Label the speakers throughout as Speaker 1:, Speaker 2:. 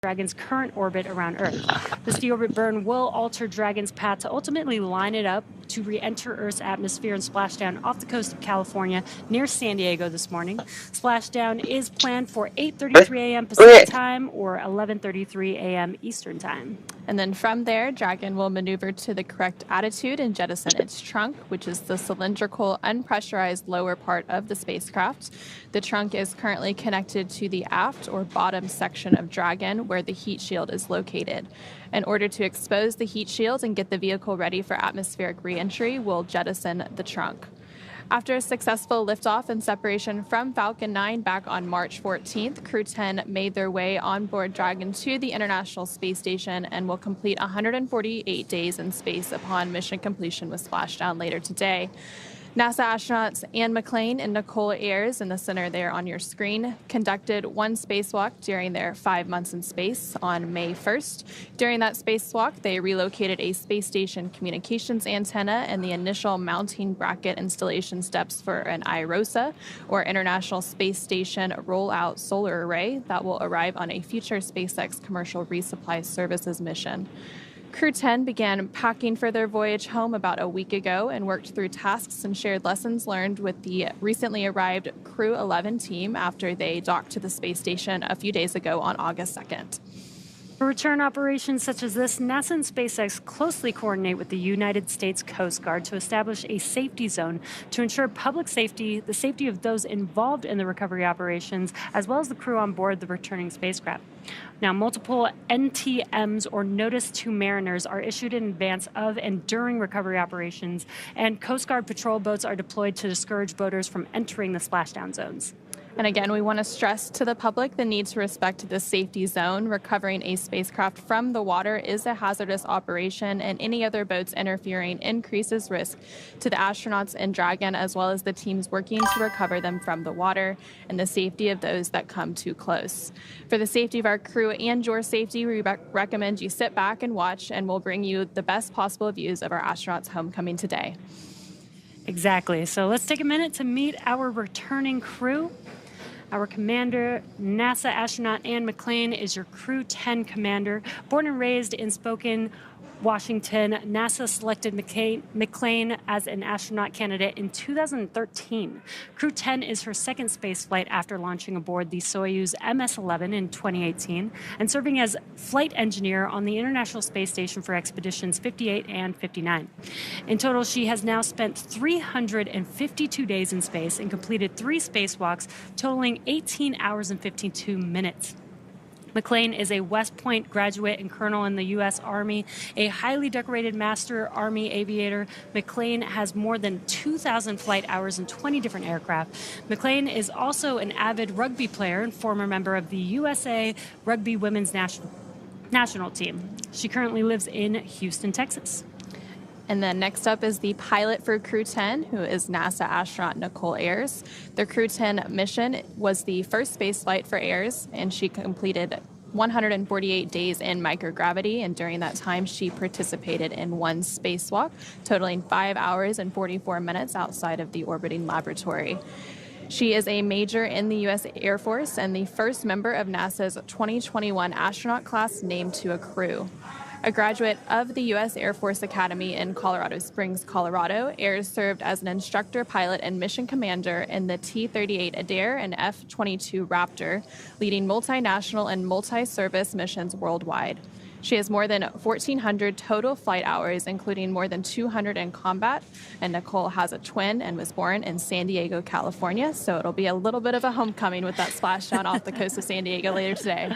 Speaker 1: Dragon's current orbit around Earth. This deorbit burn will alter Dragon's path to ultimately line it up to re-enter Earth's atmosphere and splashdown off the coast of California near San Diego this morning. Splashdown is planned for 8:33 a.m. Pacific time or 11:33 a.m. Eastern time.
Speaker 2: And then from there, Dragon will maneuver to the correct attitude and jettison its trunk, which is the cylindrical, unpressurized lower part of the spacecraft. The trunk is currently connected to the aft or bottom section of Dragon, where the heat shield is located. In order to expose the heat shield and get the vehicle ready for atmospheric re-entry, we'll jettison the trunk. After a successful liftoff and separation from Falcon 9 back on March 14th, Crew-10 made their way on board Dragon to the International Space Station and will complete 148 days in space upon mission completion with Splashdown later today. NASA astronauts Anne McClain and Nicole Ayers, in the center there on your screen, conducted one spacewalk during their 5 months in space on May 1st. During that spacewalk, they relocated a space station communications antenna and the initial mounting bracket installation steps for an IROSA, or International Space Station Rollout Solar Array, that will arrive on a future SpaceX commercial resupply services mission. Crew-10 began packing for their voyage home about a week ago and worked through tasks and shared lessons learned with the recently arrived Crew-11 team after they docked to the space station a few days ago on August 2nd.
Speaker 1: For return operations such as this, NASA and SpaceX closely coordinate with the United States Coast Guard to establish a safety zone to ensure public safety, the safety of those involved in the recovery operations, as well as the crew on board the returning spacecraft. Now, multiple NTMs, or Notice to Mariners, are issued in advance of and during recovery operations, and Coast Guard patrol boats are deployed to discourage boaters from entering the splashdown zones.
Speaker 2: And again, we want to stress to the public the need to respect the safety zone. Recovering a spacecraft from the water is a hazardous operation, and any other boats interfering increases risk to the astronauts in Dragon, as well as the teams working to recover them from the water and the safety of those that come too close. For the safety of our crew and your safety, we recommend you sit back and watch, and we'll bring you the best possible views of our astronauts' homecoming today.
Speaker 1: Exactly. So let's take a minute to meet our returning crew. Our commander, NASA astronaut Anne McClain, is your Crew-10 commander. Born and raised in Spokane, Washington, NASA selected McClain as an astronaut candidate in 2013. Crew-10 is her second space flight after launching aboard the Soyuz MS-11 in 2018 and serving as flight engineer on the International Space Station for Expeditions 58 and 59. In total, she has now spent 352 days in space and completed 3 spacewalks, totaling 18 hours and 52 minutes. McClain is a West Point graduate and colonel in the U.S. Army, a highly decorated Master Army aviator. McClain has more than 2,000 flight hours in 20 different aircraft. McClain is also an avid rugby player and former member of the USA Rugby Women's National Team. She currently lives in Houston, Texas.
Speaker 2: And then next up is the pilot for Crew-10, who is NASA astronaut Nicole Ayers. The Crew-10 mission was the first space flight for Ayers, and she completed 148 days in microgravity, and during that time she participated in one spacewalk, totaling 5 hours and 44 minutes outside of the orbiting laboratory. She is a major in the U.S. Air Force and the first member of NASA's 2021 astronaut class named to a crew. A graduate of the U.S. Air Force Academy in Colorado Springs, Colorado, Ayers served as an instructor pilot and mission commander in the T-38 Adair and F-22 Raptor, leading multinational and multi-service missions worldwide. She has more than 1,400 total flight hours, including more than 200 in combat, and Nicole has a twin and was born in San Diego, California, so it'll be a little bit of a homecoming with that splashdown off the coast of San Diego later today.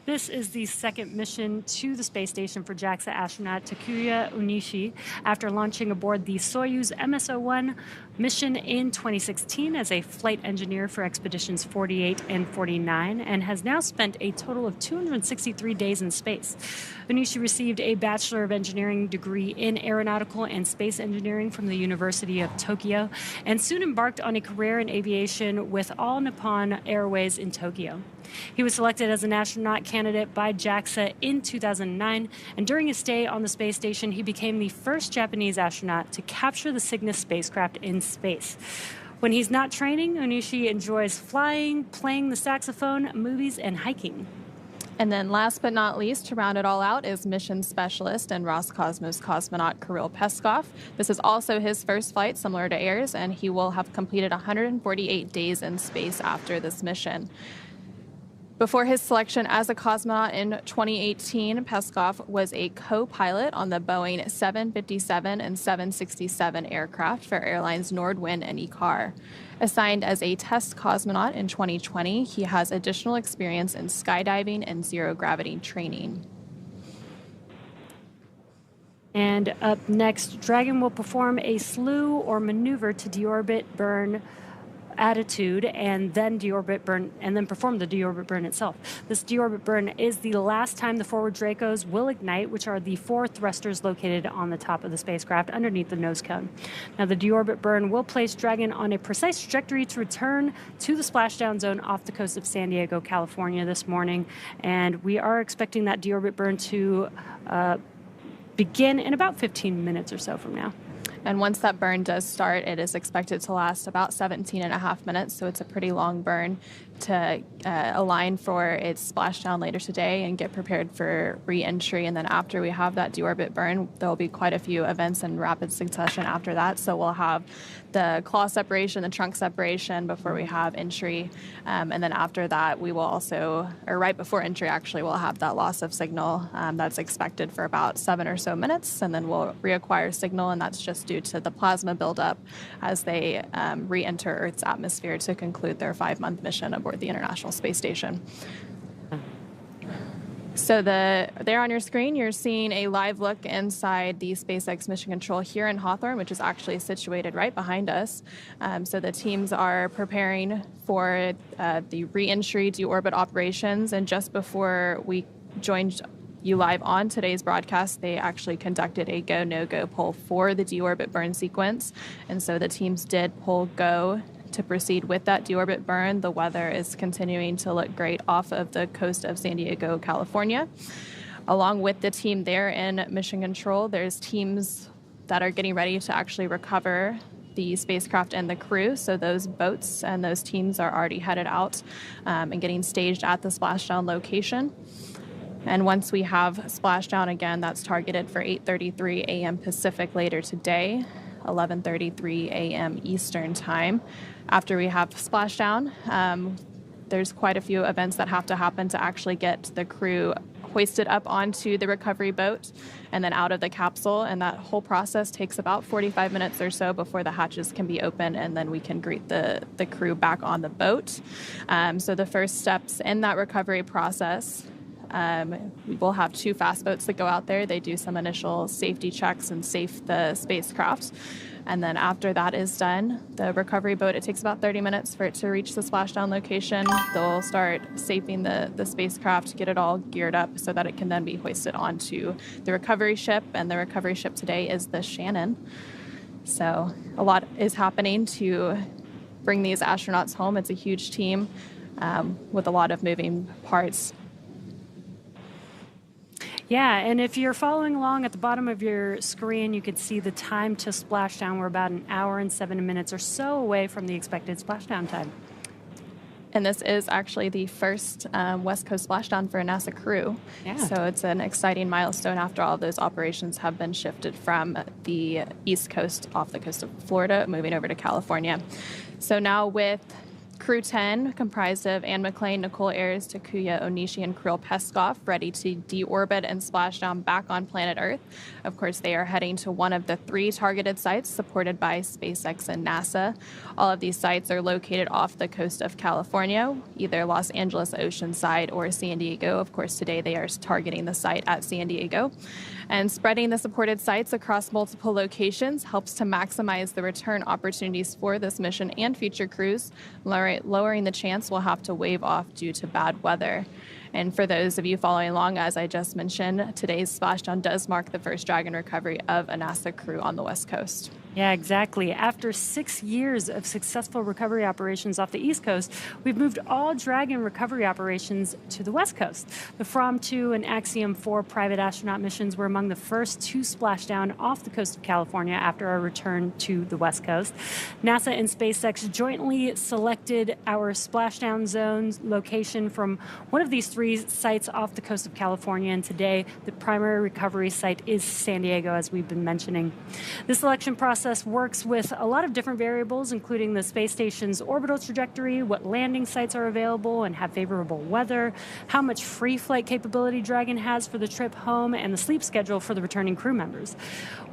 Speaker 1: This is the second mission to the space station for JAXA astronaut Takuya Onishi after launching aboard the Soyuz MS-01 mission in 2016 as a flight engineer for Expeditions 48 and 49, and has now spent a total of 263 days in space. Onishi received a Bachelor of Engineering degree in Aeronautical and Space Engineering from the University of Tokyo, and soon embarked on a career in aviation with All Nippon Airways in Tokyo. He was selected as an astronaut candidate by JAXA in 2009, and during his stay on the space station, he became the first Japanese astronaut to capture the Cygnus spacecraft in space. When he's not training, Onishi enjoys flying, playing the saxophone, movies, and hiking.
Speaker 2: And then last but not least, to round it all out, is mission specialist and Roscosmos cosmonaut Kirill Peskov. This is also his first flight, similar to Air's, and he will have completed 148 days in space after this mission. Before his selection as a cosmonaut in 2018, Peskov was a co-pilot on the Boeing 757 and 767 aircraft for airlines Nordwind and Ikar. Assigned as a test cosmonaut in 2020, he has additional experience in skydiving and zero-gravity training.
Speaker 1: And up next, Dragon will perform a slew or maneuver to deorbit burn attitude and then deorbit burn, and then perform the deorbit burn itself. This deorbit burn is the last time the forward Dracos will ignite, which are the 4 thrusters located on the top of the spacecraft underneath the nose cone. Now, the deorbit burn will place Dragon on a precise trajectory to return to the splashdown zone off the coast of San Diego, California this morning, and we are expecting that deorbit burn to begin in about 15 minutes or so from now.
Speaker 2: And once that burn does start, it is expected to last about 17 and a half minutes. So it's a pretty long burn to align for its splashdown later today and get prepared for re-entry. And then after we have that deorbit burn, there will be quite a few events in rapid succession after that. So we'll have the claw separation, the trunk separation before we have entry. And then after that, we will also, or right before entry, actually, we'll have that loss of signal that's expected for about 7 or so minutes. And then we'll reacquire signal, and that's just due to the plasma buildup as they re-enter Earth's atmosphere to conclude their 5-month mission aboard the International Space Station. So there on your screen, you're seeing a live look inside the SpaceX Mission Control here in Hawthorne, which is actually situated right behind us. So the teams are preparing for the re-entry deorbit operations, and just before we joined you live on today's broadcast, they actually conducted a go, no-go poll for the deorbit burn sequence. And so the teams did poll go to proceed with that deorbit burn. The weather is continuing to look great off of the coast of San Diego, California. Along with the team there in Mission Control, there's teams that are getting ready to actually recover the spacecraft and the crew. So those boats and those teams are already headed out and getting staged at the splashdown location. And once we have splashdown again, that's targeted for 8:33 a.m. Pacific later today, 11:33 a.m. Eastern time. After we have splashdown, there's quite a few events that have to happen to actually get the crew hoisted up onto the recovery boat and then out of the capsule. And that whole process takes about 45 minutes or so before the hatches can be open, and then we can greet the crew back on the boat. So the first steps in that recovery process, we will have 2 fast boats that go out there. They do some initial safety checks and safe the spacecraft. And then after that is done, the recovery boat, it takes about 30 minutes for it to reach the splashdown location. They'll start safing the spacecraft, get it all geared up so that it can then be hoisted onto the recovery ship. And the recovery ship today is the Shannon. So a lot is happening to bring these astronauts home. It's a huge team with a lot of moving parts.
Speaker 1: Yeah, and if you're following along at the bottom of your screen, you can see the time to splashdown. We're about 1 hour and 7 minutes or so away from the expected splashdown time.
Speaker 2: And this is actually the first West Coast splashdown for a NASA crew.
Speaker 1: Yeah.
Speaker 2: So it's an exciting milestone after all of those operations have been shifted from the East Coast, off the coast of Florida, moving over to California. So now with Crew-10, comprised of Anne McClain, Nicole Ayers, Takuya Onishi, and Kirill Peskov, ready to deorbit and splash down back on planet Earth. Of course, they are heading to one of the 3 targeted sites supported by SpaceX and NASA. All of these sites are located off the coast of California, either Los Angeles Oceanside or San Diego. Of course, today they are targeting the site at San Diego. And spreading the supported sites across multiple locations helps to maximize the return opportunities for this mission and future crews, lowering the chance we'll have to wave off due to bad weather. And for those of you following along, as I just mentioned, today's splashdown does mark the first Dragon recovery of a NASA crew on the West Coast.
Speaker 1: Yeah, exactly. After 6 years of successful recovery operations off the East Coast, we've moved all Dragon recovery operations to the West Coast. The From 2 and Axiom 4 private astronaut missions were among the first to splash down off the coast of California after our return to the West Coast. NASA and SpaceX jointly selected our splashdown zone's location from one of these 3 sites off the coast of California, and today the primary recovery site is San Diego, as we've been mentioning. The selection process works with a lot of different variables, including the space station's orbital trajectory, what landing sites are available and have favorable weather, how much free flight capability Dragon has for the trip home, and the sleep schedule for the returning crew members.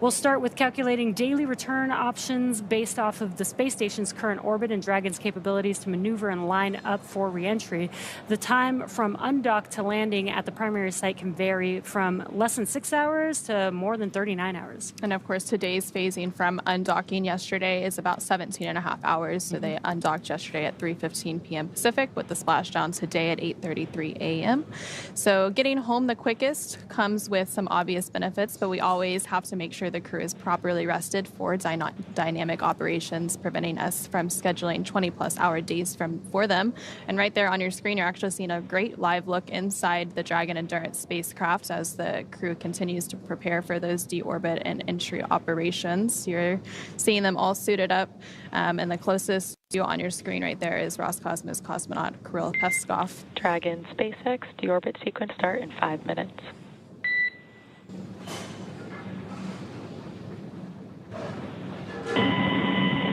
Speaker 1: We'll start with calculating daily return options based off of the space station's current orbit and Dragon's capabilities to maneuver and line up for reentry. The time from undock to landing at the primary site can vary from less than 6 hours to more than 39 hours.
Speaker 2: And of course, today's phasing from undocking yesterday is about 17 and a half hours. So they undocked yesterday at 3:15 p.m. Pacific with the splashdown today at 8:33 a.m. So getting home the quickest comes with some obvious benefits, but we always have to make sure the crew is properly rested for dynamic operations, preventing us from scheduling 20-plus hour days for them. And right there on your screen, you're actually seeing a great live look inside the Dragon Endurance spacecraft as the crew continues to prepare for those deorbit and entry operations. You're seeing them all suited up, and the closest view on your screen right there is Roscosmos cosmonaut Kirill Peskov.
Speaker 3: Dragon SpaceX deorbit sequence start in 5 minutes.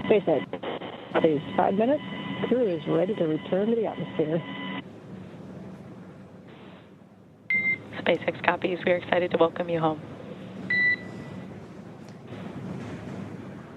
Speaker 4: SpaceX, please, 5 minutes. Crew is ready to return to the atmosphere.
Speaker 3: SpaceX copies. We are excited to welcome you home.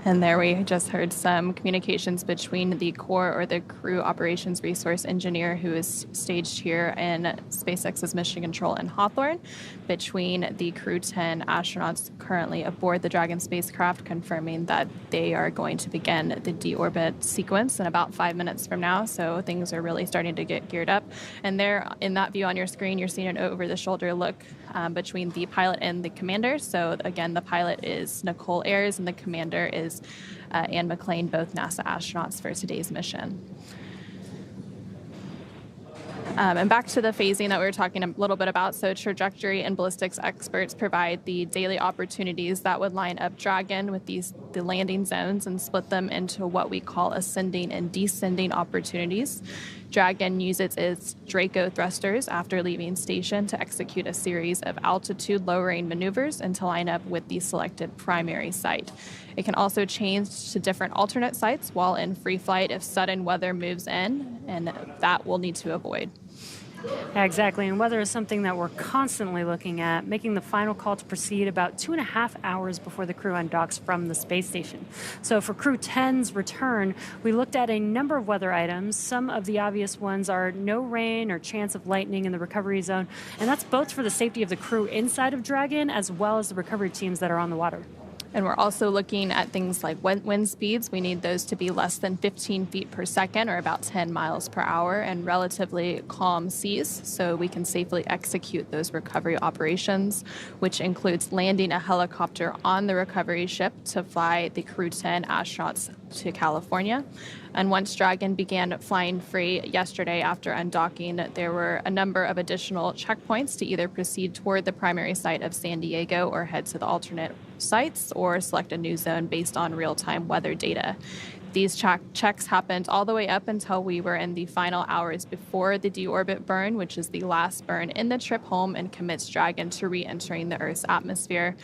Speaker 2: And there we just heard some communications between the core or the crew operations resource engineer who is staged here in SpaceX's Mission Control in Hawthorne, between the Crew-10 astronauts currently aboard the Dragon spacecraft, confirming that they are going to begin the deorbit sequence in about 5 minutes from now. So things are really starting to get geared up. And there in that view on your screen, you're seeing an over-the-shoulder look between the pilot and the commander. So again, the pilot is Nicole Ayers and the commander is Anne McClain, both NASA astronauts for today's mission. And back to the phasing that we were talking a little bit about. So trajectory and ballistics experts provide the daily opportunities that would line up Dragon with the landing zones and split them into what we call ascending and descending opportunities. Dragon uses its Draco thrusters after leaving station to execute a series of altitude lowering maneuvers and to line up with the selected primary site. It can also change to different alternate sites while in free flight if sudden weather moves in, and that we'll need to avoid.
Speaker 1: Yeah, exactly. And weather is something that we're constantly looking at, making the final call to proceed about 2.5 hours before the crew undocks from the space station. So for Crew-10's return, we looked at a number of weather items. Some of the obvious ones are no rain or chance of lightning in the recovery zone, and that's both for the safety of the crew inside of Dragon as well as the recovery teams that are on the water.
Speaker 2: And we're also looking at things like wind speeds. We need those to be less than 15 feet per second or about 10 miles per hour, and relatively calm seas so we can safely execute those recovery operations, which includes landing a helicopter on the recovery ship to fly the Crew-10 astronauts to California. And once Dragon began flying free yesterday after undocking, there were a number of additional checkpoints to either proceed toward the primary site of San Diego or head to the alternate sites or select a new zone based on real-time weather data. These checks happened all the way up until we were in the final hours before the deorbit burn, which is the last burn in the trip home and commits Dragon to re-entering the Earth's atmosphere.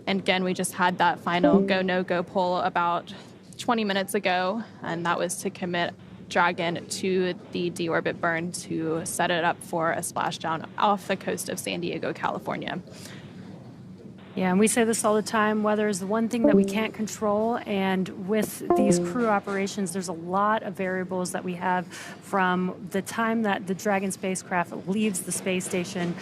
Speaker 2: And again, we just had that final go, no-go poll about 20 minutes ago, and that was to commit Dragon to the deorbit burn to set it up for a splashdown off the coast of San Diego, California.
Speaker 1: Yeah, and we say this all the time, weather is the one thing that we can't control, and with these crew operations, there's a lot of variables that we have from the time that the Dragon spacecraft leaves the space station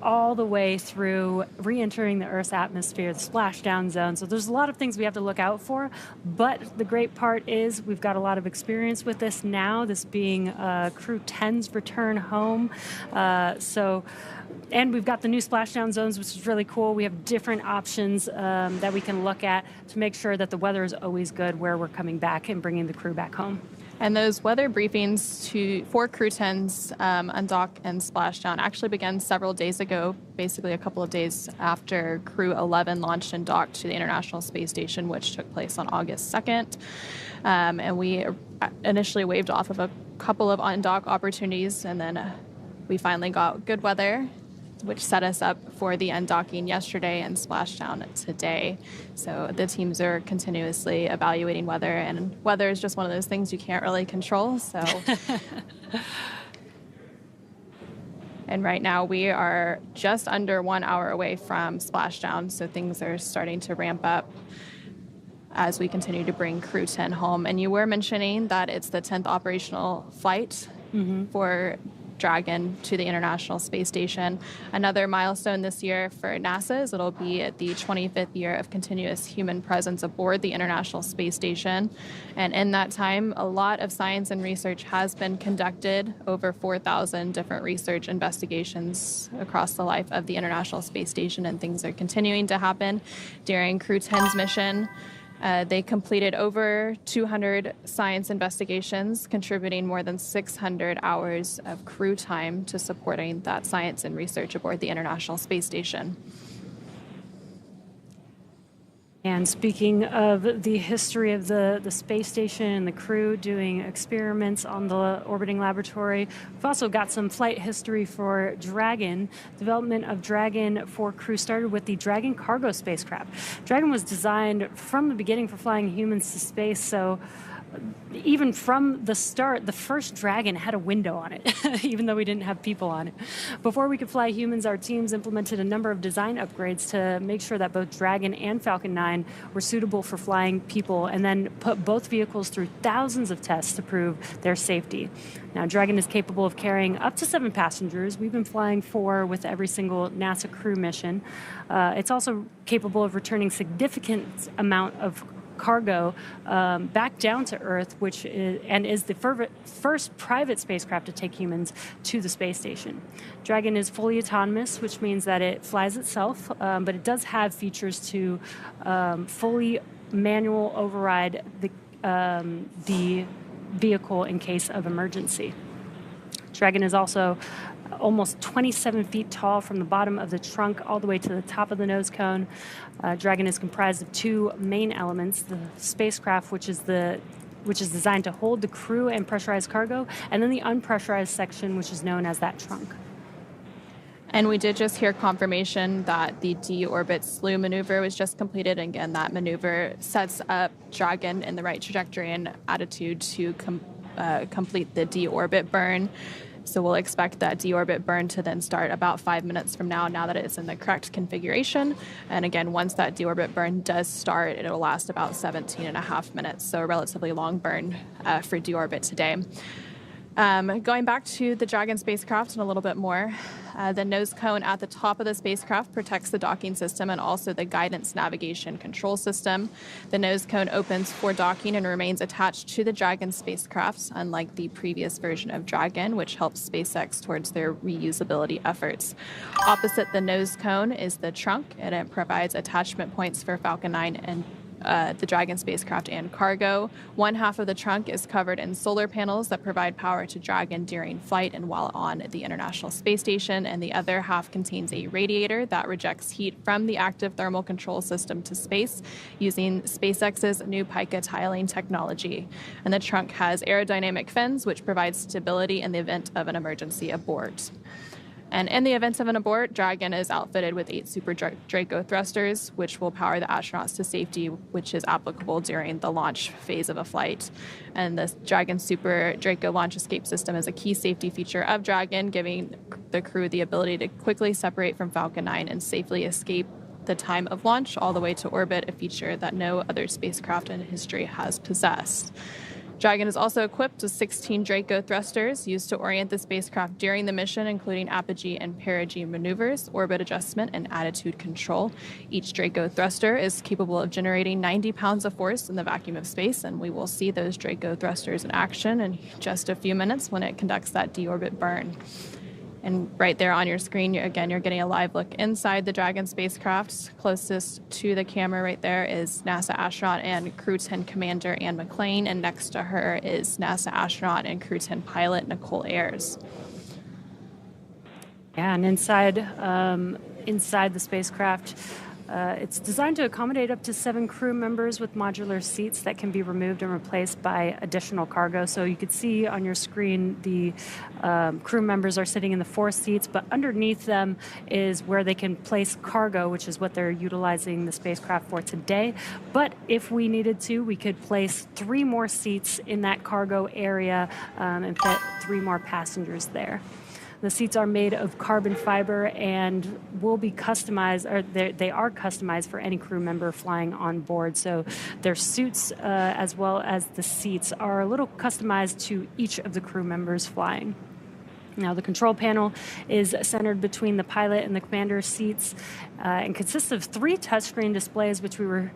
Speaker 1: all the way through re-entering the Earth's atmosphere, the splashdown zone. So there's a lot of things we have to look out for, but the great part is we've got a lot of experience with this now, this being Crew-10's return home. And we've got the new splashdown zones, which is really cool. We have different options that we can look at to make sure that the weather is always good where we're coming back and bringing the crew back home.
Speaker 2: And those weather briefings for Crew-10's undock and splashdown actually began several days ago, basically a couple of days after Crew-11 launched and docked to the International Space Station, which took place on August 2nd. And we initially waved off of a couple of undock opportunities, and then we finally got good weather, which set us up for the undocking yesterday and splashdown today. So the teams are continuously evaluating weather, and weather is just one of those things you can't really control. So, and right now we are just under 1 hour away from splashdown, so things are starting to ramp up as we continue to bring Crew-10 home. And you were mentioning that it's the 10th operational flight for Dragon to the International Space Station. Another milestone this year for NASA is it'll be at the 25th year of continuous human presence aboard the International Space Station. And in that time, a lot of science and research has been conducted, over 4,000 different research investigations across the life of the International Space Station, and things are continuing to happen during Crew-10's mission. They completed over 200 science investigations, contributing more than 600 hours of crew time to supporting that science and research aboard the International Space Station.
Speaker 1: And speaking of the history of the space station and the crew doing experiments on the orbiting laboratory, we've also got some flight history for Dragon. Development of Dragon for Crew started with the Dragon cargo spacecraft. Dragon was designed from the beginning for flying humans to space, so even from the start, the first Dragon had a window on it, even though we didn't have people on it. Before we could fly humans, our teams implemented a number of design upgrades to make sure that both Dragon and Falcon 9 were suitable for flying people, and then put both vehicles through thousands of tests to prove their safety. Now, Dragon is capable of carrying up to 7 passengers. We've been flying 4 with every single NASA crew mission. It's also capable of returning significant amount of cargo back down to Earth, which is the first private spacecraft to take humans to the space station. Dragon is fully autonomous, which means that it flies itself, but it does have features to fully manual override the vehicle in case of emergency. Dragon is also almost 27 feet tall from the bottom of the trunk all the way to the top of the nose cone. Dragon is comprised of 2 main elements: the spacecraft, which is designed to hold the crew and pressurized cargo, and then the unpressurized section, which is known as that trunk.
Speaker 2: And we did just hear confirmation that the deorbit slew maneuver was just completed. And again, that maneuver sets up Dragon in the right trajectory and attitude to complete the deorbit burn. So we'll expect that deorbit burn to then start about 5 minutes from now that it's in the correct configuration. And again, once that deorbit burn does start, it will last about 17.5 minutes. So a relatively long burn for deorbit today. Going back to the Dragon spacecraft and a little bit more, the nose cone at the top of the spacecraft protects the docking system and also the guidance navigation control system. The nose cone opens for docking and remains attached to the Dragon spacecraft, unlike the previous version of Dragon, which helps SpaceX towards their reusability efforts. Opposite the nose cone is the trunk, and it provides attachment points for Falcon 9 and the Dragon spacecraft and cargo. One half of the trunk is covered in solar panels that provide power to Dragon during flight and while on the International Space Station, and the other half contains a radiator that rejects heat from the active thermal control system to space using SpaceX's new Pica tiling technology. And the trunk has aerodynamic fins, which provide stability in the event of an emergency abort. And in the event of an abort, Dragon is outfitted with 8 Super Draco thrusters, which will power the astronauts to safety, which is applicable during the launch phase of a flight. And the Dragon Super Draco launch escape system is a key safety feature of Dragon, giving the crew the ability to quickly separate from Falcon 9 and safely escape the time of launch all the way to orbit, a feature that no other spacecraft in history has possessed. Dragon is also equipped with 16 Draco thrusters used to orient the spacecraft during the mission, including apogee and perigee maneuvers, orbit adjustment, and attitude control. Each Draco thruster is capable of generating 90 pounds of force in the vacuum of space, and we will see those Draco thrusters in action in just a few minutes when it conducts that deorbit burn. And right there on your screen, you're getting a live look inside the Dragon spacecraft. Closest to the camera right there is NASA astronaut and Crew-10 commander Ann McClain, and next to her is NASA astronaut and Crew-10 pilot Nicole Ayers.
Speaker 1: Yeah, and inside the spacecraft, it's designed to accommodate up to 7 crew members with modular seats that can be removed and replaced by additional cargo. So you could see on your screen the crew members are sitting in the 4 seats, but underneath them is where they can place cargo, which is what they're utilizing the spacecraft for today. But if we needed to, we could place 3 more seats in that cargo area and put 3 more passengers there. The seats are made of carbon fiber and will be customized, or they are customized for any crew member flying on board. So their suits, as well as the seats, are a little customized to each of the crew members flying. Now, the control panel is centered between the pilot and the commander's seats and consists of 3 touchscreen displays, which we were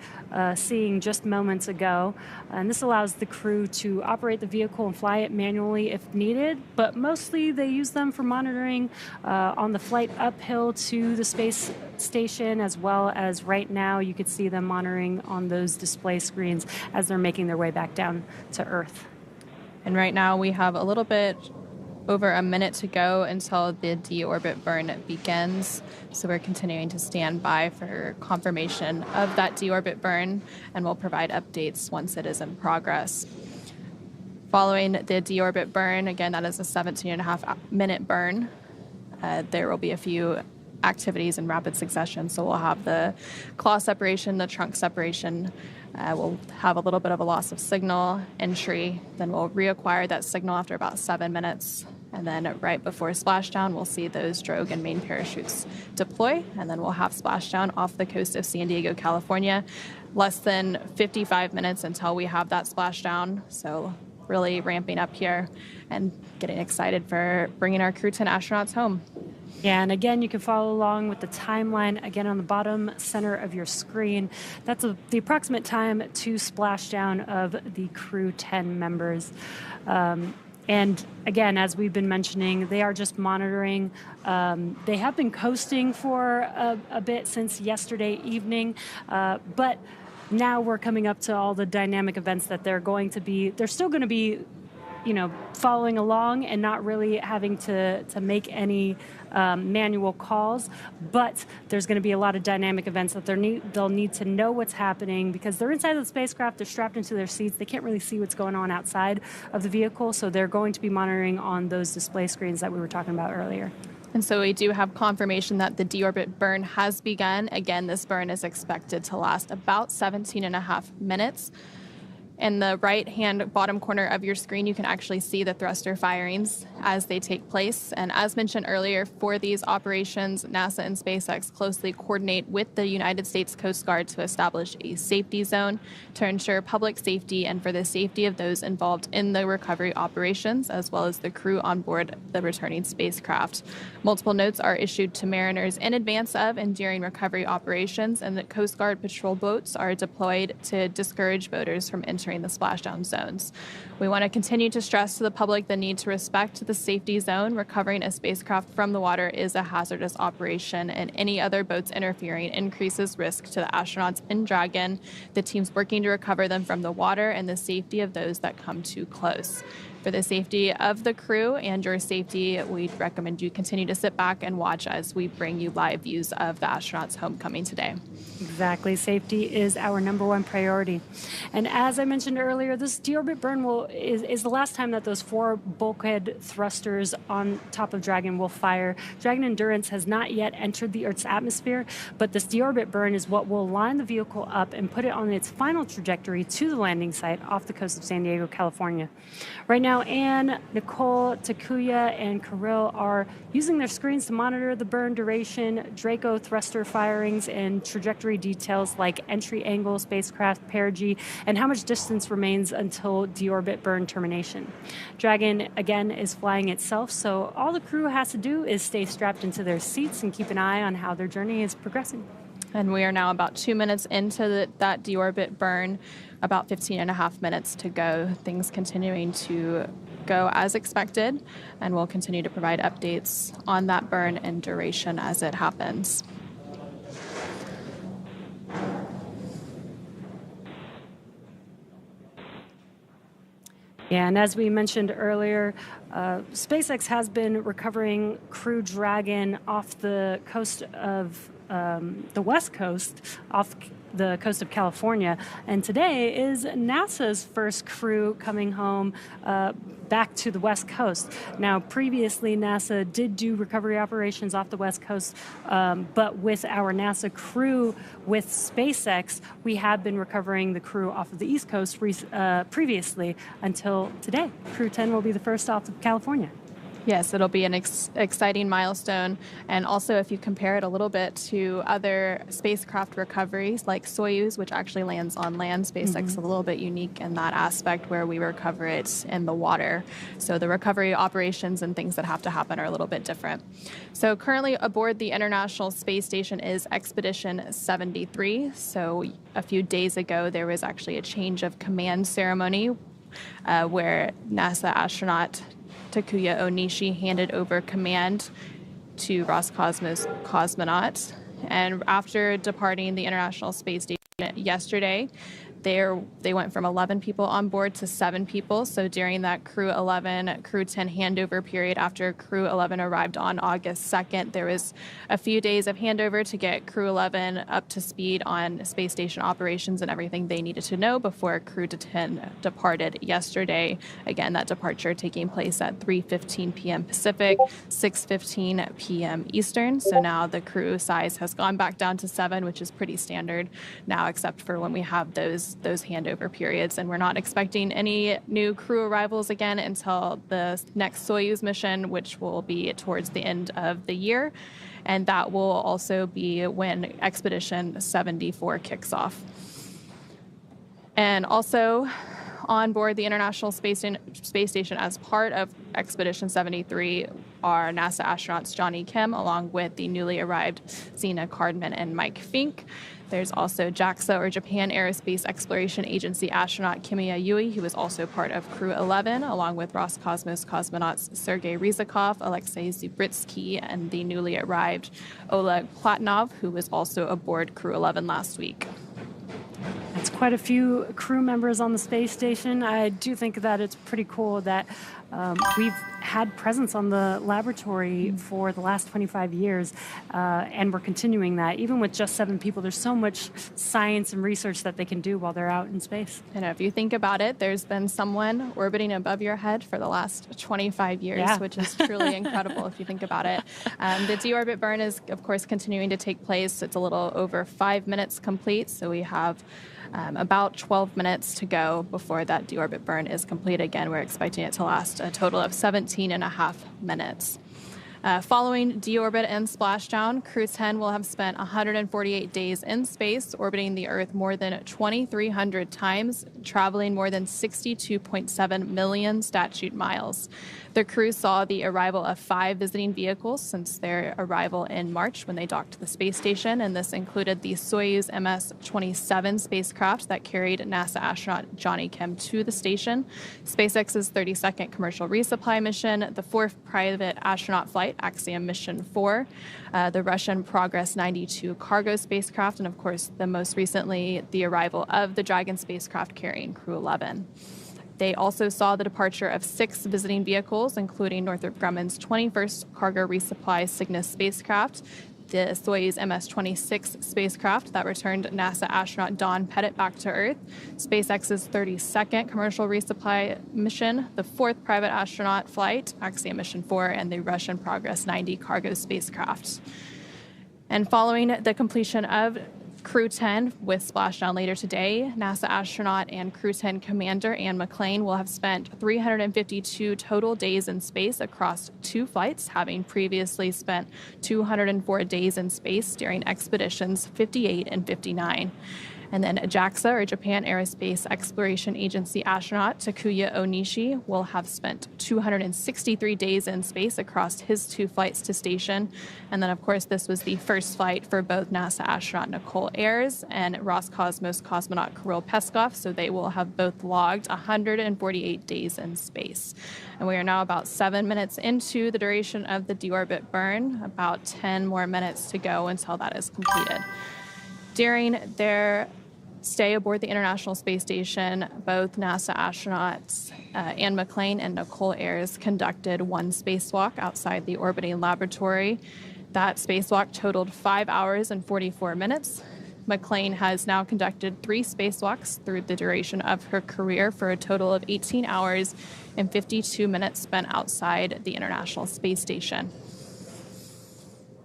Speaker 1: seeing just moments ago. And this allows the crew to operate the vehicle and fly it manually if needed, but mostly they use them for monitoring on the flight uphill to the space station, as well as right now you could see them monitoring on those display screens as they're making their way back down to Earth.
Speaker 2: And right now we have a little bit over a minute to go until the deorbit burn begins. So we're continuing to stand by for confirmation of that deorbit burn, and we'll provide updates once it is in progress. Following the deorbit burn, again, that is a 17.5-minute burn. There will be a few activities in rapid succession. So we'll have the claw separation, the trunk separation. We'll have a little bit of a loss of signal entry. Then we'll reacquire that signal after about 7 minutes. And then right before splashdown, we'll see those drogue and main parachutes deploy. And then we'll have splashdown off the coast of San Diego, California. Less than 55 minutes until we have that splashdown. So really ramping up here and getting excited for bringing our Crew-10 astronauts home.
Speaker 1: Yeah, and again, you can follow along with the timeline again on the bottom center of your screen. That's the approximate time to splashdown of the Crew-10 members. And again, as we've been mentioning, they are just monitoring. They have been coasting for a bit since yesterday evening, but now we're coming up to all the dynamic events that they're still going to be, following along and not really having to make any manual calls, but there's going to be a lot of dynamic events that they'll need to know what's happening because they're inside of the spacecraft, they're strapped into their seats, they can't really see what's going on outside of the vehicle, so they're going to be monitoring on those display screens that we were talking about earlier.
Speaker 2: And so we do have confirmation that the deorbit burn has begun. Again, this burn is expected to last about 17.5 minutes. In the right-hand bottom corner of your screen, you can actually see the thruster firings as they take place. And as mentioned earlier, for these operations, NASA and SpaceX closely coordinate with the United States Coast Guard to establish a safety zone to ensure public safety and for the safety of those involved in the recovery operations, as well as the crew on board the returning spacecraft. Multiple notes are issued to mariners in advance of and during recovery operations, and the Coast Guard patrol boats are deployed to discourage boaters from entering the splashdown zones. We want to continue to stress to the public the need to respect the safety zone. Recovering a spacecraft from the water is a hazardous operation, and any other boats interfering increases risk to the astronauts in Dragon, the teams working to recover them from the water, and the safety of those that come too close. For the safety of the crew and your safety, we'd recommend you continue to sit back and watch as we bring you live views of the astronauts' homecoming today.
Speaker 1: Exactly. Safety is our #1 priority. And as I mentioned earlier, this deorbit burn is the last time that those 4 bulkhead thrusters on top of Dragon will fire. Dragon Endurance has not yet entered the Earth's atmosphere, but this deorbit burn is what will line the vehicle up and put it on its final trajectory to the landing site off the coast of San Diego, California. Right now, Now, Anne, Nicole, Takuya, and Kirill are using their screens to monitor the burn duration, Draco thruster firings, and trajectory details like entry angle, spacecraft perigee, and how much distance remains until deorbit burn termination. Dragon, again, is flying itself, so all the crew has to do is stay strapped into their seats and keep an eye on how their journey is progressing.
Speaker 2: And we are now about 2 minutes into that deorbit burn, about 15 and a half minutes to go. Things continuing to go as expected, and we'll continue to provide updates on that burn and duration as it happens.
Speaker 1: Yeah, and as we mentioned earlier, SpaceX has been recovering Crew Dragon off the coast of the West Coast, off the coast of California. And today is NASA's first crew coming home back to the West Coast. Now, previously, NASA did do recovery operations off the West Coast, but with our NASA crew with SpaceX, we have been recovering the crew off of the East Coast previously until today. Crew-10 will be the first off of California.
Speaker 2: Yes, it'll be an exciting milestone. And also, if you compare it a little bit to other spacecraft recoveries like Soyuz, which actually lands on land, SpaceX is a little bit unique in that aspect where we recover it in the water. So the recovery operations and things that have to happen are a little bit different. So currently aboard the International Space Station is Expedition 73. So a few days ago, there was actually a change of command ceremony where NASA astronaut Takuya Onishi handed over command to Roscosmos cosmonauts. And after departing the International Space Station yesterday, they went from 11 people on board to 7 people. So during that Crew-11, Crew-10 handover period after Crew-11 arrived on August 2nd, there was a few days of handover to get Crew-11 up to speed on space station operations and everything they needed to know before Crew-10 departed yesterday. Again, that departure taking place at 3:15 p.m. Pacific, 6:15 p.m. Eastern. So now the crew size has gone back down to 7, which is pretty standard now, except for when we have those handover periods. And we're not expecting any new crew arrivals again until the next Soyuz mission, which will be towards the end of the year. And that will also be when Expedition 74 kicks off. And also on board the International Space Station as part of Expedition 73 are NASA astronauts Johnny Kim, along with the newly arrived Zena Cardman and Mike Fink. There's also JAXA, or Japan Aerospace Exploration Agency astronaut Kimiya Yui, who is also part of Crew-11, along with Roscosmos cosmonauts Sergei Ryzhikov, Alexei Zubritsky, and the newly arrived Oleg Platonov, who was also aboard Crew-11 last week.
Speaker 1: It's quite a few crew members on the space station. I do think that it's pretty cool that we've had presence on the laboratory for the last 25 years, and we're continuing that. Even with just 7 people, there's so much science and research that they can do while they're out in space.
Speaker 2: And if you think about it, there's been someone orbiting above your head for the last 25 years, which is truly incredible if you think about it. The deorbit burn is, of course, continuing to take place. It's a little over 5 minutes complete, so we have about 12 minutes to go before that deorbit burn is complete. Again, we're expecting it to last a total of 17 and a half minutes. Following deorbit and splashdown, Crew-10 will have spent 148 days in space, orbiting the Earth more than 2,300 times, traveling more than 62.7 million statute miles. The crew saw the arrival of 5 visiting vehicles since their arrival in March when they docked to the space station, and this included the Soyuz MS-27 spacecraft that carried NASA astronaut Johnny Kim to the station, SpaceX's 32nd commercial resupply mission, the 4th private astronaut flight, Axiom Mission 4, the Russian Progress 92 cargo spacecraft, and of course, the most recently, the arrival of the Dragon spacecraft carrying Crew-11. They also saw the departure of 6 visiting vehicles, including Northrop Grumman's 21st cargo resupply Cygnus spacecraft, the Soyuz MS-26 spacecraft that returned NASA astronaut Don Pettit back to Earth, SpaceX's 32nd commercial resupply mission, the 4th private astronaut flight, Axiom Mission 4, and the Russian Progress 90 cargo spacecraft. And following the completion of Crew-10 with Splashdown later today. NASA astronaut and Crew-10 commander Anne McClain will have spent 352 total days in space across 2 flights, having previously spent 204 days in space during expeditions 58 and 59. And then JAXA, or Japan Aerospace Exploration Agency astronaut Takuya Onishi will have spent 263 days in space across his 2 flights to station. And then, of course, this was the first flight for both NASA astronaut Nicole Ayers and Roscosmos cosmonaut Kirill Peskov, so they will have both logged 148 days in space. And we are now about 7 minutes into the duration of the deorbit burn, about 10 more minutes to go until that is completed. During their stay aboard the International Space Station, both NASA astronauts Anne McClain and Nicole Ayers conducted 1 spacewalk outside the orbiting laboratory. That spacewalk totaled 5 hours and 44 minutes. McClain has now conducted 3 spacewalks through the duration of her career for a total of 18 hours and 52 minutes spent outside the International Space Station.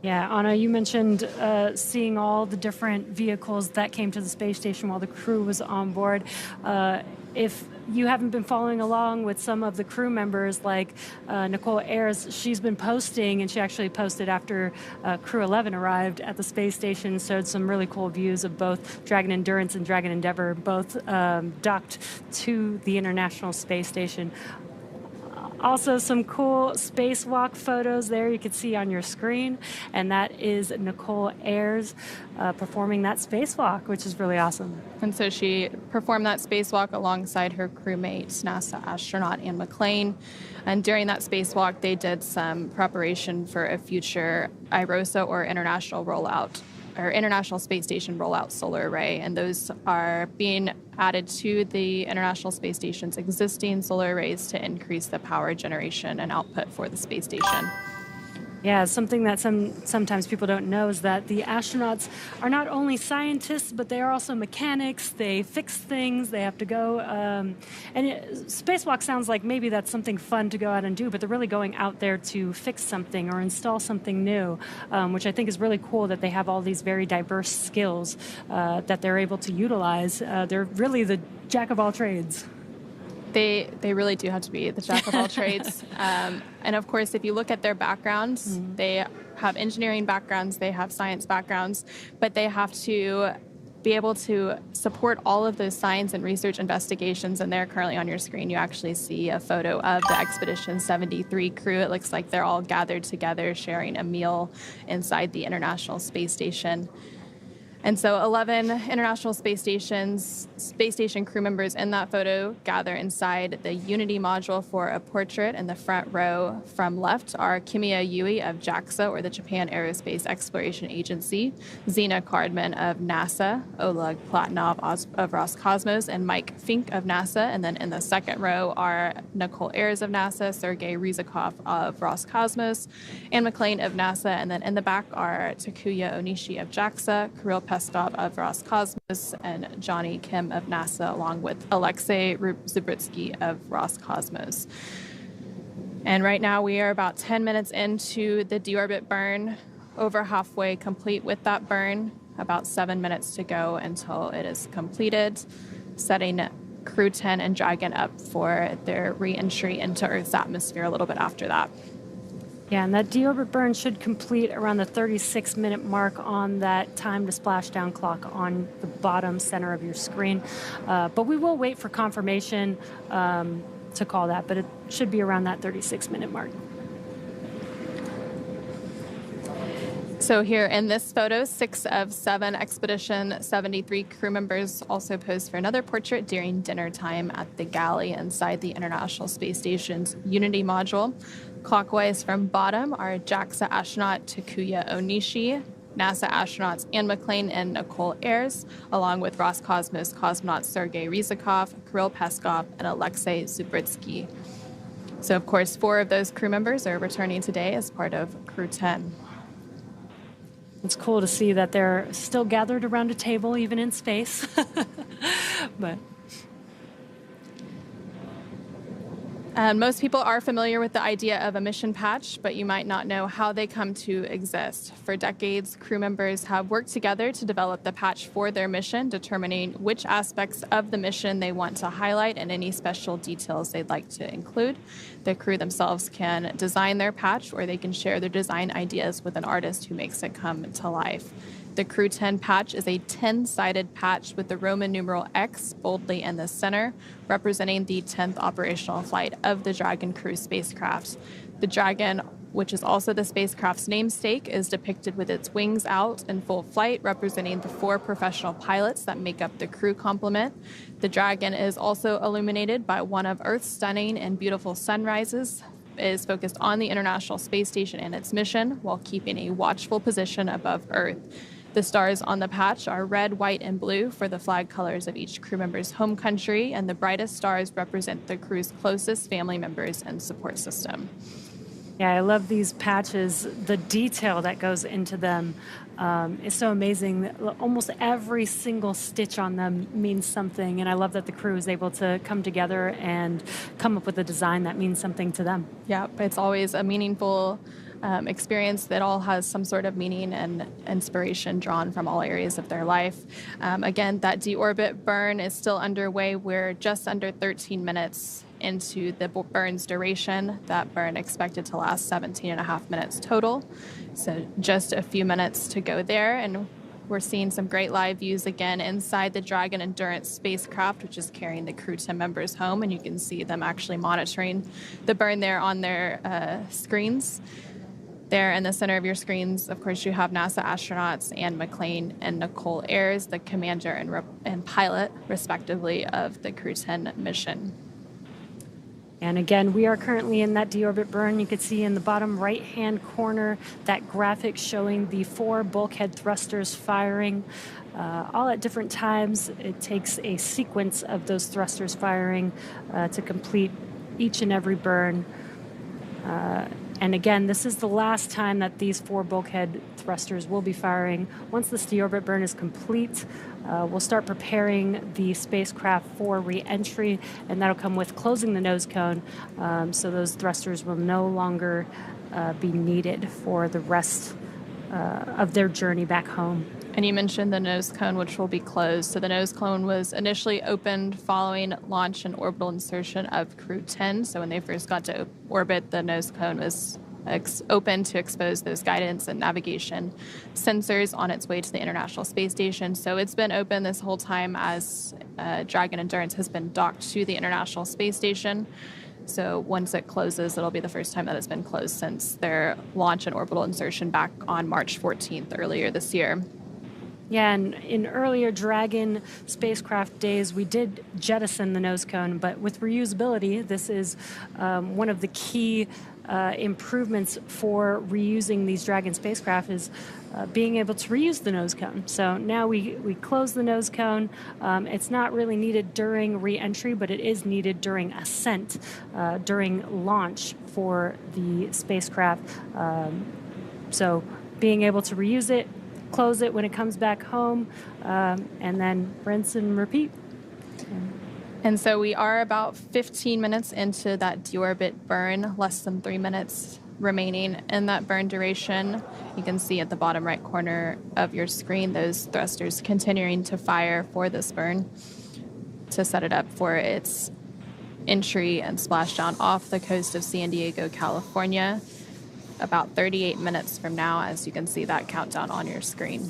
Speaker 1: Yeah, Anna, you mentioned seeing all the different vehicles that came to the space station while the crew was on board. If you haven't been following along with some of the crew members, like Nicole Ayers, she's been posting, and she actually posted after Crew 11 arrived at the space station, showed some really cool views of both Dragon Endurance and Dragon Endeavour, both docked to the International Space Station. Also, some cool spacewalk photos there you can see on your screen, and that is Nicole Ayers performing that spacewalk, which is really awesome.
Speaker 2: And so she performed that spacewalk alongside her crewmate, NASA astronaut Anne McClain. And during that spacewalk, they did some preparation for a future IROSA, or International Space Station rollout solar array, and those are being added to the International Space Station's existing solar arrays to increase the power generation and output for the space station.
Speaker 1: Yeah, something that sometimes people don't know is that the astronauts are not only scientists, but they are also mechanics. They fix things. They have to go. Spacewalk sounds like maybe that's something fun to go out and do, but they're really going out there to fix something or install something new, which I think is really cool that they have all these very diverse skills that they're able to utilize. They're really the jack of all trades.
Speaker 2: They really do have to be the jack of all trades. And of course, if you look at their backgrounds, they have engineering backgrounds, they have science backgrounds, but they have to be able to support all of those science and research investigations. And there, currently on your screen, you actually see a photo of the Expedition 73 crew. It looks like they're all gathered together, sharing a meal inside the International Space Station. And so 11 International Space Station crew members in that photo gather inside the Unity module for a portrait. In the front row from left are Kimiya Yui of JAXA, or the Japan Aerospace Exploration Agency, Zena Cardman of NASA, Oleg Platonov of Roscosmos, and Mike Fink of NASA. And then in the second row are Nicole Ayers of NASA, Sergei Ryzhikov of Roscosmos, Anne McClain of NASA. And then in the back are Takuya Onishi of JAXA, Kirill Peskov of Roscosmos, and Johnny Kim of NASA, along with Alexei Zubritsky of Roscosmos. And right now we are about 10 minutes into the deorbit burn, over halfway complete with that burn, about 7 minutes to go until it is completed, setting Crew-10 and Dragon up for their re-entry into Earth's atmosphere a little bit after that.
Speaker 1: Yeah, and that deorbit burn should complete around the 36-minute mark on that time to splashdown clock on the bottom center of your screen. But we will wait for confirmation to call that, but it should be around that 36-minute mark.
Speaker 2: So here in this photo, 6 of 7 Expedition 73 crew members also posed for another portrait during dinner time at the galley inside the International Space Station's Unity module. Clockwise from bottom are JAXA astronaut Takuya Onishi, NASA astronauts Anne McClain and Nicole Ayers, along with Roscosmos cosmonaut Sergei Ryzhikov, Kirill Peskov, and Alexei Zubritsky. So, of course, 4 of those crew members are returning today as part of Crew-10.
Speaker 1: It's cool to see that they're still gathered around a table, even in space. But
Speaker 2: Most people are familiar with the idea of a mission patch, but you might not know how they come to exist. For decades, crew members have worked together to develop the patch for their mission, determining which aspects of the mission they want to highlight and any special details they'd like to include. The crew themselves can design their patch, or they can share their design ideas with an artist who makes it come to life. The Crew-10 patch is a 10-sided patch with the Roman numeral X boldly in the center, representing the 10th operational flight of the Dragon crew spacecraft. The Dragon, which is also the spacecraft's namesake, is depicted with its wings out in full flight, representing the 4 professional pilots that make up the crew complement. The Dragon is also illuminated by one of Earth's stunning and beautiful sunrises. It is focused on the International Space Station and its mission while keeping a watchful position above Earth. The stars on the patch are red, white, and blue for the flag colors of each crew member's home country, and the brightest stars represent the crew's closest family members and support system.
Speaker 1: Yeah, I love these patches. The detail that goes into them is so amazing. Almost every single stitch on them means something, and I love that the crew is able to come together and come up with a design that means something to them.
Speaker 2: Yeah, it's always a meaningful experience that all has some sort of meaning and inspiration drawn from all areas of their life. Again, that deorbit burn is still underway. We're just under 13 minutes into the burn's duration. That burn expected to last 17 and a half minutes total. So just a few minutes to go there, and we're seeing some great live views again inside the Dragon Endurance spacecraft, which is carrying the Crew-10 members home, and you can see them actually monitoring the burn there on their screens. There in the center of your screens, of course, you have NASA astronauts Anne McClain and Nicole Ayers, the commander and pilot, respectively, of the Crew-10 mission.
Speaker 1: And again, we are currently in that deorbit burn. You can see in the bottom right-hand corner that graphic showing the 4 bulkhead thrusters firing, all at different times. It takes a sequence of those thrusters firing to complete each and every burn. And again, this is the last time that these 4 bulkhead thrusters will be firing. Once this deorbit burn is complete, we'll start preparing the spacecraft for re-entry, and that'll come with closing the nose cone, so those thrusters will no longer be needed for the rest of their journey back home.
Speaker 2: And you mentioned the nose cone, which will be closed. So the nose cone was initially opened following launch and orbital insertion of Crew-10. So when they first got to orbit, the nose cone was open to expose those guidance and navigation sensors on its way to the International Space Station. So it's been open this whole time as Dragon Endurance has been docked to the International Space Station. So once it closes, it'll be the first time that it's been closed since their launch and orbital insertion back on March 14th earlier this year.
Speaker 1: Yeah, and in earlier Dragon spacecraft days, we did jettison the nose cone, but with reusability, this is one of the key improvements for reusing these Dragon spacecraft is being able to reuse the nose cone. So now we close the nose cone. It's not really needed during re-entry, but it is needed during ascent, during launch for the spacecraft. So being able to reuse it, close it when it comes back home, and then rinse and repeat.
Speaker 2: And so we are about 15 minutes into that deorbit burn, less than 3 minutes remaining in that burn duration. You can see at the bottom right corner of your screen those thrusters continuing to fire for this burn to set it up for its entry and splashdown off the coast of San Diego, California, about 38 minutes from now, as you can see that countdown on your screen.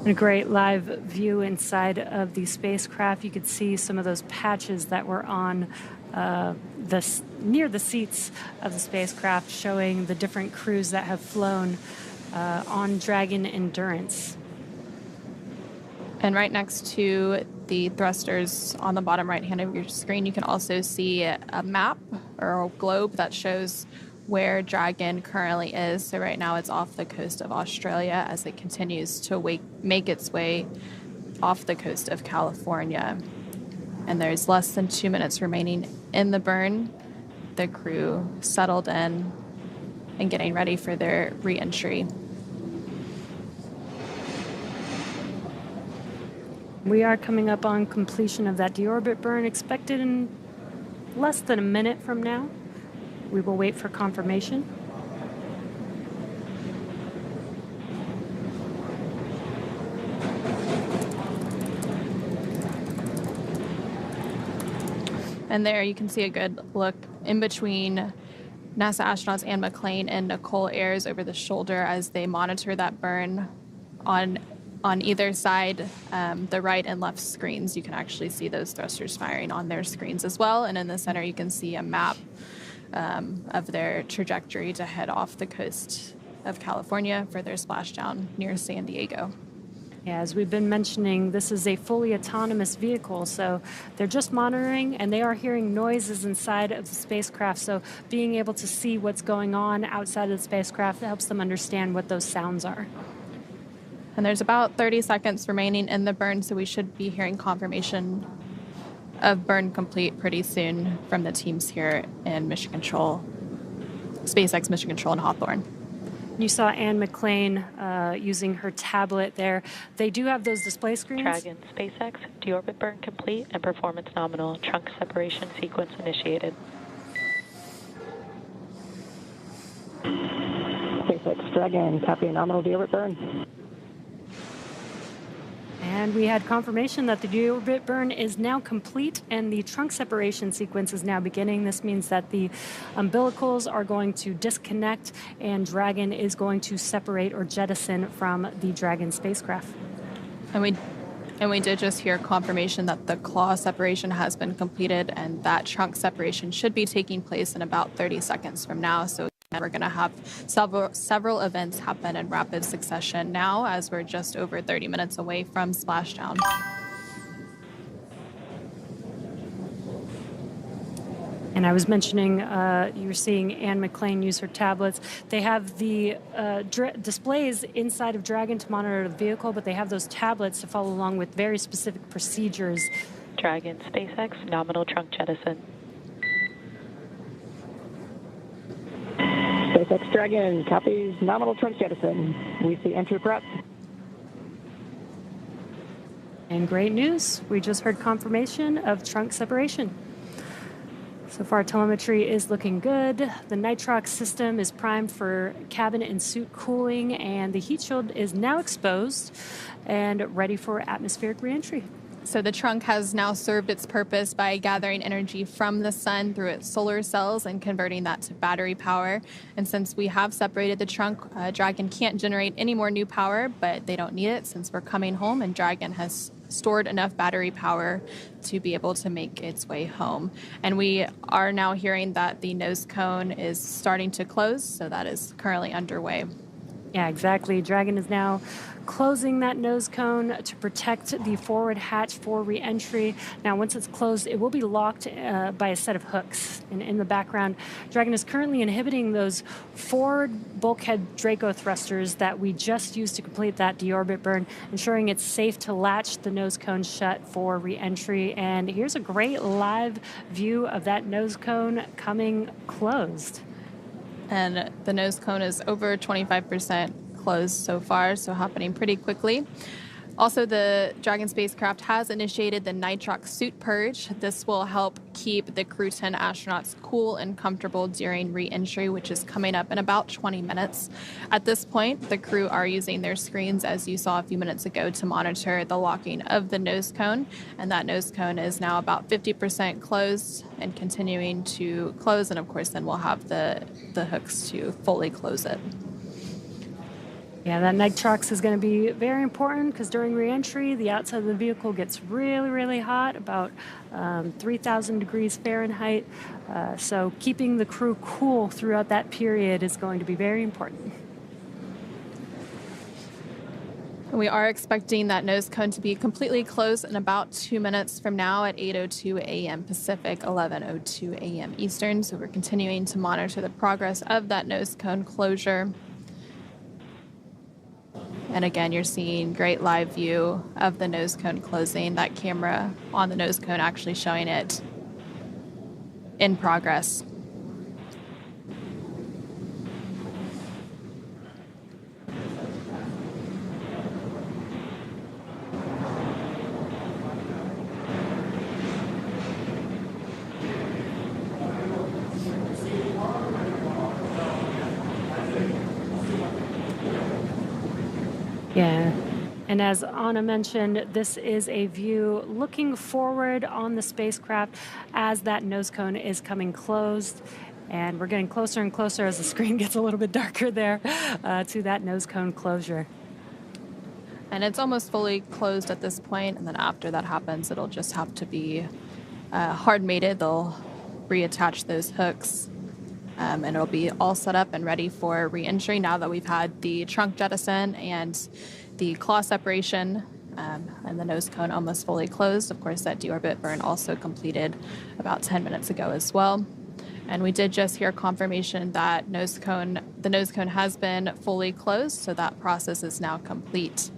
Speaker 1: A great live view inside of the spacecraft. You could see some of those patches that were on near the seats of the spacecraft, showing the different crews that have flown on Dragon Endurance.
Speaker 2: And right next to the thrusters on the bottom right hand of your screen, you can also see a map or a globe that shows where Dragon currently is. So right now it's off the coast of Australia as it continues to make its way off the coast of California. And there's less than 2 minutes remaining in the burn. The crew settled in and getting ready for their re-entry.
Speaker 1: We are coming up on completion of that deorbit burn, expected in less than a minute from now. We will wait for confirmation.
Speaker 2: And there you can see a good look in between NASA astronauts Anne McClain and Nicole Ayers over the shoulder as they monitor that burn on either side, the right and left screens. You can actually see those thrusters firing on their screens as well. And in the center, you can see a map of their trajectory to head off the coast of California for their splashdown near San Diego.
Speaker 1: Yeah, as we've been mentioning, this is a fully autonomous vehicle, so they're just monitoring and they are hearing noises inside of the spacecraft. So being able to see what's going on outside of the spacecraft helps them understand what those sounds are.
Speaker 2: And there's about 30 seconds remaining in the burn, so we should be hearing confirmation of burn complete pretty soon from the teams here in Mission Control, SpaceX Mission Control in Hawthorne.
Speaker 1: You saw Anne McClain using her tablet there. They do have those display screens.
Speaker 3: Dragon, SpaceX, deorbit burn complete and performance nominal. Trunk separation sequence initiated.
Speaker 4: SpaceX Dragon, copy nominal deorbit burn.
Speaker 1: And we had confirmation that the deorbit burn is now complete and the trunk separation sequence is now beginning. This means that the umbilicals are going to disconnect and Dragon is going to separate or jettison from the Dragon spacecraft.
Speaker 2: And we did just hear confirmation that the claw separation has been completed and that trunk separation should be taking place in about 30 seconds from now. So we're going to have several events happen in rapid succession now as we're just over 30 minutes away from splashdown.
Speaker 1: And I was mentioning you were seeing Anne McClain use her tablets. They have the displays inside of Dragon to monitor the vehicle, but they have those tablets to follow along with very specific procedures.
Speaker 3: Dragon, SpaceX, nominal trunk jettison.
Speaker 4: SpaceX Dragon, copies nominal trunk jettison. We see entry prep.
Speaker 1: And great news, we just heard confirmation of trunk separation. So far, telemetry is looking good. The nitrox system is primed for cabin and suit cooling, and the heat shield is now exposed and ready for atmospheric reentry.
Speaker 2: So the trunk has now served its purpose by gathering energy from the sun through its solar cells and converting that to battery power. And since we have separated the trunk, Dragon can't generate any more new power, but they don't need it since we're coming home and Dragon has stored enough battery power to be able to make its way home. And we are now hearing that the nose cone is starting to close, so that is currently underway.
Speaker 1: Yeah, exactly. Dragon is now closing that nose cone to protect the forward hatch for re-entry. Now, once it's closed, it will be locked by a set of hooks. And in the background, Dragon is currently inhibiting those forward bulkhead Draco thrusters that we just used to complete that deorbit burn, ensuring it's safe to latch the nose cone shut for re-entry. And here's a great live view of that nose cone coming closed.
Speaker 2: And the nose cone is over 25% closed so far, so happening pretty quickly. Also, the Dragon spacecraft has initiated the nitrox suit purge. This will help keep the Crew-10 astronauts cool and comfortable during re-entry, which is coming up in about 20 minutes. At this point, the crew are using their screens, as you saw a few minutes ago, to monitor the locking of the nose cone. And that nose cone is now about 50% closed and continuing to close. And of course, then we'll have the hooks to fully close it.
Speaker 1: Yeah, that nitrox is going to be very important because during re-entry, the outside of the vehicle gets really, really hot, about 3,000 degrees Fahrenheit. So keeping the crew cool throughout that period is going to be very important.
Speaker 2: We are expecting that nose cone to be completely closed in about 2 minutes from now at 8:02 a.m. Pacific, 11:02 a.m. Eastern. So we're continuing to monitor the progress of that nose cone closure. And again, you're seeing great live view of the nose cone closing. That camera on the nose cone actually showing it in progress.
Speaker 1: Yeah. And as Anna mentioned, this is a view looking forward on the spacecraft as that nose cone is coming closed. And we're getting closer and closer as the screen gets a little bit darker there to that nose cone closure.
Speaker 2: And it's almost fully closed at this point, and then after that happens, it'll just have to be hard mated. They'll reattach those hooks, and it'll be all set up and ready for re-entry now that we've had the trunk jettison and the claw separation and the nose cone almost fully closed. Of course, that deorbit burn also completed about 10 minutes ago as well. And we did just hear confirmation that the nose cone has been fully closed, so that process is now complete.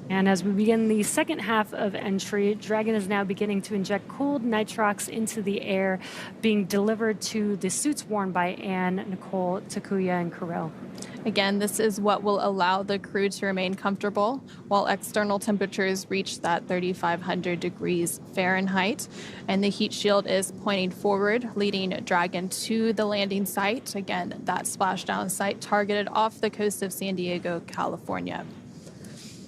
Speaker 1: And as we begin the second half of entry, Dragon is now beginning to inject cooled nitrox into the air, being delivered to the suits worn by Anne, Nicole, Takuya, and Kirill.
Speaker 2: Again, this is what will allow the crew to remain comfortable while external temperatures reach that 3,500 degrees Fahrenheit. And the heat shield is pointing forward, leading Dragon to the landing site. Again, that splashdown site targeted off the coast of San Diego, California.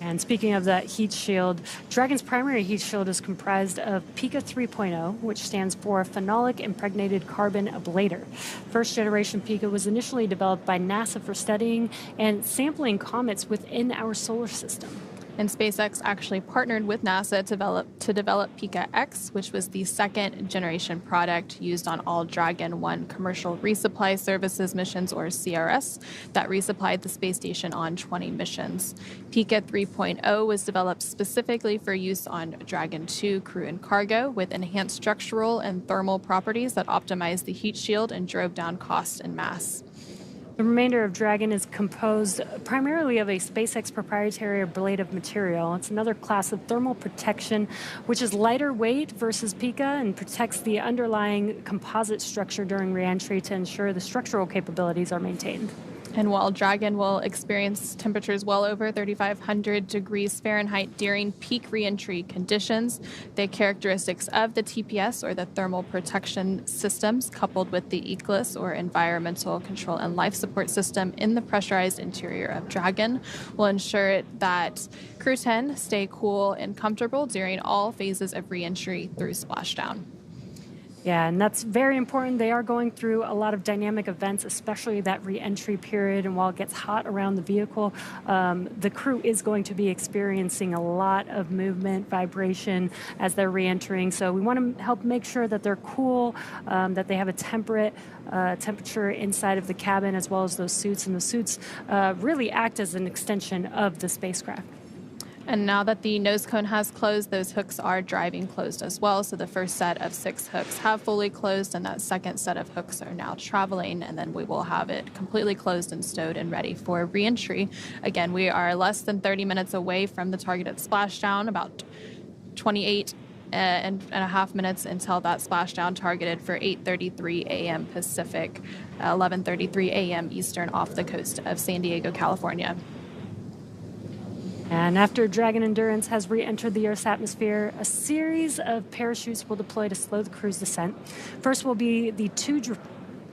Speaker 1: And speaking of that heat shield, Dragon's primary heat shield is comprised of Pika 3.0, which stands for Phenolic Impregnated Carbon Ablator. First generation Pika was initially developed by NASA for studying and sampling comets within our solar system.
Speaker 2: And SpaceX actually partnered with NASA to develop Pika X, which was the second generation product used on all Dragon 1 commercial resupply services missions, or CRS, that resupplied the space station on 20 missions. Pika 3.0 was developed specifically for use on Dragon 2 crew and cargo, with enhanced structural and thermal properties that optimized the heat shield and drove down cost and mass.
Speaker 1: The remainder of Dragon is composed primarily of a SpaceX proprietary ablative material. It's another class of thermal protection, which is lighter weight versus Pika and protects the underlying composite structure during reentry to ensure the structural capabilities are maintained.
Speaker 2: And while Dragon will experience temperatures well over 3,500 degrees Fahrenheit during peak reentry conditions, the characteristics of the TPS, or the thermal protection systems, coupled with the ECLIS, or environmental control and life support system, in the pressurized interior of Dragon, will ensure that Crew-10 stay cool and comfortable during all phases of reentry through splashdown.
Speaker 1: Yeah, and that's very important. They are going through a lot of dynamic events, especially that re-entry period. And while it gets hot around the vehicle, the crew is going to be experiencing a lot of movement, vibration as they're re-entering. So we want to help make sure that they're cool, that they have a temperate temperature inside of the cabin, as well as those suits. And the suits really act as an extension of the spacecraft.
Speaker 2: And now that the nose cone has closed, those hooks are driving closed as well. So the first set of 6 hooks have fully closed, and that second set of hooks are now traveling, and then we will have it completely closed and stowed and ready for reentry. Again, we are less than 30 minutes away from the targeted splashdown, about 28 and a half minutes until that splashdown, targeted for 8:33 a.m. Pacific, 11:33 a.m. Eastern, off the coast of San Diego, California.
Speaker 1: And after Dragon Endurance has re-entered the Earth's atmosphere, a series of parachutes will deploy to slow the crew's descent. First will be the 2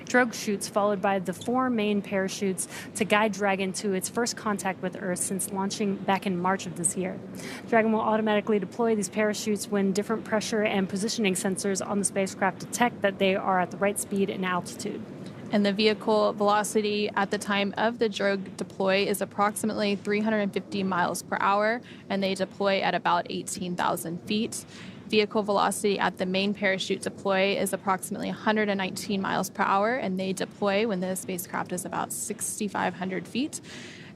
Speaker 1: drogue chutes, followed by the 4 main parachutes to guide Dragon to its first contact with Earth since launching back in March of this year. Dragon will automatically deploy these parachutes when different pressure and positioning sensors on the spacecraft detect that they are at the right speed and altitude.
Speaker 2: And the vehicle velocity at the time of the drogue deploy is approximately 350 miles per hour, and they deploy at about 18,000 feet. Vehicle velocity at the main parachute deploy is approximately 119 miles per hour, and they deploy when the spacecraft is about 6,500 feet.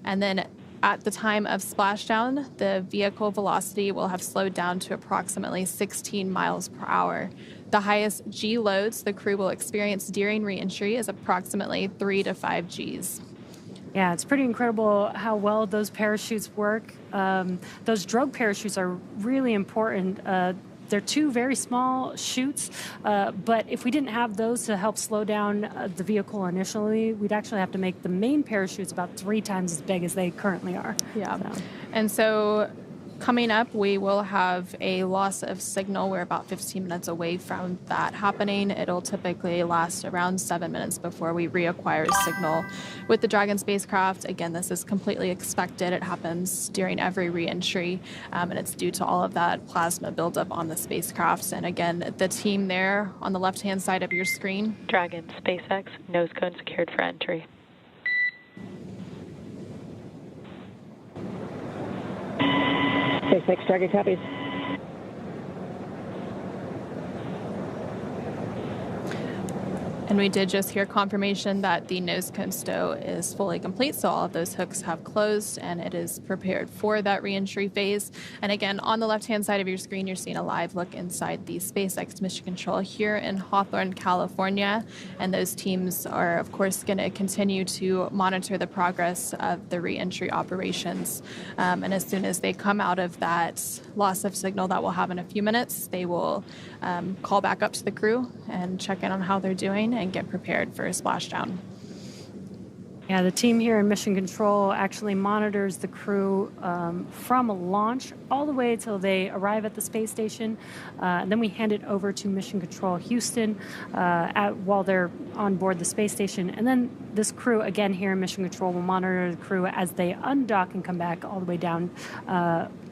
Speaker 2: And then at the time of splashdown, the vehicle velocity will have slowed down to approximately 16 miles per hour. The highest G loads the crew will experience during reentry is approximately 3 to 5 Gs.
Speaker 1: Yeah, it's pretty incredible how well those parachutes work. Those drogue parachutes are really important. They're 2 very small chutes, but if we didn't have those to help slow down the vehicle initially, we'd actually have to make the main parachutes about 3 times as big as they currently are.
Speaker 2: Yeah.
Speaker 1: So.
Speaker 2: And so Coming up, we will have a loss of signal. We're about 15 minutes away from that happening. It'll typically last around 7 minutes before we reacquire signal with the Dragon spacecraft. Again, this is completely expected. It happens during every reentry, and it's due to all of that plasma buildup on the spacecraft. And again, the team there on the left-hand side of your screen.
Speaker 3: Dragon, SpaceX, nose cone secured for entry.
Speaker 4: SpaceX Dragon copies.
Speaker 2: And we did just hear confirmation that the nose cone stow is fully complete, so all of those hooks have closed and it is prepared for that reentry phase. And again, on the left-hand side of your screen, you're seeing a live look inside the SpaceX Mission Control here in Hawthorne, California. And those teams are, of course, going to continue to monitor the progress of the reentry operations. And as soon as they come out of that loss of signal that we'll have in a few minutes, they will call back up to the crew and check in on how they're doing and get prepared for a splashdown.
Speaker 1: Yeah, the team here in Mission Control actually monitors the crew from launch all the way till they arrive at the space station. Then we hand it over to Mission Control Houston while they're on board the space station. And then this crew, again here in Mission Control, will monitor the crew as they undock and come back all the way down,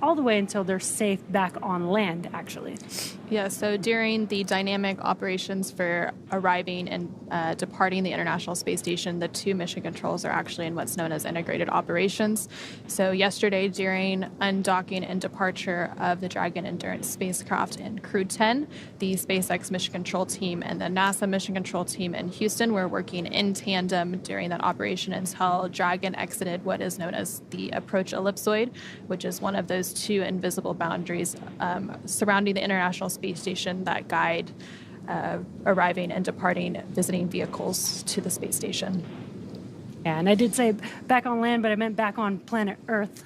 Speaker 1: all the way until they're safe back on land, actually.
Speaker 2: Yeah, so during the dynamic operations for arriving and departing the International Space Station, the two mission controls are actually in what's known as integrated operations. So yesterday, during undocking and departure of the Dragon Endurance spacecraft and Crew-10, the SpaceX Mission Control team and the NASA Mission Control team in Houston were working in tandem during that operation until Dragon exited what is known as the approach ellipsoid, which is one of those two invisible boundaries surrounding the International Space Station that guide arriving and departing visiting vehicles to the space station.
Speaker 1: Yeah, and I did say back on land, but I meant back on planet Earth.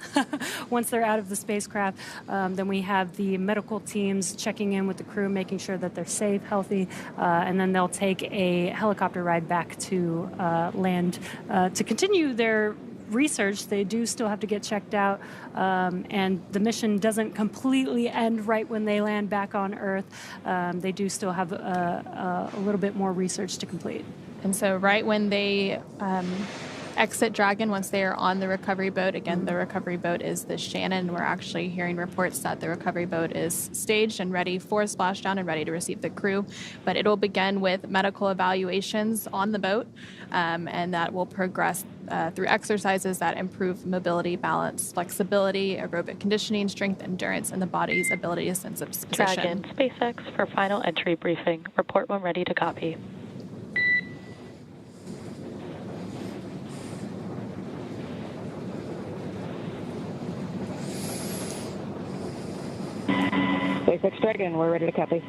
Speaker 1: Once they're out of the spacecraft, then we have the medical teams checking in with the crew, making sure that they're safe, healthy, and then they'll take a helicopter ride back to land to continue their research. They do still have to get checked out, and the mission doesn't completely end right when they land back on Earth. They do still have a little bit more research to complete.
Speaker 2: And so right when they exit Dragon, once they are on the recovery boat, again, the recovery boat is the Shannon. We're actually hearing reports that the recovery boat is staged and ready for splashdown and ready to receive the crew. But it'll begin with medical evaluations on the boat, and that will progress through exercises that improve mobility, balance, flexibility, aerobic conditioning, strength, endurance, and the body's ability to sense its position.
Speaker 3: Dragon, SpaceX for final entry briefing. Report when ready to copy.
Speaker 4: SpaceX Dragon, we're ready to copy.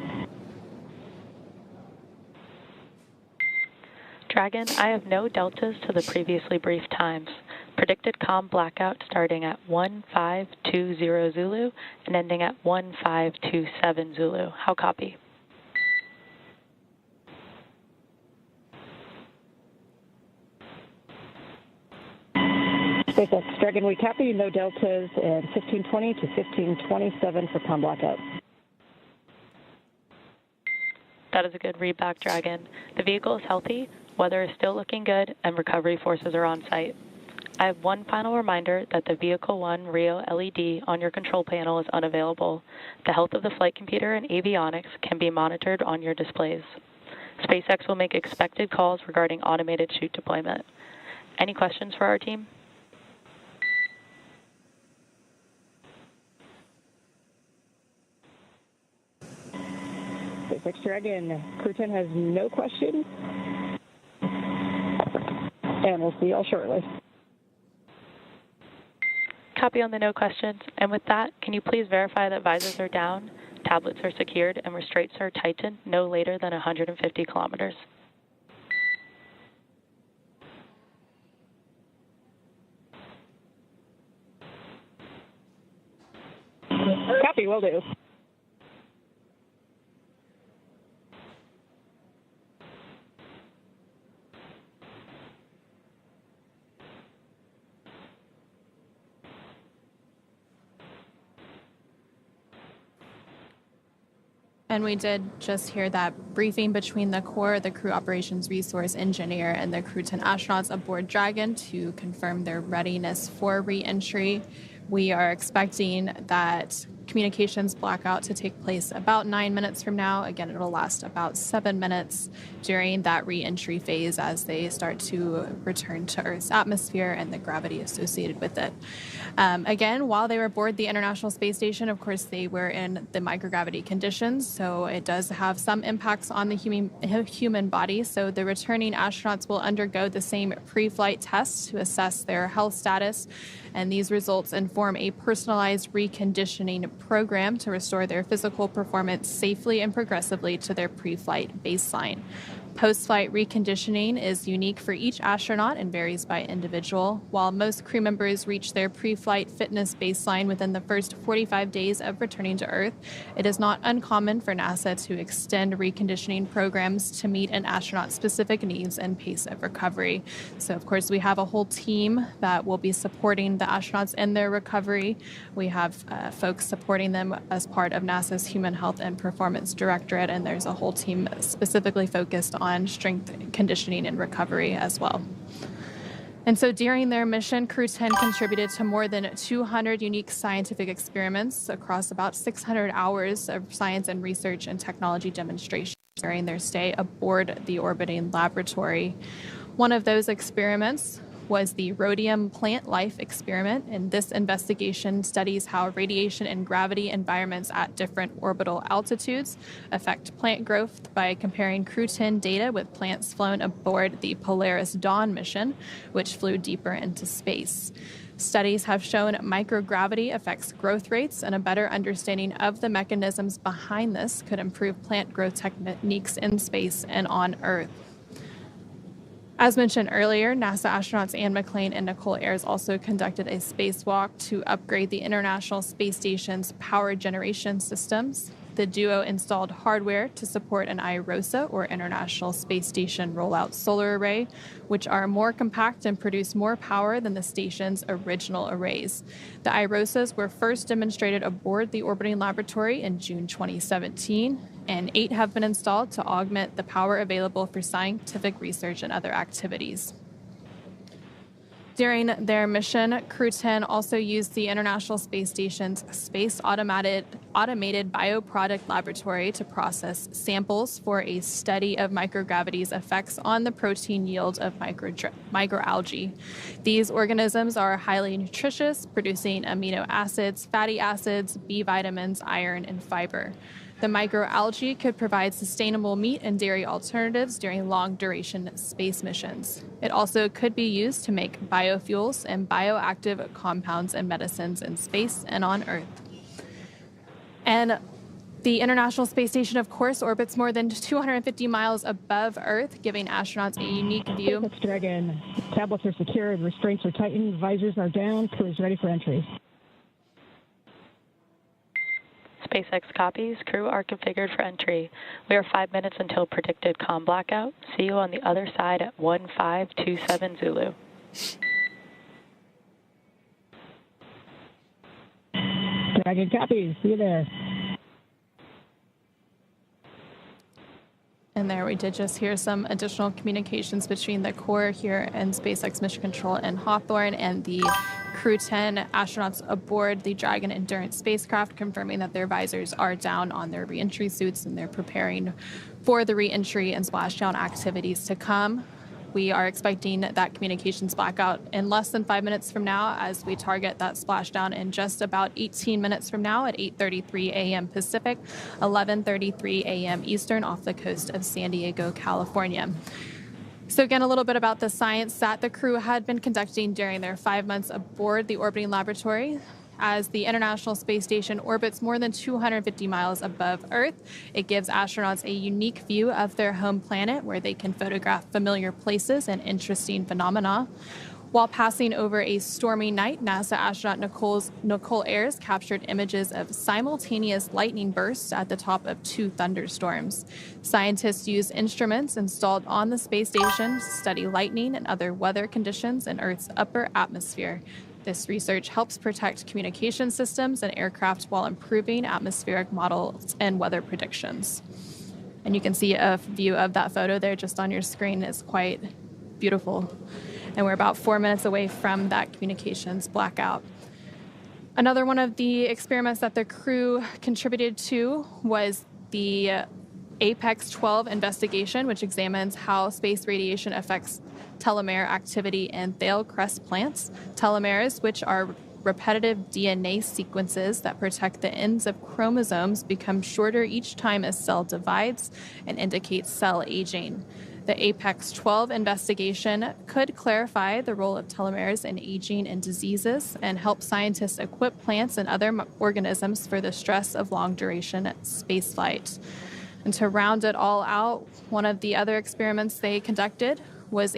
Speaker 3: Dragon, I have no deltas to the previously briefed times. Predicted comm blackout starting at 1520 Zulu and ending at 1527 Zulu. How copy?
Speaker 4: SpaceX Dragon, we copy. No deltas and 1520 to 1527 for comm blackout.
Speaker 3: That is a good read back, Dragon. The vehicle is healthy, weather is still looking good, and recovery forces are on site. I have one final reminder that the Vehicle 1 Rio LED on your control panel is unavailable. The health of the flight computer and avionics can be monitored on your displays. SpaceX will make expected calls regarding automated chute deployment. Any questions for our team?
Speaker 4: SpaceX Dragon, Crew-10 has no questions. And we'll see y'all shortly.
Speaker 3: Copy on the no questions. And with that, can you please verify that visors are down, tablets are secured, and restraints are tightened no later than 150 kilometers?
Speaker 4: Copy, will do.
Speaker 2: And we did just hear that briefing between the core, the crew operations resource engineer, and the Crew-10 astronauts aboard Dragon to confirm their readiness for re-entry. We are expecting that communications blackout to take place about 9 minutes from now. Again, it'll last about 7 minutes during that re-entry phase as they start to return to Earth's atmosphere and the gravity associated with it. Again, while they were aboard the International Space Station, of course, they were in the microgravity conditions, so it does have some impacts on the human body. So the returning astronauts will undergo the same pre-flight tests to assess their health status, and these results inform a personalized reconditioning program to restore their physical performance safely and progressively to their pre-flight baseline. Post-flight reconditioning is unique for each astronaut and varies by individual. While most crew members reach their pre-flight fitness baseline within the first 45 days of returning to Earth, it is not uncommon for NASA to extend reconditioning programs to meet an astronaut's specific needs and pace of recovery. So, of course, we have a whole team that will be supporting the astronauts in their recovery. We have folks supporting them as part of NASA's Human Health and Performance Directorate, and there's a whole team specifically focused on strength conditioning and recovery as well. And so during their mission, Crew-10 contributed to more than 200 unique scientific experiments across about 600 hours of science and research and technology demonstrations during their stay aboard the orbiting laboratory. One of those experiments was the rhodium plant life experiment, and this investigation studies how radiation and gravity environments at different orbital altitudes affect plant growth by comparing Crew-10 data with plants flown aboard the Polaris Dawn mission, which flew deeper into space. Studies have shown microgravity affects growth rates, and a better understanding of the mechanisms behind this could improve plant growth techniques in space and on Earth. As mentioned earlier, NASA astronauts Anne McClain and Nicole Ayers also conducted a spacewalk to upgrade the International Space Station's power generation systems. The duo installed hardware to support an IROSA, or International Space Station Rollout Solar Array, which are more compact and produce more power than the station's original arrays. The IROSAs were first demonstrated aboard the orbiting laboratory in June 2017, and 8 have been installed to augment the power available for scientific research and other activities. During their mission, Crew-10 also used the International Space Station's Space Automated Bioproduct Laboratory to process samples for a study of microgravity's effects on the protein yield of microalgae. These organisms are highly nutritious, producing amino acids, fatty acids, B vitamins, iron, and fiber. The microalgae could provide sustainable meat and dairy alternatives during long-duration space missions. It also could be used to make biofuels and bioactive compounds and medicines in space and on Earth. And the International Space Station, of course, orbits more than 250 miles above Earth, giving astronauts a unique view.
Speaker 4: SpaceX Dragon. Tablets are secured, restraints are tightened, visors are down, crew is ready for entry.
Speaker 3: SpaceX copies. Crew are configured for entry. We are 5 minutes until predicted comm blackout. See you on the other side at 1527 Zulu.
Speaker 4: Dragon copies. See you there.
Speaker 2: And there we did just hear some additional communications between the core here and SpaceX Mission Control in Hawthorne and the Crew-10 astronauts aboard the Dragon Endurance spacecraft, confirming that their visors are down on their re-entry suits and they're preparing for the re-entry and splashdown activities to come. We are expecting that communications blackout in less than 5 minutes from now, as we target that splashdown in just about 18 minutes from now at 8:33 a.m. Pacific, 11:33 a.m. Eastern off the coast of San Diego, California. So again, a little bit about the science that the crew had been conducting during their 5 months aboard the orbiting laboratory. As the International Space Station orbits more than 250 miles above Earth, it gives astronauts a unique view of their home planet where they can photograph familiar places and interesting phenomena. While passing over a stormy night, NASA astronaut Nicole Ayers captured images of simultaneous lightning bursts at the top of 2 thunderstorms. Scientists used instruments installed on the space station to study lightning and other weather conditions in Earth's upper atmosphere. This research helps protect communication systems and aircraft while improving atmospheric models and weather predictions. And you can see a view of that photo there just on your screen. It's quite beautiful. And we're about 4 minutes away from that communications blackout. Another one of the experiments that the crew contributed to was the Apex 12 investigation, which examines how space radiation affects telomere activity in Thale crest plants. Telomeres, which are repetitive DNA sequences that protect the ends of chromosomes, become shorter each time a cell divides and indicate cell aging. The Apex 12 investigation could clarify the role of telomeres in aging and diseases and help scientists equip plants and other organisms for the stress of long-duration spaceflight. And to round it all out, one of the other experiments they conducted was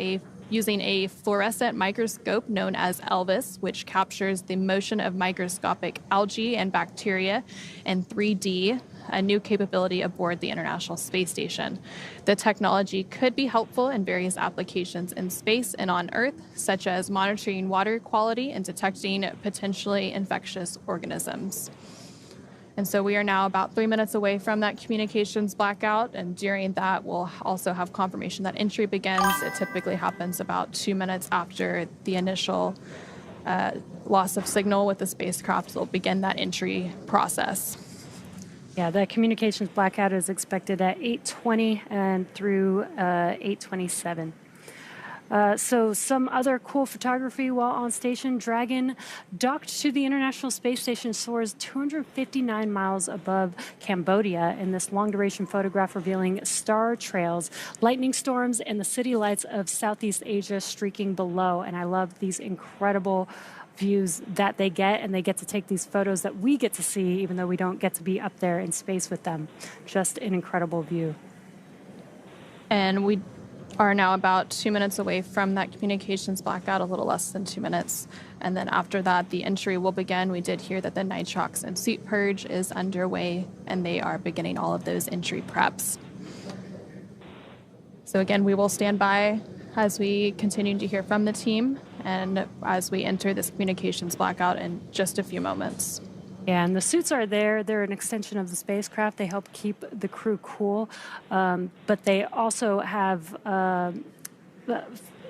Speaker 2: using a fluorescent microscope known as ELVIS, which captures the motion of microscopic algae and bacteria in 3D, a new capability aboard the International Space Station. The technology could be helpful in various applications in space and on Earth, such as monitoring water quality and detecting potentially infectious organisms. And so we are now about 3 minutes away from that communications blackout, and during that we'll also have confirmation that entry begins. It typically happens about 2 minutes after the initial loss of signal with the spacecraft. They'll begin that entry process.
Speaker 1: Yeah, the communications blackout is expected at 8:20 and through 8:27. So some other cool photography while on station. Dragon docked to the International Space Station, soars 259 miles above Cambodia in this long-duration photograph revealing star trails, lightning storms, and the city lights of Southeast Asia streaking below. And I love these incredible views that they get, and they get to take these photos that we get to see, even though we don't get to be up there in space with them. Just an incredible view.
Speaker 2: And we are now about 2 minutes away from that communications blackout, a little less than 2 minutes. And then after that, the entry will begin. We did hear that the nitrox and suit purge is underway, and they are beginning all of those entry preps. So again, we will stand by as we continue to hear from the team and as we enter this communications blackout in just a few moments.
Speaker 1: Yeah, and the suits are there. They're an extension of the spacecraft. They help keep the crew cool, but they also have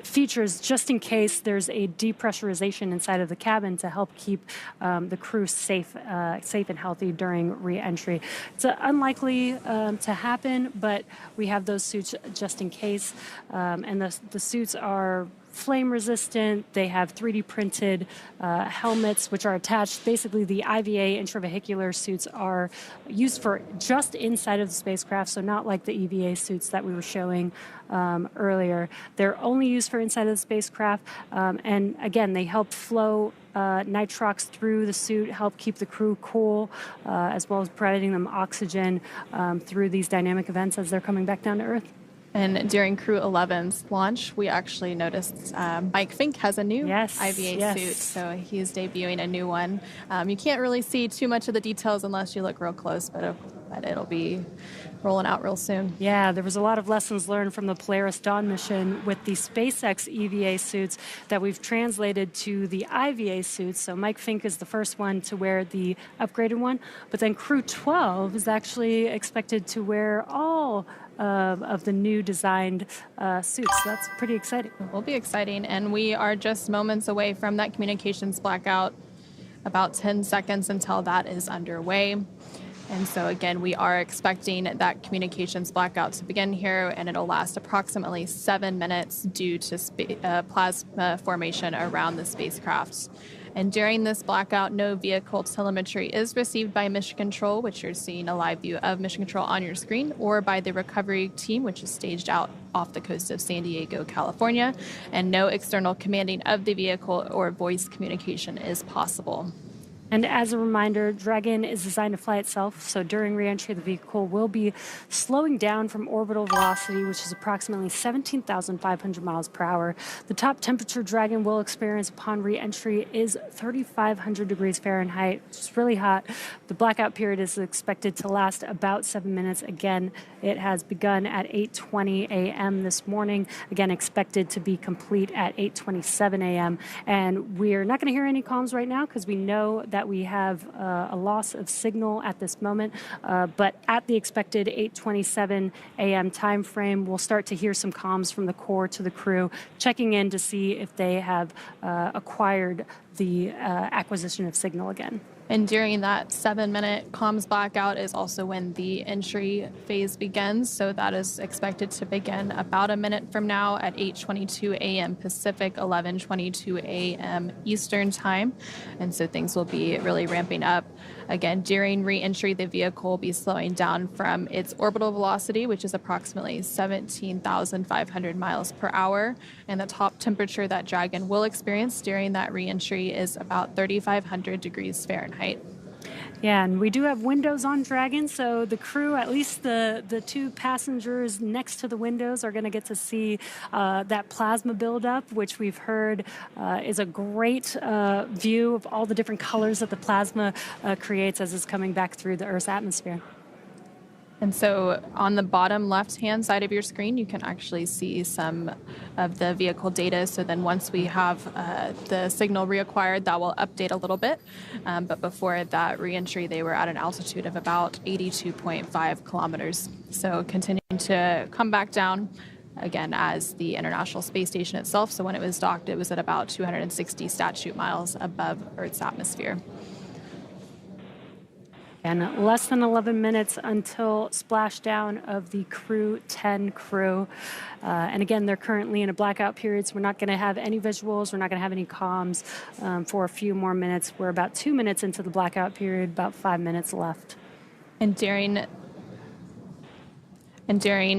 Speaker 1: features just in case there's a depressurization inside of the cabin to help keep the crew safe and healthy during re-entry. It's unlikely to happen, but we have those suits just in case, and the suits are flame resistant. They have 3D printed helmets which are attached. Basically, the IVA intravehicular suits are used for just inside of the spacecraft, so not like the EVA suits that we were showing earlier. They're only used for inside of the spacecraft, and again, they help flow nitrox through the suit, help keep the crew cool, as well as providing them oxygen through these dynamic events as they're coming back down to Earth.
Speaker 2: And during Crew-11's launch, we actually noticed Mike Fink has a new IVA suit, so he's debuting a new one. You can't really see too much of the details unless you look real close, but it'll be rolling out real soon.
Speaker 1: Yeah, there was a lot of lessons learned from the Polaris Dawn mission with the SpaceX EVA suits that we've translated to the IVA suits. So Mike Fink is the first one to wear the upgraded one, but then Crew-12 is actually expected to wear all of the new designed suits. So that's pretty exciting.
Speaker 2: It will be exciting, and we are just moments away from that communications blackout, about 10 seconds until that is underway. And so again, we are expecting that communications blackout to begin here, and it'll last approximately 7 minutes due to plasma formation around the spacecraft. And during this blackout, no vehicle telemetry is received by Mission Control, which you're seeing a live view of Mission Control on your screen, or by the recovery team, which is staged out off the coast of San Diego, California. And no external commanding of the vehicle or voice communication is possible.
Speaker 1: And as a reminder, Dragon is designed to fly itself, so during reentry, the vehicle will be slowing down from orbital velocity, which is approximately 17,500 miles per hour. The top temperature Dragon will experience upon reentry is 3,500 degrees Fahrenheit, which is really hot. The blackout period is expected to last about 7 minutes. Again, it has begun at 8:20 a.m. this morning. Again, expected to be complete at 8:27 a.m. And we're not going to hear any comms right now because we know that we have a loss of signal at this moment, but at the expected 8:27 a.m. time frame, we'll start to hear some comms from the core to the crew, checking in to see if they have acquired the acquisition of signal again.
Speaker 2: And during that 7-minute comms blackout is also when the entry phase begins. So that is expected to begin about a minute from now at 8:22 a.m. Pacific, 11:22 a.m. Eastern time. And so things will be really ramping up. Again, during re-entry, the vehicle will be slowing down from its orbital velocity, which is approximately 17,500 miles per hour. And the top temperature that Dragon will experience during that re-entry is about 3,500 degrees Fahrenheit.
Speaker 1: Yeah, and we do have windows on Dragon, so the crew, at least the two passengers next to the windows, are going to get to see that plasma buildup, which we've heard is a great view of all the different colors that the plasma creates as it's coming back through the Earth's atmosphere.
Speaker 2: And so on the bottom left-hand side of your screen, you can actually see some of the vehicle data. So then once we have the signal reacquired, that will update a little bit. But before that reentry, they were at an altitude of about 82.5 kilometers. So continuing to come back down again as the International Space Station itself. So when it was docked, it was at about 260 statute miles above Earth's atmosphere.
Speaker 1: And less than 11 minutes until splashdown of the Crew-10 crew. And again, they're currently in a blackout period, so we're not going to have any visuals. We're not going to have any comms for a few more minutes. We're about 2 minutes into the blackout period, about 5 minutes left.
Speaker 2: And during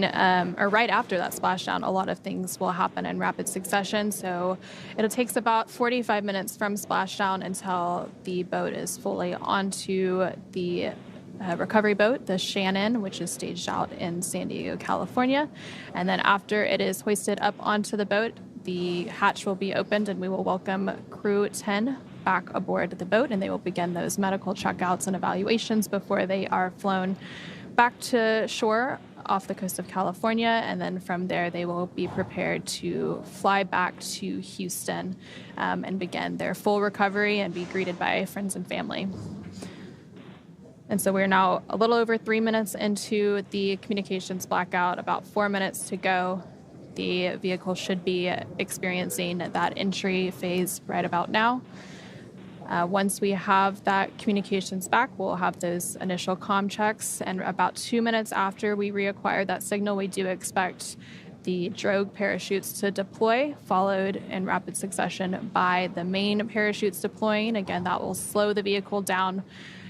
Speaker 2: or right after that splashdown, a lot of things will happen in rapid succession. So it takes about 45 minutes from splashdown until the boat is fully onto the recovery boat, the Shannon, which is staged out in San Diego, California. And then after it is hoisted up onto the boat, the hatch will be opened and we will welcome Crew-10 back aboard the boat, and they will begin those medical checkouts and evaluations before they are flown back to shore off the coast of California, and then from there they will be prepared to fly back to Houston and begin their full recovery and be greeted by friends and family. And so we're now a little over 3 minutes into the communications blackout, about 4 minutes to go. The vehicle should be experiencing that entry phase right about now. Once we have that communications back, we'll have those initial comm checks. And about 2 minutes after we reacquire that signal, we do expect the drogue parachutes to deploy, followed in rapid succession by the main parachutes deploying. Again, that will slow the vehicle down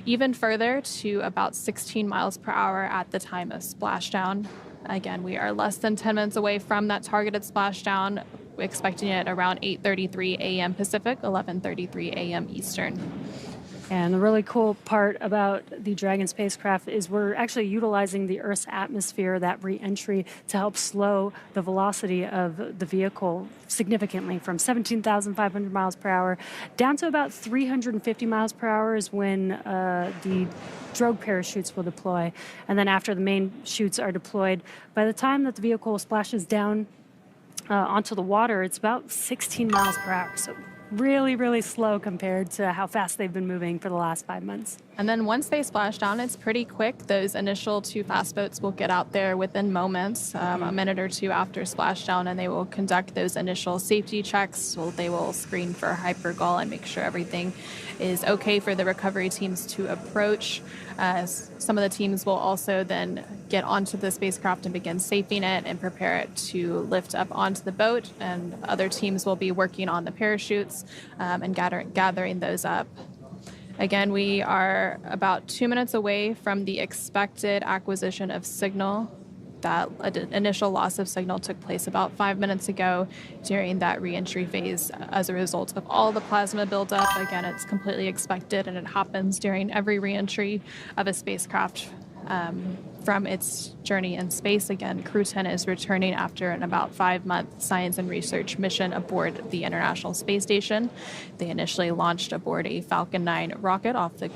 Speaker 2: even further to about 16 miles per hour at the time of splashdown. Again, we are less than 10 minutes away from that targeted splashdown, expecting it around 8:33 a.m. Pacific, 11:33 a.m. Eastern.
Speaker 1: And the really cool part about the Dragon spacecraft is we're actually utilizing the Earth's atmosphere, that re-entry, to help slow the velocity of the vehicle significantly from 17,500 miles per hour down to about 350 miles per hour is when the drogue parachutes will deploy. And then after the main chutes are deployed, by the time that the vehicle splashes down onto the water, it's about 16 miles per hour. So really, really slow compared to how fast they've been moving for the last 5 months.
Speaker 2: And then once they splash down, it's pretty quick. Those initial two fast boats will get out there within moments, a minute or two after splashdown, and they will conduct those initial safety checks. So they will screen for hypergol and make sure everything is okay for the recovery teams to approach. Some of the teams will also then get onto the spacecraft and begin safing it and prepare it to lift up onto the boat. And other teams will be working on the parachutes and gathering those up. Again, we are about 2 minutes away from the expected acquisition of signal That initial loss of signal took place about 5 minutes ago during that reentry phase as a result of all the plasma buildup. Again, it's completely expected, and it happens during every reentry of a spacecraft from its journey in space. Again, Crew-10 is returning after an about 5-month science and research mission aboard the International Space Station. They initially launched aboard a Falcon 9 rocket off the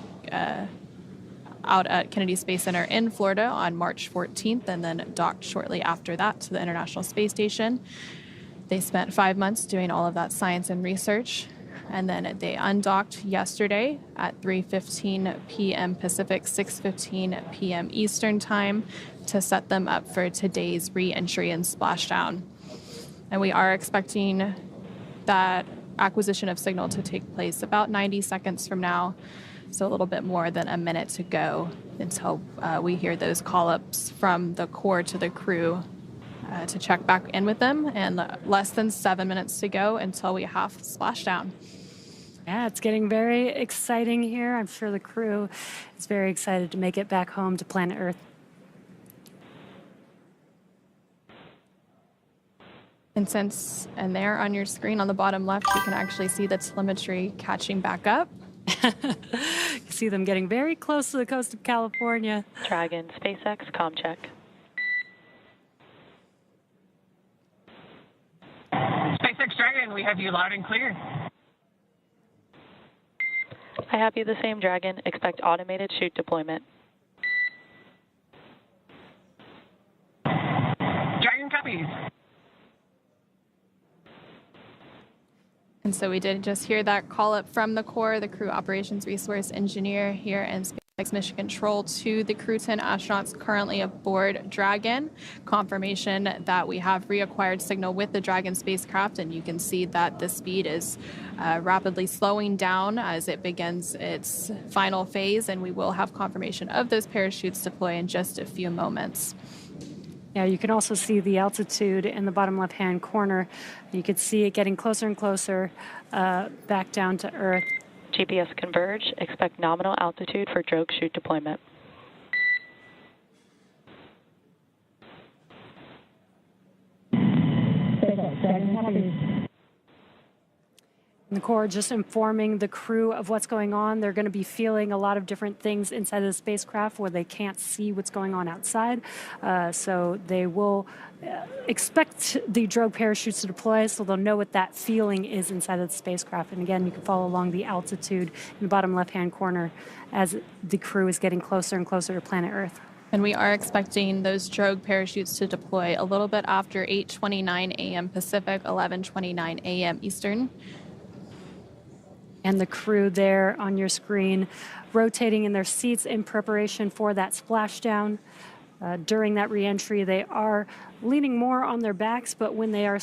Speaker 2: out at Kennedy Space Center in Florida on March 14th, and then docked shortly after that to the International Space Station. They spent 5 months doing all of that science and research, and then they undocked yesterday at 3:15 p.m. Pacific, 6:15 p.m. Eastern Time to set them up for today's re-entry and splashdown. And we are expecting that acquisition of signal to take place about 90 seconds from now. So a little bit more than a minute to go until we hear those call-ups from the core to the crew to check back in with them, and less than 7 minutes to go until we have splashdown.
Speaker 1: Yeah, it's getting very exciting here. I'm sure the crew is very excited to make it back home to planet Earth.
Speaker 2: And there on your screen on the bottom left, you can actually see the telemetry catching back up.
Speaker 1: You see them getting very close to the coast of California.
Speaker 3: Dragon, SpaceX, comm check.
Speaker 5: SpaceX Dragon, we have you loud and clear.
Speaker 3: I have you the same, Dragon. Expect automated chute deployment.
Speaker 5: Dragon copies.
Speaker 2: And so we did just hear that call up from the core, the crew operations resource engineer here in SpaceX Mission Control, to the Crew-10 astronauts currently aboard Dragon. Confirmation that we have reacquired signal with the Dragon spacecraft, and you can see that the speed is rapidly slowing down as it begins its final phase, and we will have confirmation of those parachutes deploy in just a few moments.
Speaker 1: Yeah, you can also see the altitude in the bottom left-hand corner. You can see it getting closer and closer back down to Earth.
Speaker 3: GPS converge. Expect nominal altitude for drogue chute deployment.
Speaker 1: And the core just informing the crew of what's going on. They're going to be feeling a lot of different things inside of the spacecraft where they can't see what's going on outside. So they will expect the drogue parachutes to deploy, so they'll know what that feeling is inside of the spacecraft. And again, you can follow along the altitude in the bottom left-hand corner as the crew is getting closer and closer to planet Earth.
Speaker 2: And we are expecting those drogue parachutes to deploy a little bit after 8:29 a.m. Pacific, 11:29 a.m. Eastern.
Speaker 1: And the crew there on your screen rotating in their seats in preparation for that splashdown. During that reentry, they are leaning more on their backs, but when they are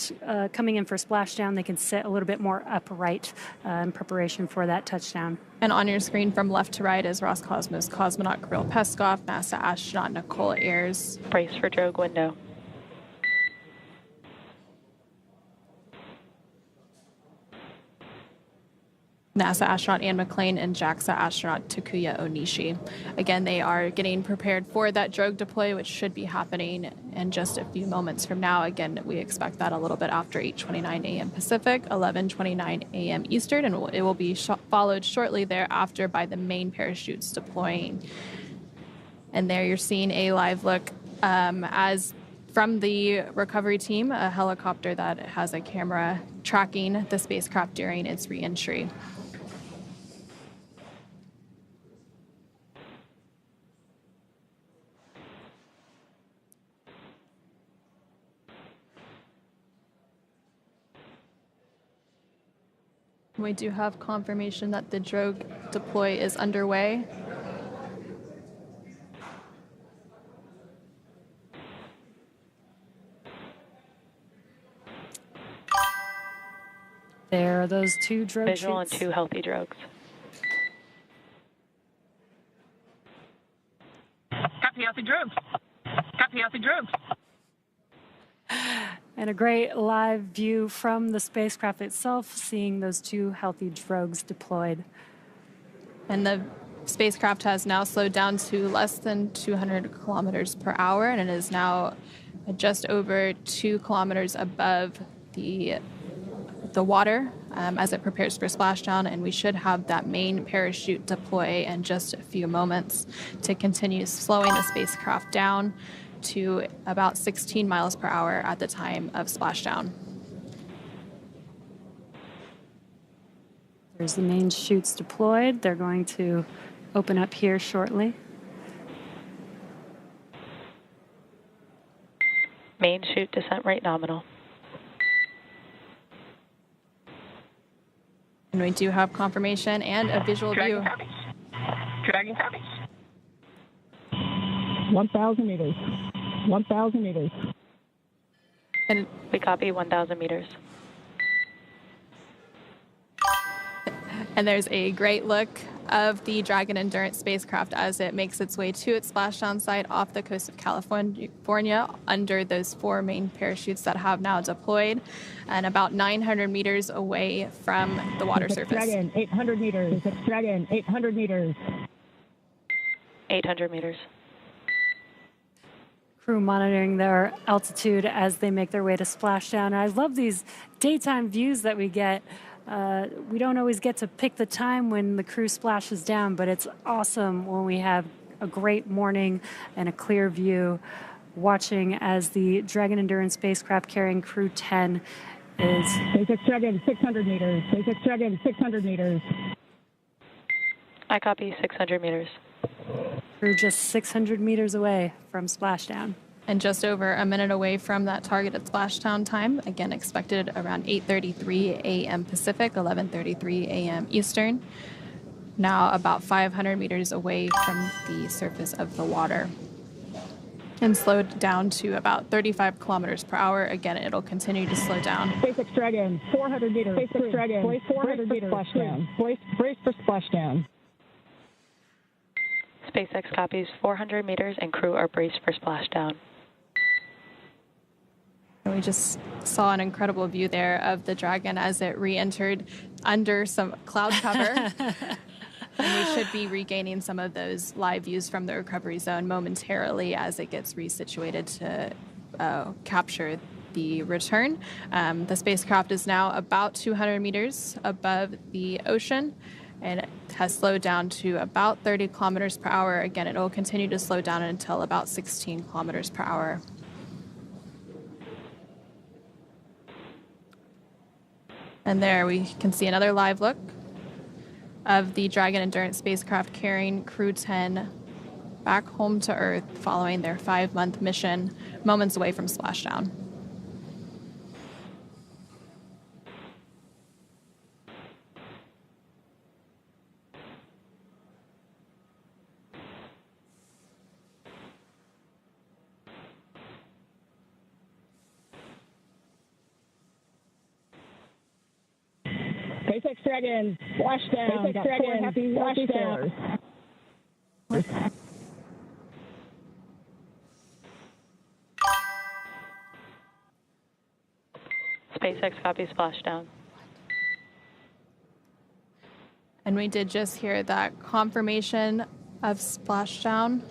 Speaker 1: coming in for splashdown, they can sit a little bit more upright in preparation for that touchdown.
Speaker 2: And on your screen from left to right is Roscosmos cosmonaut Kirill Peskov, NASA astronaut Nicole Ayers.
Speaker 3: Brace for drogue window.
Speaker 2: NASA astronaut Anne McClain and JAXA astronaut Takuya Onishi. Again, they are getting prepared for that drogue deploy, which should be happening in just a few moments from now. Again, we expect that a little bit after 8:29 a.m. Pacific, 11:29 a.m. Eastern, and it will be followed shortly thereafter by the main parachutes deploying. And there you're seeing a live look as from the recovery team, a helicopter that has a camera tracking the spacecraft during its reentry. We do have confirmation that the drogue deploy is underway.
Speaker 1: There are those two drogue
Speaker 3: Visual and
Speaker 1: chutes.
Speaker 3: 2 healthy drogues.
Speaker 5: Copy healthy drogues. Copy healthy drogues.
Speaker 1: And a great live view from the spacecraft itself, seeing those two healthy drogues deployed.
Speaker 2: And the Spacecraft has now slowed down to less than 200 kilometers per hour, and it is now just over 2 kilometers above the water as it prepares for splashdown, and we should have that main parachute deploy in just a few moments to continue slowing the spacecraft down to about 16 miles per hour at the time of splashdown.
Speaker 1: There's the main chutes deployed. They're going to open up here shortly.
Speaker 3: Main chute descent rate nominal.
Speaker 2: And we do have confirmation and a visual
Speaker 5: Dragon
Speaker 2: view.
Speaker 5: copies. Dragon copies.
Speaker 4: 1,000 meters. 1,000 meters.
Speaker 2: And
Speaker 3: We copy 1,000 meters.
Speaker 2: And there's a great look of the Dragon Endurance spacecraft as it makes its way to its splashdown site off the coast of California under those 4 main parachutes that have now deployed and about 900 meters away from the water surface.
Speaker 4: Dragon, 800 meters. Dragon, 800 meters.
Speaker 3: 800 meters.
Speaker 1: Crew monitoring their altitude as they make their way to splashdown. I love these daytime views that we get. We don't always get to pick the time when the crew splashes down, but it's awesome when we have a great morning and a clear view watching as the Dragon Endurance spacecraft carrying Crew-10 is...
Speaker 4: SpaceX Dragon, 600 meters. SpaceX Dragon, 600 meters.
Speaker 3: I copy 600 meters.
Speaker 1: Crew just 600 meters away from splashdown.
Speaker 2: And just over a minute away from that targeted splashdown time, again expected around 8:33 a.m. Pacific, 11:33 a.m. Eastern. Now about 500 meters away from the surface of the water. And slowed down to about 35 kilometers per hour. Again, it'll continue to slow down.
Speaker 4: SpaceX Dragon, 400 meters. SpaceX Dragon, 400 meters. Splashdown. Brace for splashdown.
Speaker 3: SpaceX copies 400 meters and crew are braced for splashdown.
Speaker 2: And we just saw an incredible view there of the Dragon as it re-entered under some cloud cover. And we should be regaining some of those live views from the recovery zone momentarily as it gets resituated to capture the return. The spacecraft is now about 200 meters above the ocean, and it has slowed down to about 30 kilometers per hour. Again, it will continue to slow down until about 16 kilometers per hour. And there we can see another live look of the Dragon Endurance spacecraft carrying Crew-10 back home to Earth following their 5-month mission, moments away from splashdown.
Speaker 4: SpaceX Dragon, splashdown. SpaceX Dragon, happy splashdown.
Speaker 3: SpaceX copies splashdown.
Speaker 2: And we did just hear that confirmation of splashdown.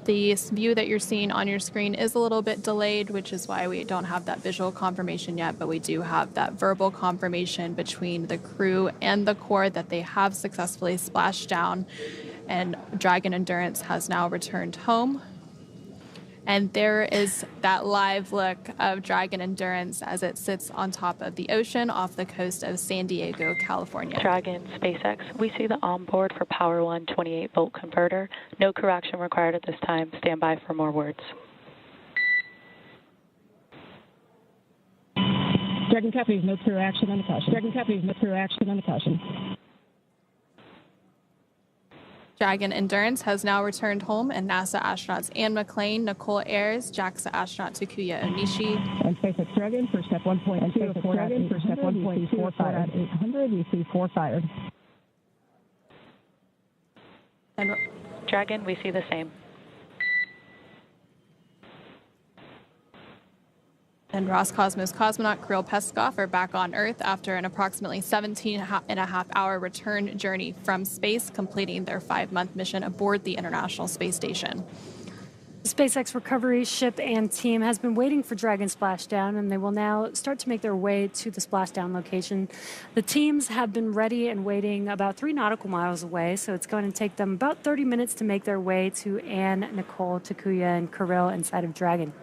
Speaker 2: The view that you're seeing on your screen is a little bit delayed, which is why we don't have that visual confirmation yet, but we do have that verbal confirmation between the crew and the Corps that they have successfully splashed down, and Dragon Endurance has now returned home. And there is that live look of Dragon Endurance as it sits on top of the ocean off the coast of San Diego, California.
Speaker 3: Dragon, SpaceX, we see the onboard for Power 1 28-volt converter. No crew action required at this time. Stand by for more words.
Speaker 4: Dragon copies, no crew action on the caution. Dragon copies, no crew action on the caution.
Speaker 2: Dragon Endurance has now returned home, and NASA astronauts Anne McClain, Nicole Ayers, JAXA astronaut Takuya Onishi,
Speaker 4: And SpaceX Dragon for step 1.2. And SpaceX Dragon for step 1.2. 4 fired. 800, we see 4 fired.
Speaker 2: and
Speaker 3: Dragon, we see the same.
Speaker 2: And Roscosmos cosmonaut Kirill Peskov are back on Earth after an approximately 17-and-a-half-hour return journey from space, completing their 5-month mission aboard the International Space Station.
Speaker 1: The SpaceX recovery ship and team has been waiting for Dragon Splashdown, and they will now start to make their way to the Splashdown location. The teams have been ready and waiting about 3 nautical miles away, so it's going to take them about 30 minutes to make their way to Anne, Nicole, Takuya, and Kirill inside of Dragon.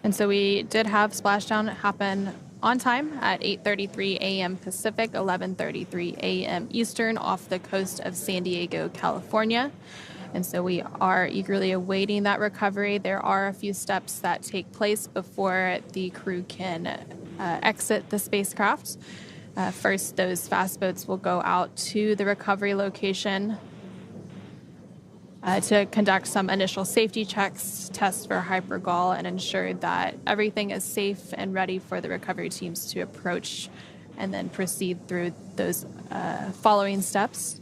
Speaker 2: And so we did have Splashdown happen on time at 8:33 a.m. Pacific, 11:33 a.m. Eastern off the coast of San Diego, California. And so we are eagerly awaiting that recovery. There are a few steps that take place before the crew can exit the spacecraft. First, those fast boats will go out to the recovery location to conduct some initial safety checks, test for hypergol, and ensure that everything is safe and ready for the recovery teams to approach, and then proceed through those following steps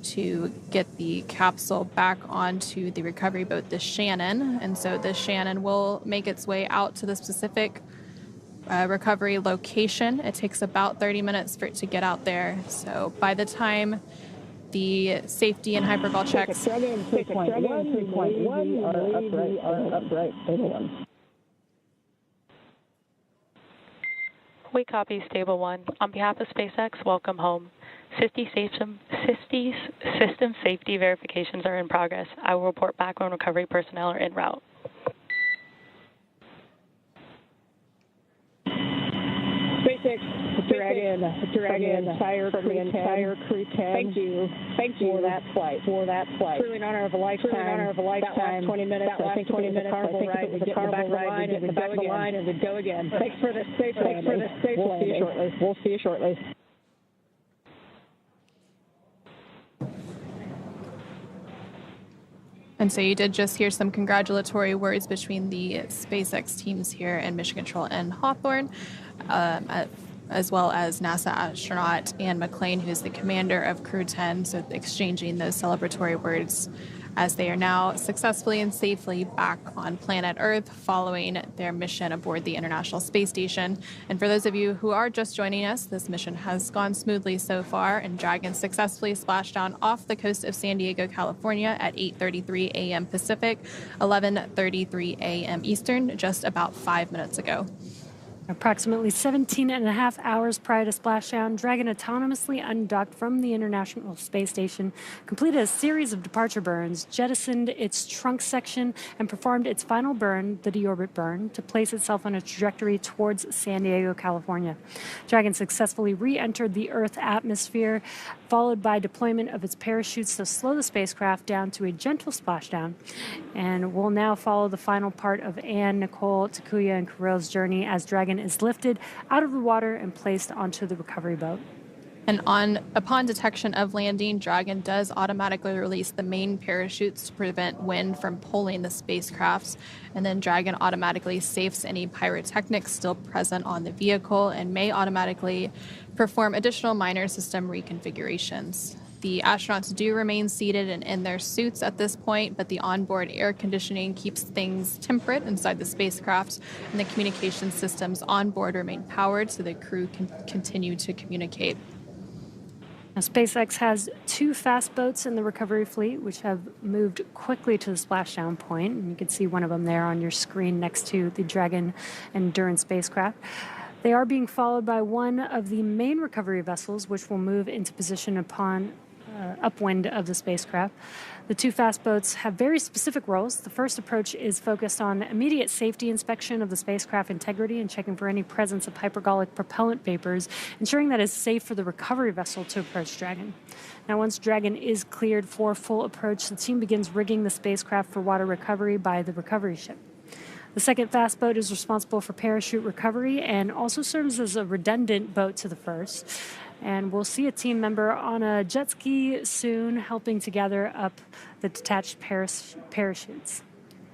Speaker 2: to get the capsule back onto the recovery boat, the Shannon. And so the Shannon will make its way out to the specific recovery location. It takes about 30 minutes for it to get out there. So by the time the safety and hypergol checks...
Speaker 4: 3.1 are upright. Anyone.
Speaker 3: We copy Stable 1. On behalf of SpaceX, welcome home. 50 system safety verifications are in progress. I will report back when recovery personnel are en route.
Speaker 4: SpaceX, Dragon, entire Crew-10. Thank you for that flight. Truly an honor of a lifetime. That last 20 minutes, I think it was a carnival ride. We get in the back of the line and we go again. Thanks for the safe landing. We'll see you shortly.
Speaker 2: And so you did just hear some congratulatory words between the SpaceX teams here in Mission Control and Hawthorne, as well as NASA astronaut Anne McClain, who's the commander of Crew-10, so exchanging those celebratory words as they are now successfully and safely back on planet Earth following their mission aboard the International Space Station. And for those of you who are just joining us, this mission has gone smoothly so far, and Dragon successfully splashed down off the coast of San Diego, California at 8:33 a.m. Pacific, 11:33 a.m. Eastern, just about 5 minutes ago.
Speaker 1: Approximately 17.5 hours prior to splashdown, Dragon autonomously undocked from the International Space Station, completed a series of departure burns, jettisoned its trunk section, and performed its final burn, the deorbit burn, to place itself on a trajectory towards San Diego, California. Dragon successfully re-entered the Earth atmosphere, followed by deployment of its parachutes to slow the spacecraft down to a gentle splashdown. And we'll now follow the final part of Anne, Nicole, Takuya, and Kirill's journey as Dragon is lifted out of the water and placed onto the recovery boat.
Speaker 2: And upon detection of landing, Dragon does automatically release the main parachutes to prevent wind from pulling the spacecraft. And then Dragon automatically safes any pyrotechnics still present on the vehicle and may automatically perform additional minor system reconfigurations. The astronauts do remain seated and in their suits at this point, but the onboard air conditioning keeps things temperate inside the spacecraft, and the communication systems on board remain powered so the crew can continue to communicate.
Speaker 1: Now, SpaceX has 2 fast boats in the recovery fleet, which have moved quickly to the splashdown point, and you can see one of them there on your screen next to the Dragon Endurance spacecraft. They are being followed by one of the main recovery vessels, which will move into position upon upwind of the spacecraft. The 2 fast boats have very specific roles. The first approach is focused on immediate safety inspection of the spacecraft integrity and checking for any presence of hypergolic propellant vapors, ensuring that it's safe for the recovery vessel to approach Dragon. Now, once Dragon is cleared for full approach, the team begins rigging the spacecraft for water recovery by the recovery ship. The second fast boat is responsible for parachute recovery and also serves as a redundant boat to the first. And we'll see a team member on a jet ski soon helping to gather up the detached parachutes.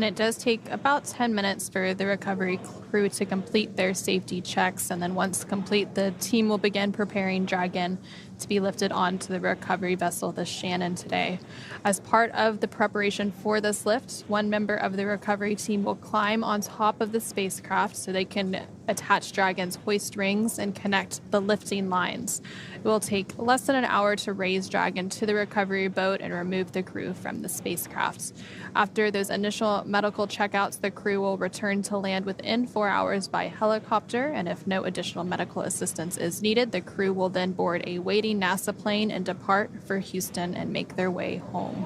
Speaker 2: And it does take about 10 minutes for the recovery crew to complete their safety checks. And then once complete, the team will begin preparing Dragon to be lifted onto the recovery vessel, the Shannon, today. As part of the preparation for this lift, one member of the recovery team will climb on top of the spacecraft so they can attach Dragon's hoist rings and connect the lifting lines. It will take less than an hour to raise Dragon to the recovery boat and remove the crew from the spacecraft. After those initial medical checkouts, the crew will return to land within 4 hours by helicopter, and if no additional medical assistance is needed, the crew will then board a waiting NASA plane and depart for Houston and make their way home.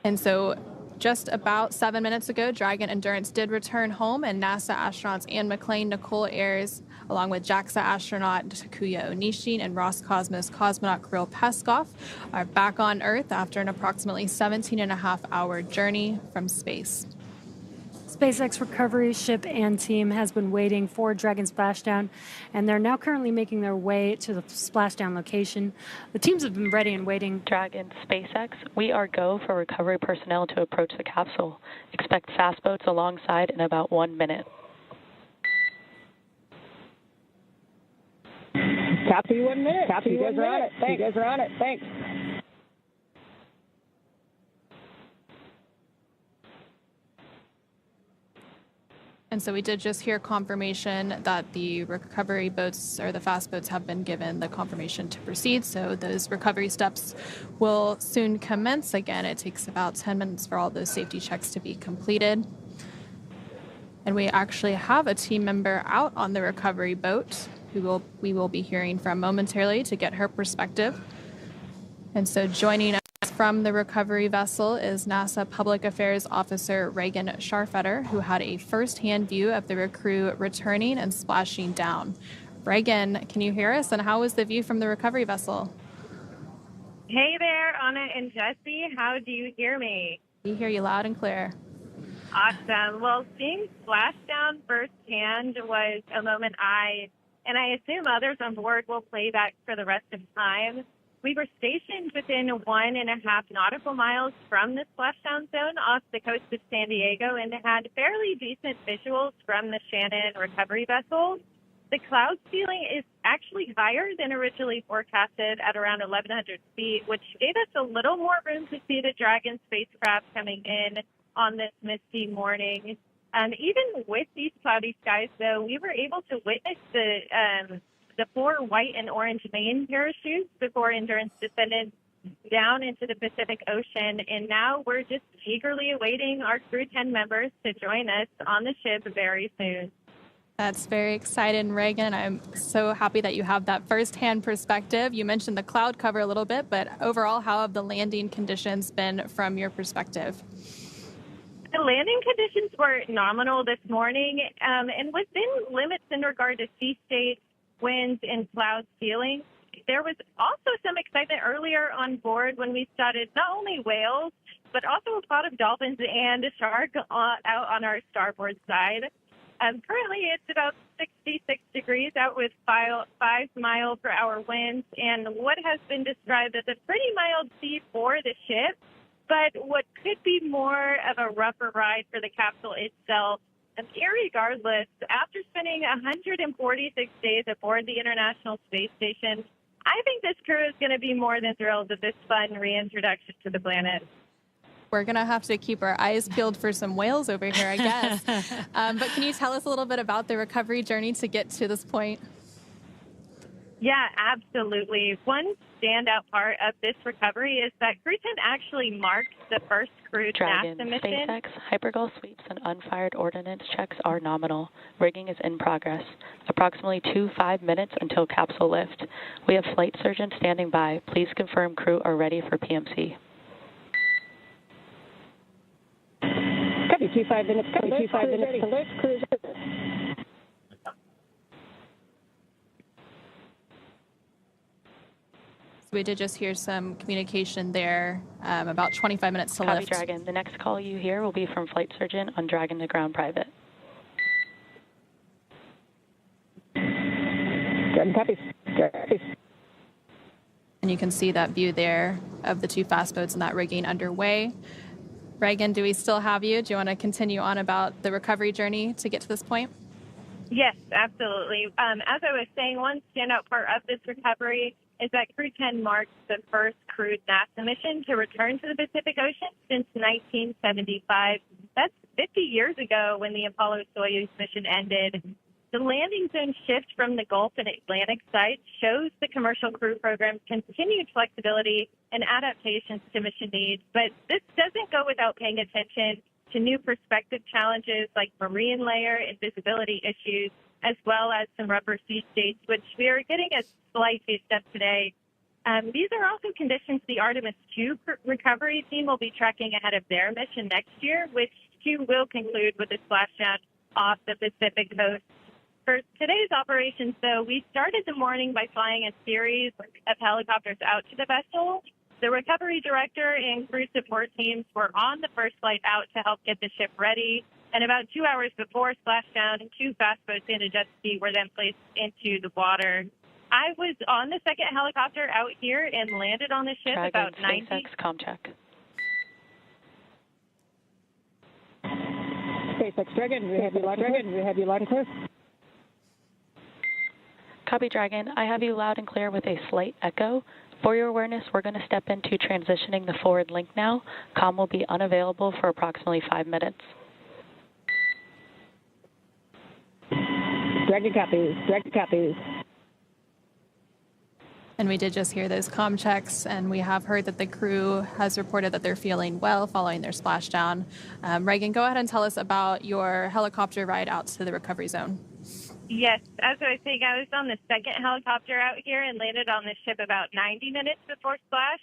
Speaker 2: And so just about 7 minutes ago, Dragon Endurance did return home, and NASA astronauts Anne McClain, Nicole Ayers, along with JAXA astronaut Takuya Onishi and Roscosmos cosmonaut Kirill Peskov, are back on Earth after an approximately 17-and-a-half-hour journey from space.
Speaker 1: SpaceX recovery ship and team has been waiting for Dragon splashdown, and they're now currently making their way to the splashdown location. The teams have been ready and waiting.
Speaker 3: Dragon, SpaceX, we are go for recovery personnel to approach the capsule. Expect fast boats alongside in about 1 minute.
Speaker 4: Copy 1 minute. Copy 1 minute. Thanks. You guys are on it. Thanks.
Speaker 2: And so we did just hear confirmation that the recovery boats or the fast boats have been given the confirmation to proceed. So those recovery steps will soon commence. Again, it takes about 10 minutes for all those safety checks to be completed. And we actually have a team member out on the recovery boat who we will be hearing from momentarily to get her perspective. And so joining us from the recovery vessel is NASA Public Affairs Officer Reagan Scharfetter, who had a first-hand view of the crew returning and splashing down. Reagan, can you hear us? And how was the view from the recovery vessel?
Speaker 6: Hey there, Anna and Jesse. How do you hear me?
Speaker 2: We hear you loud and clear.
Speaker 6: Awesome. Well, seeing Splashdown firsthand was a moment I assume others on board will play back for the rest of time. We were stationed within 1.5 nautical miles from the splashdown zone off the coast of San Diego and had fairly decent visuals from the Shannon recovery vessel. The cloud ceiling is actually higher than originally forecasted at around 1,100 feet, which gave us a little more room to see the Dragon spacecraft coming in on this misty morning. Even with these cloudy skies, though, we were able to witness the 4 white and orange main parachutes before Endurance descended down into the Pacific Ocean. And now we're just eagerly awaiting our Crew-10 members to join us on the ship very soon.
Speaker 2: That's very exciting, Reagan. I'm so happy that you have that firsthand perspective. You mentioned the cloud cover a little bit, but overall, how have the landing conditions been from your perspective?
Speaker 6: The landing conditions were nominal this morning and within limits in regard to sea state, winds, and cloud ceiling. There was also some excitement earlier on board when we spotted not only whales, but also a lot of dolphins and a shark out on our starboard side. Currently, it's about 66 degrees out with 5-mile-per-hour winds and what has been described as a pretty mild sea for the ship, but what could be more of a rougher ride for the capsule itself. And irregardless, after spending 146 days aboard the International Space Station, I think this crew is going to be more than thrilled with this fun reintroduction to the planet.
Speaker 2: We're going to have to keep our eyes peeled for some whales over here, I guess. But can you tell us a little bit about the recovery journey to get to this point?
Speaker 6: Yeah, absolutely. One standout part of this recovery is that Crew-10 actually marks the first crewed
Speaker 3: Dragon,
Speaker 6: NASA mission.
Speaker 3: SpaceX, hypergol sweeps and unfired ordnance checks are nominal. Rigging is in progress. Approximately 5 minutes until capsule lift. We have flight surgeons standing by. Please confirm crew are ready for PMC.
Speaker 4: Copy 5 minutes. Copy 5 minutes. Alert, cruise.
Speaker 2: So we did just hear some communication there, about 25 minutes to
Speaker 3: Copy,
Speaker 2: lift.
Speaker 3: Dragon. The next call you hear will be from flight surgeon on Dragon to ground private.
Speaker 4: Dragon, copy.
Speaker 2: And you can see that view there of the two fast boats and that rigging underway. Reagan, do we still have you? Do you want to continue on about the recovery journey to get to this point?
Speaker 6: Yes, absolutely. As I was saying, one standout part of this recovery is that Crew-10 marks the first crewed NASA mission to return to the Pacific Ocean since 1975. That's 50 years ago when the Apollo-Soyuz mission ended. The landing zone shift from the Gulf and Atlantic sites shows the commercial crew program's continued flexibility and adaptations to mission needs. But this doesn't go without paying attention to new perspective challenges like marine layer and visibility issues, as well as some rubber sea states, which we are getting a slight taste of today. These are also conditions the Artemis II recovery team will be tracking ahead of their mission next year, which too will conclude with a splashdown off the Pacific coast. For today's operations, though, we started the morning by flying a series of helicopters out to the vessel. The recovery director and crew support teams were on the first flight out to help get the ship ready. And about 2 hours before splashdown, 2 fast boats and a jet ski were then placed into the water. I was on the second helicopter out here and landed on the ship
Speaker 3: Dragon,
Speaker 6: about 90.
Speaker 3: SpaceX, comm check.
Speaker 4: SpaceX Dragon, we have you loud. Dragon, we have you loud and clear.
Speaker 3: Copy, Dragon. I have you loud and clear with a slight echo. For your awareness, we're going to step into transitioning the forward link now. Comm will be unavailable for approximately 5 minutes.
Speaker 4: Dragon copies. Dragon copies.
Speaker 2: And we did just hear those comm checks, and we have heard that the crew has reported that they're feeling well following their splashdown. Reagan, go ahead and tell us about your helicopter ride out to the recovery zone.
Speaker 6: Yes, as I was saying, I was on the second helicopter out here and landed on the ship about 90 minutes before splash.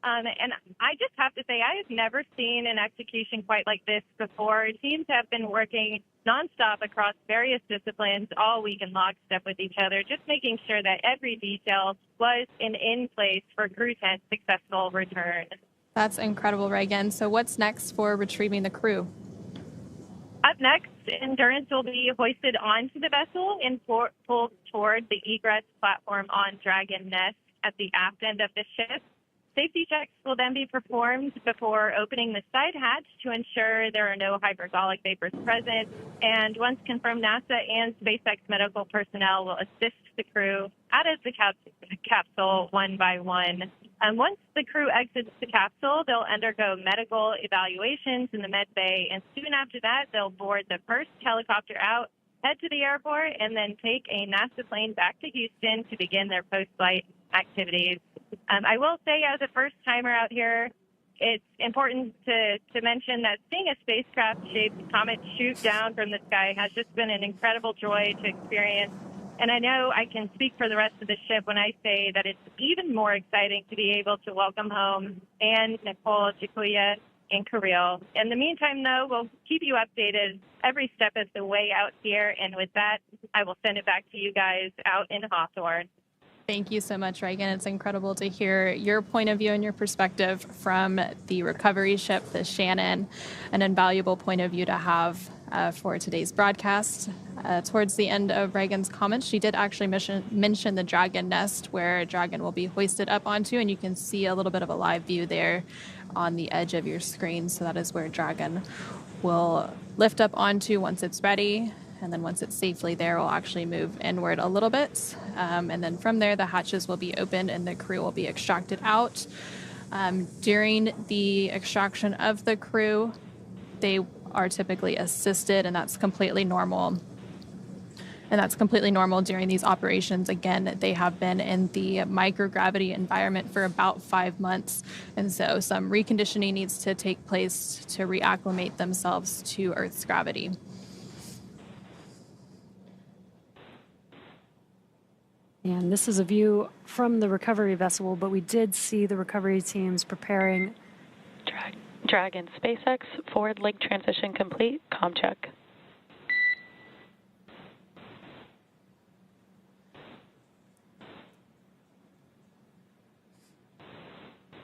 Speaker 6: And I just have to say, I have never seen an execution quite like this before. Teams have been working nonstop across various disciplines all week in lockstep with each other, just making sure that every detail was in place for Crew-10's successful return.
Speaker 2: That's incredible, Reagan. So what's next for retrieving the crew?
Speaker 6: Up next, Endurance will be hoisted onto the vessel and pulled toward the egress platform on Dragon Nest at the aft end of the ship. Safety checks will then be performed before opening the side hatch to ensure there are no hyperbolic vapors present. And once confirmed, NASA and SpaceX medical personnel will assist the crew out of the capsule one by one. Once the crew exits the capsule, they'll undergo medical evaluations in the med bay, and soon after that, they'll board the first helicopter out, head to the airport, and then take a NASA plane back to Houston to begin their post-flight activities. I will say, as a first-timer out here, it's important to mention that seeing a spacecraft-shaped comet shoot down from the sky has just been an incredible joy to experience. And I know I can speak for the rest of the ship when I say that it's even more exciting to be able to welcome home Anne, Nicole, Jakuya, and Kirill. In the meantime, though, we'll keep you updated every step of the way out here. And with that, I will send it back to you guys out in Hawthorne.
Speaker 2: Thank you so much, Reagan. It's incredible to hear your point of view and your perspective from the recovery ship, the Shannon, an invaluable point of view to have for today's broadcast. Towards the end of Reagan's comments, she did actually mention the Dragon Nest, where Dragon will be hoisted up onto, and you can see a little bit of a live view there on the edge of your screen. So that is where Dragon will lift up onto once it's ready. And then once it's safely there, we'll actually move inward a little bit. And then from there, the hatches will be opened and the crew will be extracted out. During the extraction of the crew, they are typically assisted, and that's completely normal. And that's completely normal during these operations. Again, they have been in the microgravity environment for about 5 months. And so some reconditioning needs to take place to reacclimate themselves to Earth's gravity.
Speaker 1: And this is a view from the recovery vessel, but we did see the recovery teams preparing.
Speaker 3: Dragon, SpaceX, forward link transition complete, comm check.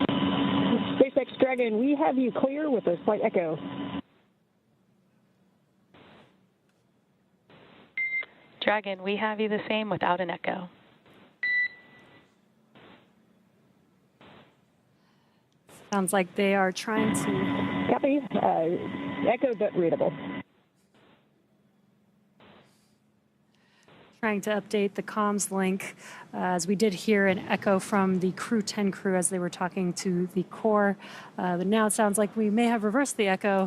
Speaker 4: SpaceX Dragon, we have you clear with a slight echo.
Speaker 3: Dragon, we have you the same without an echo.
Speaker 1: Sounds like they are trying to...
Speaker 4: Copy. Echo but readable.
Speaker 1: Trying to update the comms link, as we did hear an echo from the Crew-10 crew as they were talking to the core. But now it sounds like we may have reversed the echo,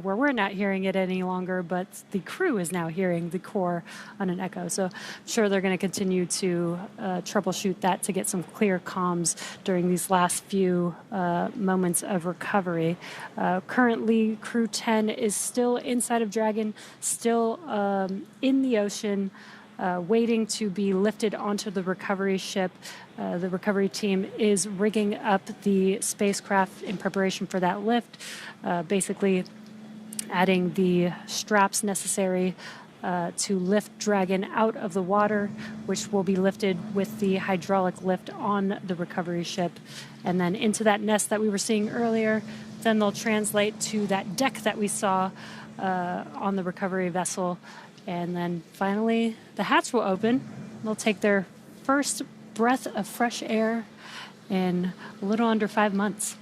Speaker 1: where we're not hearing it any longer, but the crew is now hearing the core on an echo. So I'm sure they're going to continue to troubleshoot that to get some clear comms during these last few moments of recovery. Currently, Crew-10 is still inside of Dragon, still in the ocean, waiting to be lifted onto the recovery ship. The recovery team is rigging up the spacecraft in preparation for that lift, basically adding the straps necessary to lift Dragon out of the water, which will be lifted with the hydraulic lift on the recovery ship, and then into that nest that we were seeing earlier. Then they'll translate to that deck that we saw on the recovery vessel. And then finally, the hatch will open. They'll take their first breath of fresh air in a little under 5 months.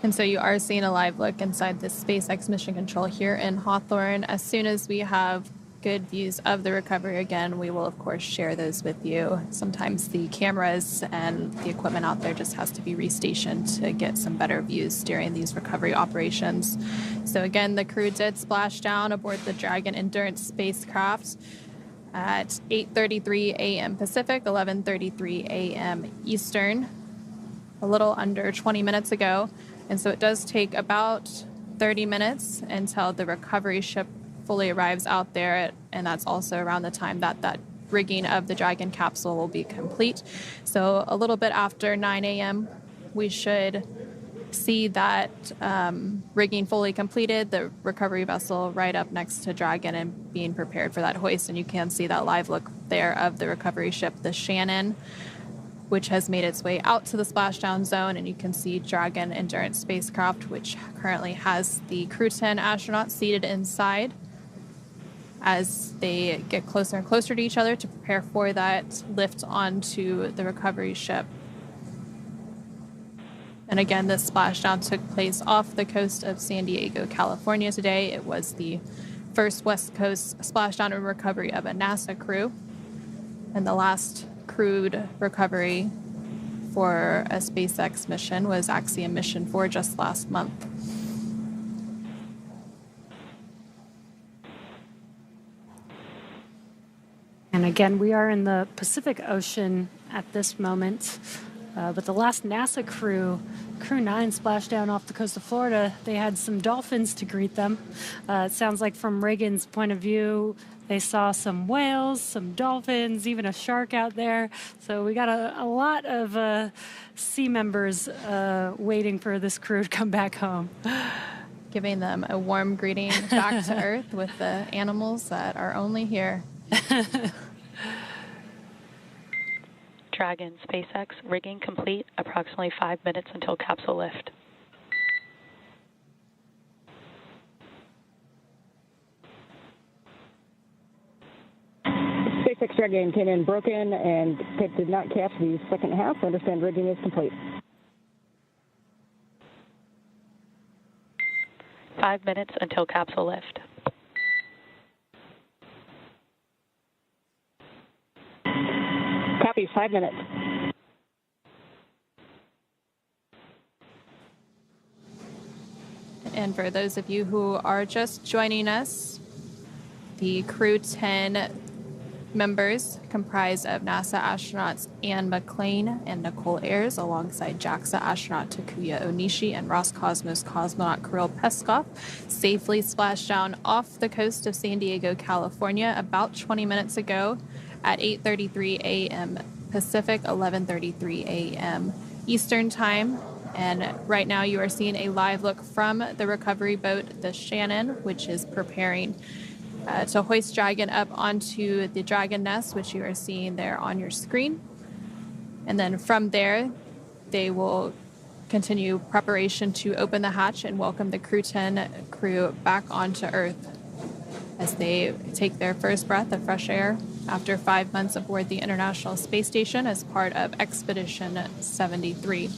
Speaker 2: And so you are seeing a live look inside the SpaceX mission control here in Hawthorne. As soon as we have good views of the recovery again, we will, of course, share those with you. Sometimes the cameras and the equipment out there just has to be restationed to get some better views during these recovery operations. So again, the crew did splash down aboard the Dragon Endurance spacecraft at 8:33 a.m. Pacific, 11:33 a.m. Eastern, a little under 20 minutes ago. And so it does take about 30 minutes until the recovery ship fully arrives out there, and that's also around the time that that rigging of the Dragon capsule will be complete. So a little bit after 9 a.m., we should see that rigging fully completed, the recovery vessel right up next to Dragon and being prepared for that hoist. And you can see that live look there of the recovery ship, the Shannon, which has made its way out to the splashdown zone. And you can see Dragon Endurance spacecraft, which currently has the Crew-10 astronauts seated inside, as they get closer and closer to each other to prepare for that lift onto the recovery ship. And again, this splashdown took place off the coast of San Diego, California today. It was the first West Coast splashdown and recovery of a NASA crew, and the last crewed recovery for a SpaceX mission was Axiom Mission 4 just last month.
Speaker 1: And again, we are in the Pacific Ocean at this moment. But the last NASA crew, Crew-9, splashed down off the coast of Florida. They had some dolphins to greet them. It sounds like from Reagan's point of view, they saw some whales, some dolphins, even a shark out there. So we got a lot of sea members waiting for this crew to come back home.
Speaker 2: Giving them a warm greeting back to Earth with the animals that are only here.
Speaker 3: Dragon, SpaceX, rigging complete, approximately 5 minutes until capsule lift.
Speaker 4: SpaceX Dragon came in broken and did not catch the second half. I understand rigging is complete.
Speaker 3: 5 minutes until capsule lift.
Speaker 4: Copy, 5 minutes.
Speaker 2: And for those of you who are just joining us, the Crew-10 members comprised of NASA astronauts Anne McClain and Nicole Ayers, alongside JAXA astronaut Takuya Onishi and Roscosmos cosmonaut Kirill Peskov, safely splashed down off the coast of San Diego, California about 20 minutes ago at 8:33 a.m. Pacific, 11:33 a.m. Eastern Time. And right now you are seeing a live look from the recovery boat, the Shannon, which is preparing to hoist Dragon up onto the Dragon nest, which you are seeing there on your screen. And then from there, they will continue preparation to open the hatch and welcome the Crew-10 crew back onto Earth as they take their first breath of fresh air after 5 months aboard the International Space Station as part of Expedition 73.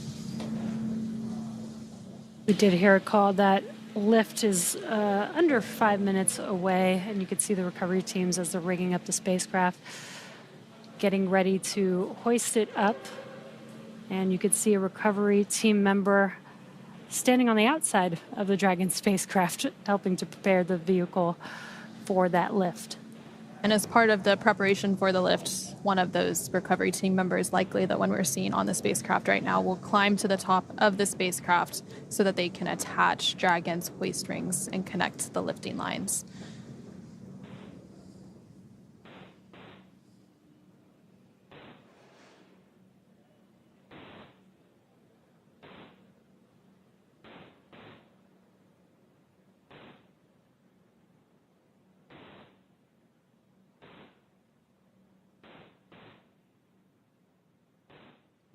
Speaker 1: We did hear a call that lift is under 5 minutes away, and you could see the recovery teams as they're rigging up the spacecraft, getting ready to hoist it up. And you could see a recovery team member standing on the outside of the Dragon spacecraft, helping to prepare the vehicle for that lift.
Speaker 2: And as part of the preparation for the lift, one of those recovery team members, likely the one we're seeing on the spacecraft right now, will climb to the top of the spacecraft so that they can attach Dragon's hoist rings and connect the lifting lines.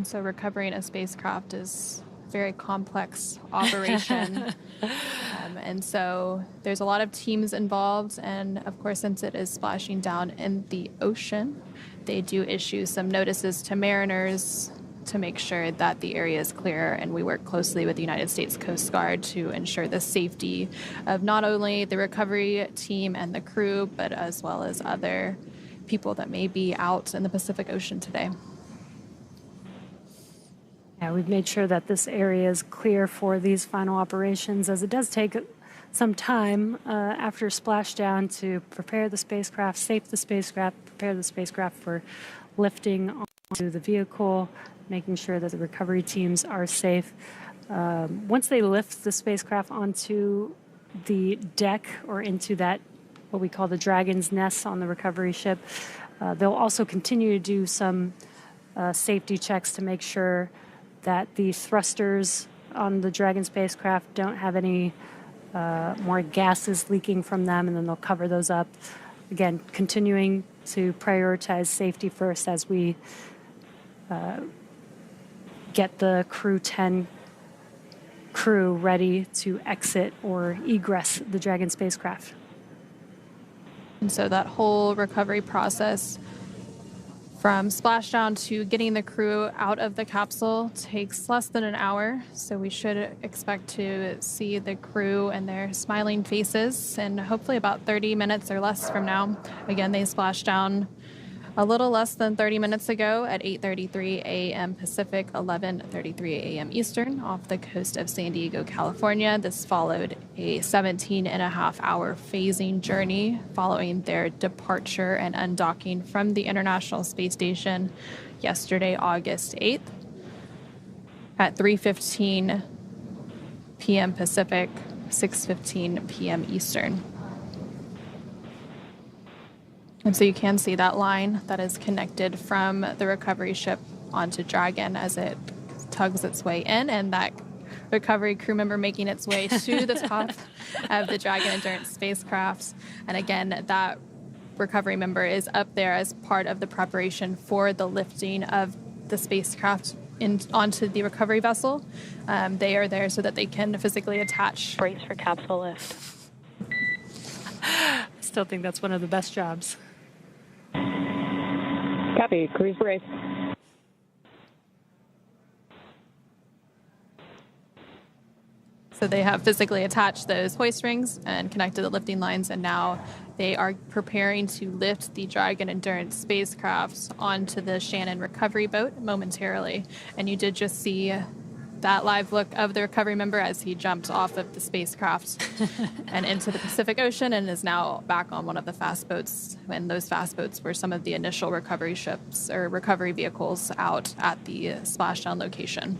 Speaker 2: So recovering a spacecraft is a very complex operation. And so there's a lot of teams involved. And of course, since it is splashing down in the ocean, they do issue some notices to mariners to make sure that the area is clear. And we work closely with the United States Coast Guard to ensure the safety of not only the recovery team and the crew, but as well as other people that may be out in the Pacific Ocean today.
Speaker 1: Yeah, we've made sure that this area is clear for these final operations, as it does take some time after splashdown to prepare the spacecraft, safe the spacecraft, prepare the spacecraft for lifting onto the vehicle, making sure that the recovery teams are safe. Once they lift the spacecraft onto the deck or into that, what we call the Dragon's nest on the recovery ship, they'll also continue to do some safety checks to make sure that the thrusters on the Dragon spacecraft don't have any more gases leaking from them, and then they'll cover those up. Again, continuing to prioritize safety first as we get the Crew-10 crew ready to exit or egress the Dragon spacecraft.
Speaker 2: And so that whole recovery process, from splashdown to getting the crew out of the capsule, takes less than an hour. So we should expect to see the crew and their smiling faces in hopefully about 30 minutes or less from now. Again, they splashed down a little less than 30 minutes ago at 8:33 a.m. Pacific, 11:33 a.m. Eastern, off the coast of San Diego, California. This followed a 17-and-a-half-hour phasing journey following their departure and undocking from the International Space Station yesterday, August 8th, at 3:15 p.m. Pacific, 6:15 p.m. Eastern. And so you can see that line that is connected from the recovery ship onto Dragon as it tugs its way in, and that recovery crew member making its way to the top of the Dragon Endurance spacecraft. And again, that recovery member is up there as part of the preparation for the lifting of the spacecraft onto the recovery vessel. They are there so that they can physically attach.
Speaker 3: Brace for capsule lift.
Speaker 1: I still think that's one of the best jobs.
Speaker 4: Copy, cruise brace.
Speaker 2: So they have physically attached those hoist rings and connected the lifting lines, and now they are preparing to lift the Dragon Endurance spacecraft onto the Shannon recovery boat momentarily. And you did just see that live look of the recovery member as he jumped off of the spacecraft and into the Pacific Ocean and is now back on one of the fast boats. And those fast boats were some of the initial recovery ships or recovery vehicles out at the splashdown location.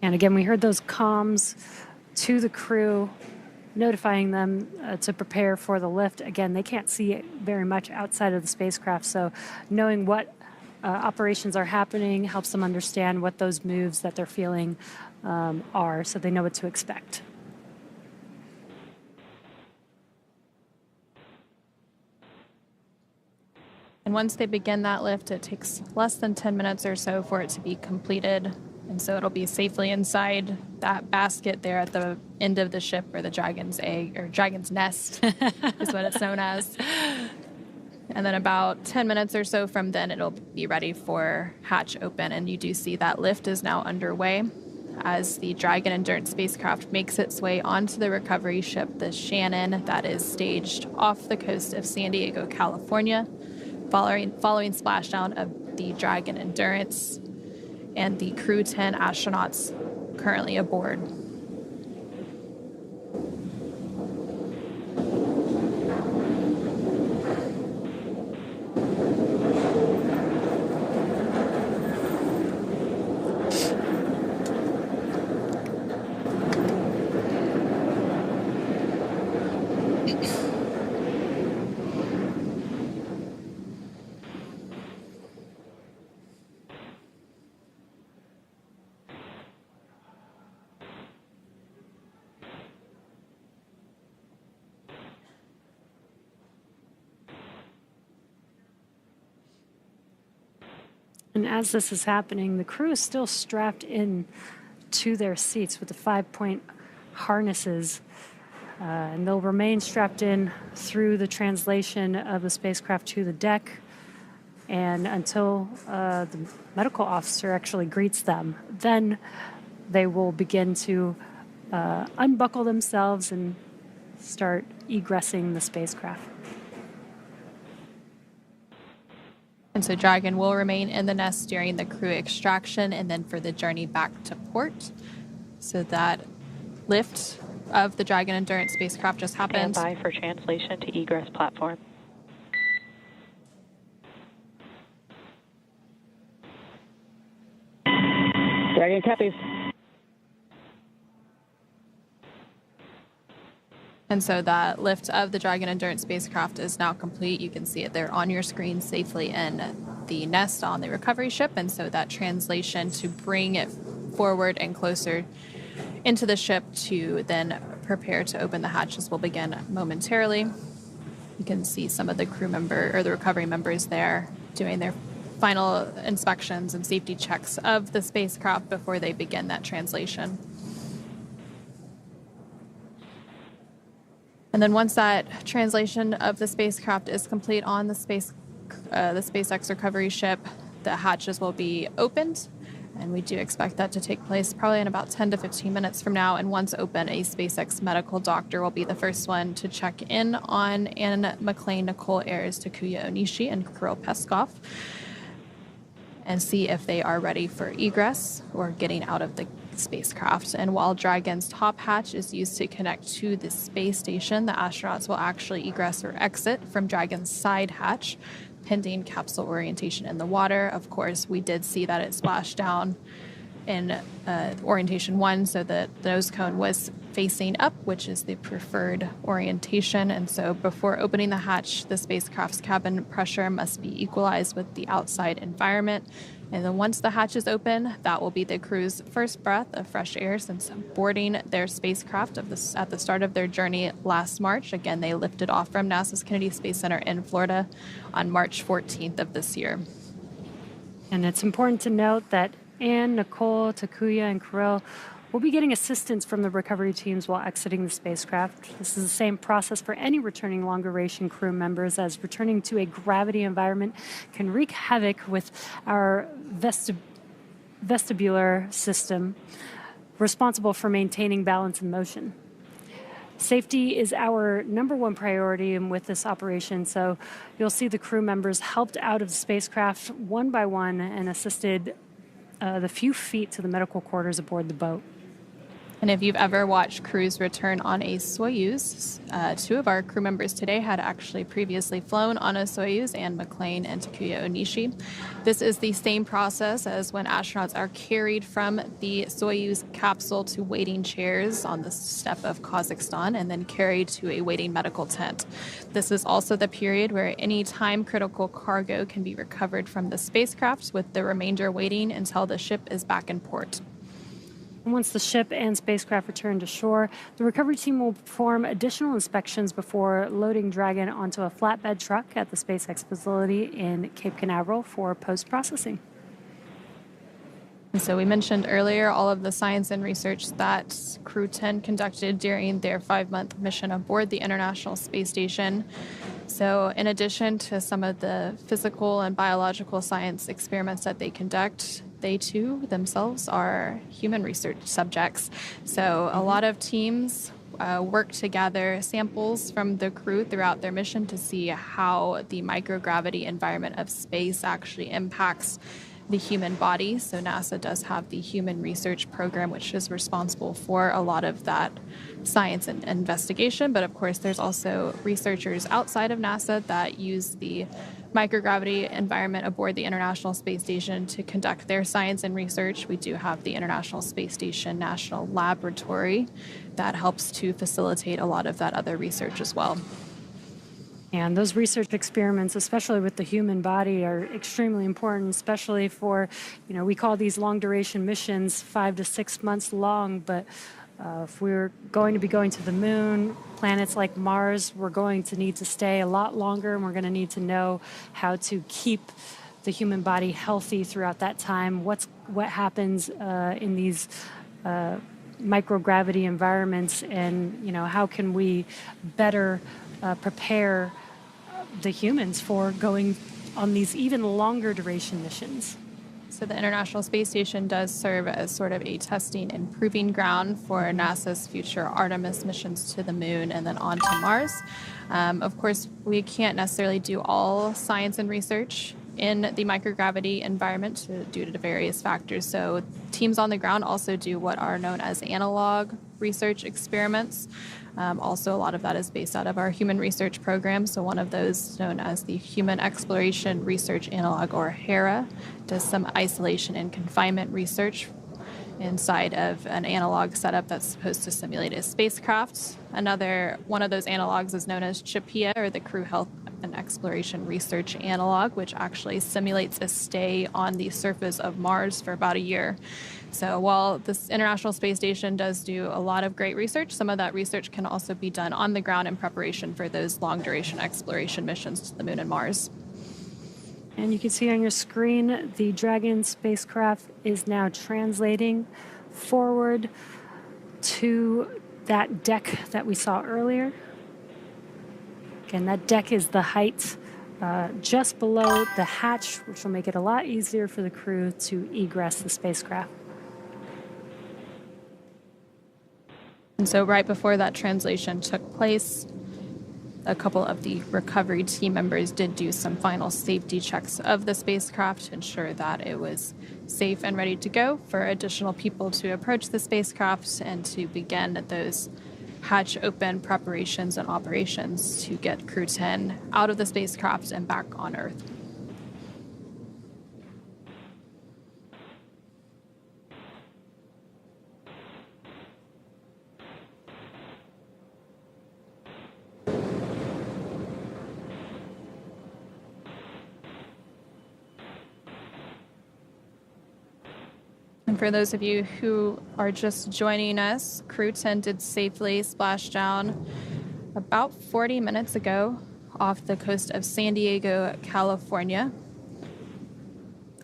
Speaker 1: And again, we heard those comms to the crew, notifying them to prepare for the lift. Again, they can't see very much outside of the spacecraft, so knowing what operations are happening helps them understand what those moves that they're feeling are, so they know what to expect.
Speaker 2: And once they begin that lift, it takes less than 10 minutes or so for it to be completed. And so it'll be safely inside that basket there at the end of the ship, where the Dragon's egg, or Dragon's nest is what it's known as. And then about 10 minutes or so from then, it'll be ready for hatch open. And you do see that lift is now underway as the Dragon Endurance spacecraft makes its way onto the recovery ship, the Shannon, that is staged off the coast of San Diego, California, following splashdown of the Dragon Endurance and the Crew-10 astronauts currently aboard.
Speaker 1: And as this is happening, the crew is still strapped in to their seats with the 5-point harnesses. And they'll remain strapped in through the translation of the spacecraft to the deck and until the medical officer actually greets them. Then they will begin to unbuckle themselves and start egressing the spacecraft.
Speaker 2: And so Dragon will remain in the nest during the crew extraction and then for the journey back to port. So that lift of the Dragon Endurance spacecraft just happened.
Speaker 3: Stand by for translation to egress platform.
Speaker 4: Dragon copies.
Speaker 2: And so that lift of the Dragon Endurance spacecraft is now complete. You can see it there on your screen safely in the nest on the recovery ship. And so that translation to bring it forward and closer into the ship to then prepare to open the hatches will begin momentarily. You can see some of the crew member or the recovery members there doing their final inspections and safety checks of the spacecraft before they begin that translation. And then once that translation of the spacecraft is complete on the SpaceX recovery ship, the hatches will be opened. And we do expect that to take place probably in about 10 to 15 minutes from now. And once open, a SpaceX medical doctor will be the first one to check in on Anne McClain, Nicole Ayers, Takuya Onishi, and Kirill Peskov and see if they are ready for egress or getting out of the spacecraft. And while Dragon's top hatch is used to connect to the space station, the astronauts will actually egress or exit from Dragon's side hatch, pending capsule orientation in the water. Of course, we did see that it splashed down in orientation 1, so that the nose cone was facing up, which is the preferred orientation. And so before opening the hatch, the spacecraft's cabin pressure must be equalized with the outside environment. And then once the hatch is open, that will be the crew's first breath of fresh air since boarding their spacecraft at the start of their journey last March. Again, they lifted off from NASA's Kennedy Space Center in Florida on March 14th of this year.
Speaker 1: And it's important to note that Anne, Nicole, Takuya, and Kirill will be getting assistance from the recovery teams while exiting the spacecraft. This is the same process for any returning long-duration crew members, as returning to a gravity environment can wreak havoc with our vestibular system, responsible for maintaining balance and motion. Safety is our number one priority with this operation, so you'll see the crew members helped out of the spacecraft one by one and assisted the few feet to the medical quarters aboard the boat.
Speaker 2: And if you've ever watched crews return on a Soyuz, two of our crew members today had actually previously flown on a Soyuz, Anne McClain and Takuya Onishi. This is the same process as when astronauts are carried from the Soyuz capsule to waiting chairs on the steppe of Kazakhstan and then carried to a waiting medical tent. This is also the period where any time-critical cargo can be recovered from the spacecraft, with the remainder waiting until the ship is back in port.
Speaker 1: Once the ship and spacecraft return to shore, the recovery team will perform additional inspections before loading Dragon onto a flatbed truck at the SpaceX facility in Cape Canaveral for post-processing.
Speaker 2: And so we mentioned earlier all of the science and research that Crew-10 conducted during their 5-month mission aboard the International Space Station. So in addition to some of the physical and biological science experiments that they conduct, they too themselves are human research subjects. So a lot of teams work to gather samples from the crew throughout their mission to see how the microgravity environment of space actually impacts the human body. So NASA does have the Human Research Program, which is responsible for a lot of that science and investigation. But of course, there's also researchers outside of NASA that use the microgravity environment aboard the International Space Station to conduct their science and research. We do have the International Space Station National Laboratory that helps to facilitate a lot of that other research as well.
Speaker 1: And those research experiments, especially with the human body, are extremely important, especially for, we call these long duration missions 5 to 6 months long. But if we're going to be going to the moon, planets like Mars, we're going to need to stay a lot longer, and we're going to need to know how to keep the human body healthy throughout that time. What happens in these microgravity environments, and how can we better prepare the humans for going on these even longer duration missions.
Speaker 2: So the International Space Station does serve as sort of a testing and proving ground for NASA's future Artemis missions to the moon and then on to Mars. Of course, we can't necessarily do all science and research in the microgravity environment due to various factors. So teams on the ground also do what are known as analog research experiments. Also, a lot of that is based out of our Human Research Program. So one of those, known as the Human Exploration Research Analog, or HERA, does some isolation and confinement research inside of an analog setup that's supposed to simulate a spacecraft. Another one of those analogs is known as CHIPEA, or the Crew Health and Exploration Research Analog, which actually simulates a stay on the surface of Mars for about a year. So while this International Space Station does do a lot of great research, some of that research can also be done on the ground in preparation for those long-duration exploration missions to the moon and Mars.
Speaker 1: And you can see on your screen, the Dragon spacecraft is now translating forward to that deck that we saw earlier. Again, that deck is the height just below the hatch, which will make it a lot easier for the crew to egress the spacecraft.
Speaker 2: And so right before that translation took place, a couple of the recovery team members did do some final safety checks of the spacecraft to ensure that it was safe and ready to go for additional people to approach the spacecraft and to begin those hatch open preparations and operations to get Crew-10 out of the spacecraft and back on Earth. And for those of you who are just joining us, Crew-10 did safely splash down about 40 minutes ago off the coast of San Diego, California,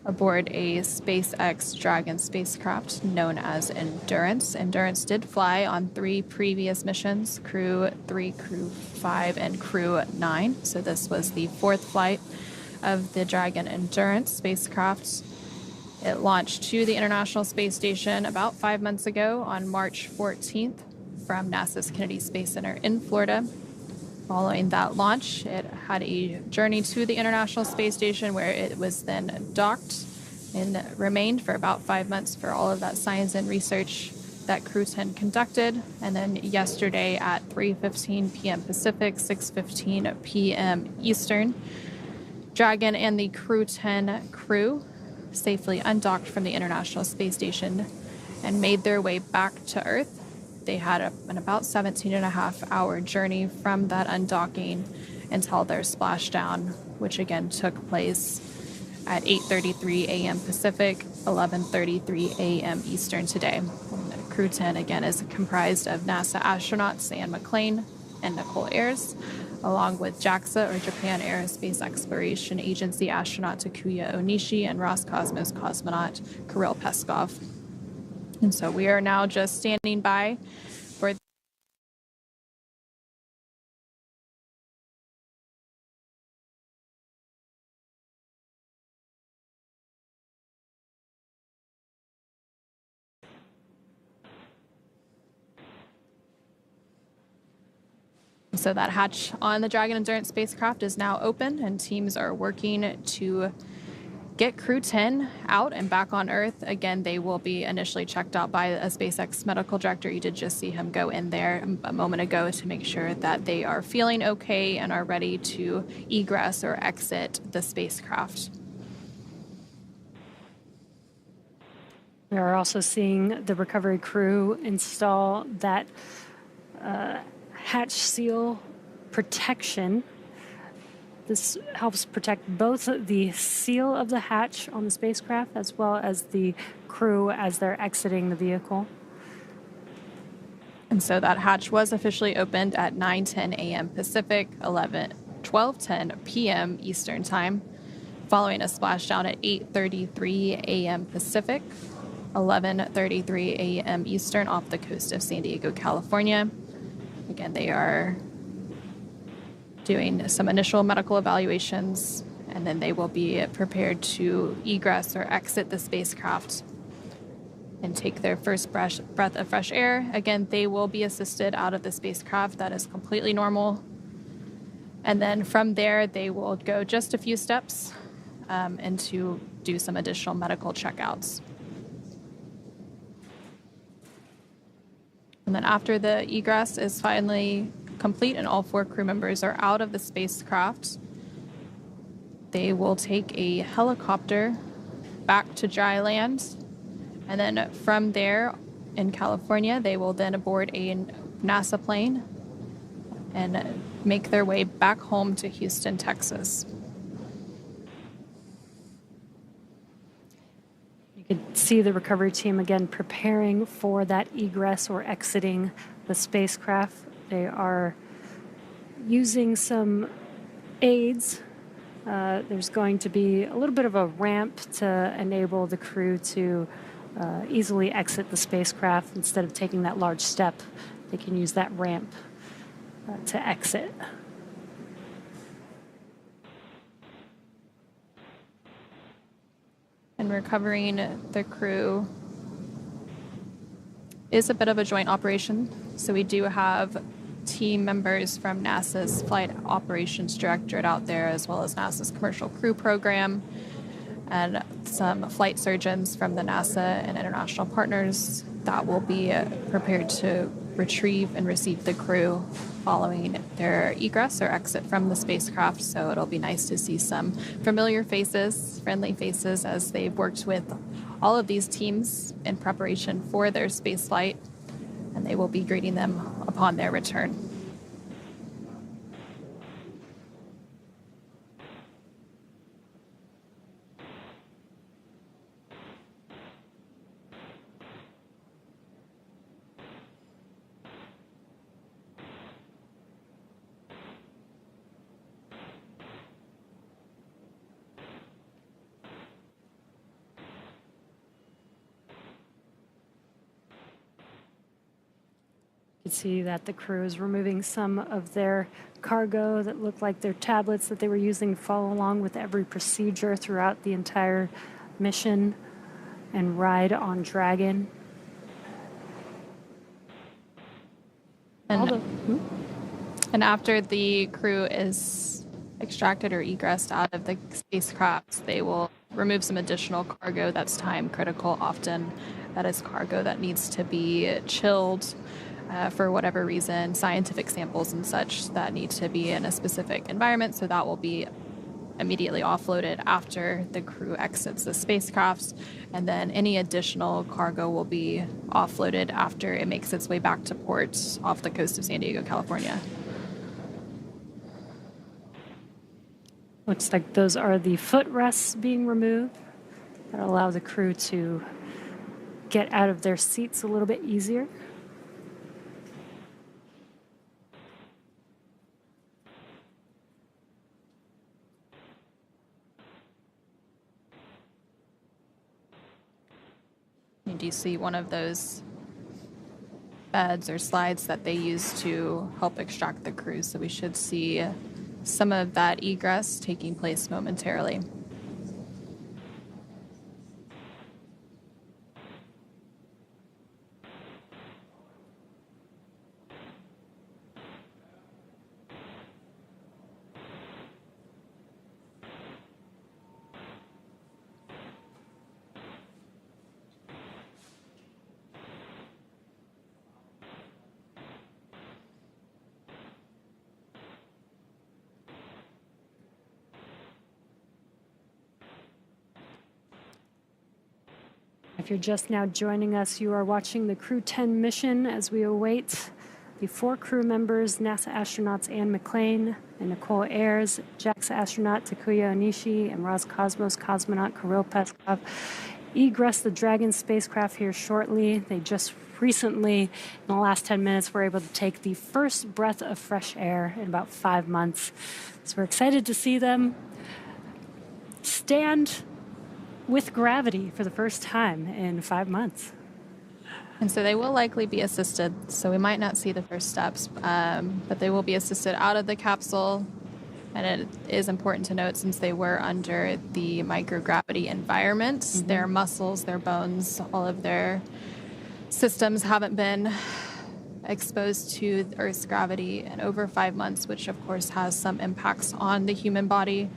Speaker 2: aboard a SpaceX Dragon spacecraft known as Endurance. Endurance did fly on 3 previous missions, Crew-3, Crew-5, and Crew-9. So this was the 4th flight of the Dragon Endurance spacecraft. It launched to the International Space Station about 5 months ago on March 14th from NASA's Kennedy Space Center in Florida. Following that launch, it had a journey to the International Space Station where it was then docked and remained for about 5 months for all of that science and research that Crew-10 conducted. And then yesterday at 3:15 p.m. Pacific, 6:15 p.m. Eastern, Dragon and the Crew-10 crew safely undocked from the International Space Station and made their way back to Earth. They had an about 17.5-hour journey from that undocking until their splashdown, which again took place at 8:33 a.m. Pacific, 11:33 a.m. Eastern today. And Crew-10 again is comprised of NASA astronauts Anne McClain and Nicole Ayers, along with JAXA, or Japan Aerospace Exploration Agency astronaut Takuya Onishi and Roscosmos cosmonaut Kirill Peskov. And so we are now just standing by for So that hatch on the Dragon Endurance spacecraft is now open, and teams are working to get Crew-10 out and back on Earth. Again, they will be initially checked out by a SpaceX medical director. You did just see him go in there a moment ago to make sure that they are feeling okay and are ready to egress or exit the spacecraft.
Speaker 1: We are also seeing the recovery crew install that hatch seal protection. This helps protect both the seal of the hatch on the spacecraft as well as the crew as they're exiting the vehicle.
Speaker 2: And so that hatch was officially opened at 9:10 a.m. Pacific, 12:10 p.m. Eastern Time, following a splashdown at 8:33 a.m. Pacific, 11:33 a.m. Eastern off the coast of San Diego, California. Again, they are doing some initial medical evaluations, and then they will be prepared to egress or exit the spacecraft and take their first breath of fresh air. Again, they will be assisted out of the spacecraft. That is completely normal. And then from there, they will go just a few steps and to do some additional medical checkouts. And then after the egress is finally complete and all 4 crew members are out of the spacecraft, they will take a helicopter back to dry land. And then from there in California, they will then board a NASA plane and make their way back home to Houston, Texas.
Speaker 1: You can see the recovery team again preparing for that egress or exiting the spacecraft. They are using some aids. There's going to be a little bit of a ramp to enable the crew to easily exit the spacecraft. Instead of taking that large step, they can use that ramp to exit.
Speaker 2: And recovering the crew is a bit of a joint operation. So we do have team members from NASA's Flight Operations Directorate out there, as well as NASA's Commercial Crew Program, and some flight surgeons from the NASA and international partners that will be prepared to retrieve and receive the crew following their egress or exit from the spacecraft. So it'll be nice to see some familiar faces, friendly faces, as they've worked with all of these teams in preparation for their space flight, and they will be greeting them upon their return.
Speaker 1: You can see that the crew is removing some of their cargo that looked like their tablets that they were using to follow along with every procedure throughout the entire mission and ride on Dragon.
Speaker 2: And after the crew is extracted or egressed out of the spacecraft, they will remove some additional cargo that's time critical. Often that is cargo that needs to be chilled for whatever reason, scientific samples and such that need to be in a specific environment. So that will be immediately offloaded after the crew exits the spacecraft. And then any additional cargo will be offloaded after it makes its way back to port off the coast of San Diego, California.
Speaker 1: Looks like those are the footrests being removed that allow the crew to get out of their seats a little bit easier.
Speaker 2: you see one of those beds or slides that they use to help extract the crew. So we should see some of that egress taking place momentarily.
Speaker 1: If you're just now joining us, you are watching the Crew-10 mission as we await the 4 crew members, NASA astronauts Anne McClain and Nicole Ayers, JAXA astronaut Takuya Onishi, and Roscosmos cosmonaut Kirill Peskov, egress the Dragon spacecraft here shortly. They just recently, in the last 10 minutes, were able to take the first breath of fresh air in about 5 months. So we're excited to see them stand with gravity for the first time in 5 months.
Speaker 2: And so they will likely be assisted, so we might not see the first steps, but they will be assisted out of the capsule. And it is important to note, since they were under the microgravity environment, their muscles, their bones, all of their systems haven't been exposed to Earth's gravity in over 5 months, which of course has some impacts on the human body,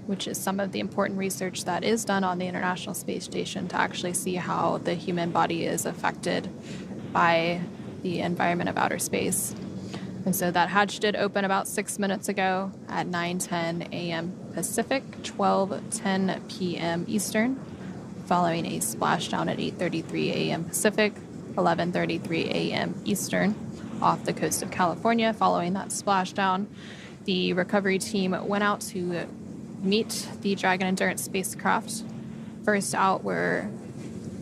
Speaker 2: which is some of the important research that is done on the International Space Station to actually see how the human body is affected by the environment of outer space. And so that hatch did open about 6 minutes ago at 9:10 a.m. Pacific, 12:10 p.m. Eastern, following a splashdown at 8:33 a.m. Pacific, 11:33 a.m. Eastern, off the coast of California. Following that splashdown, the recovery team went out to meet the Dragon Endurance spacecraft. First out were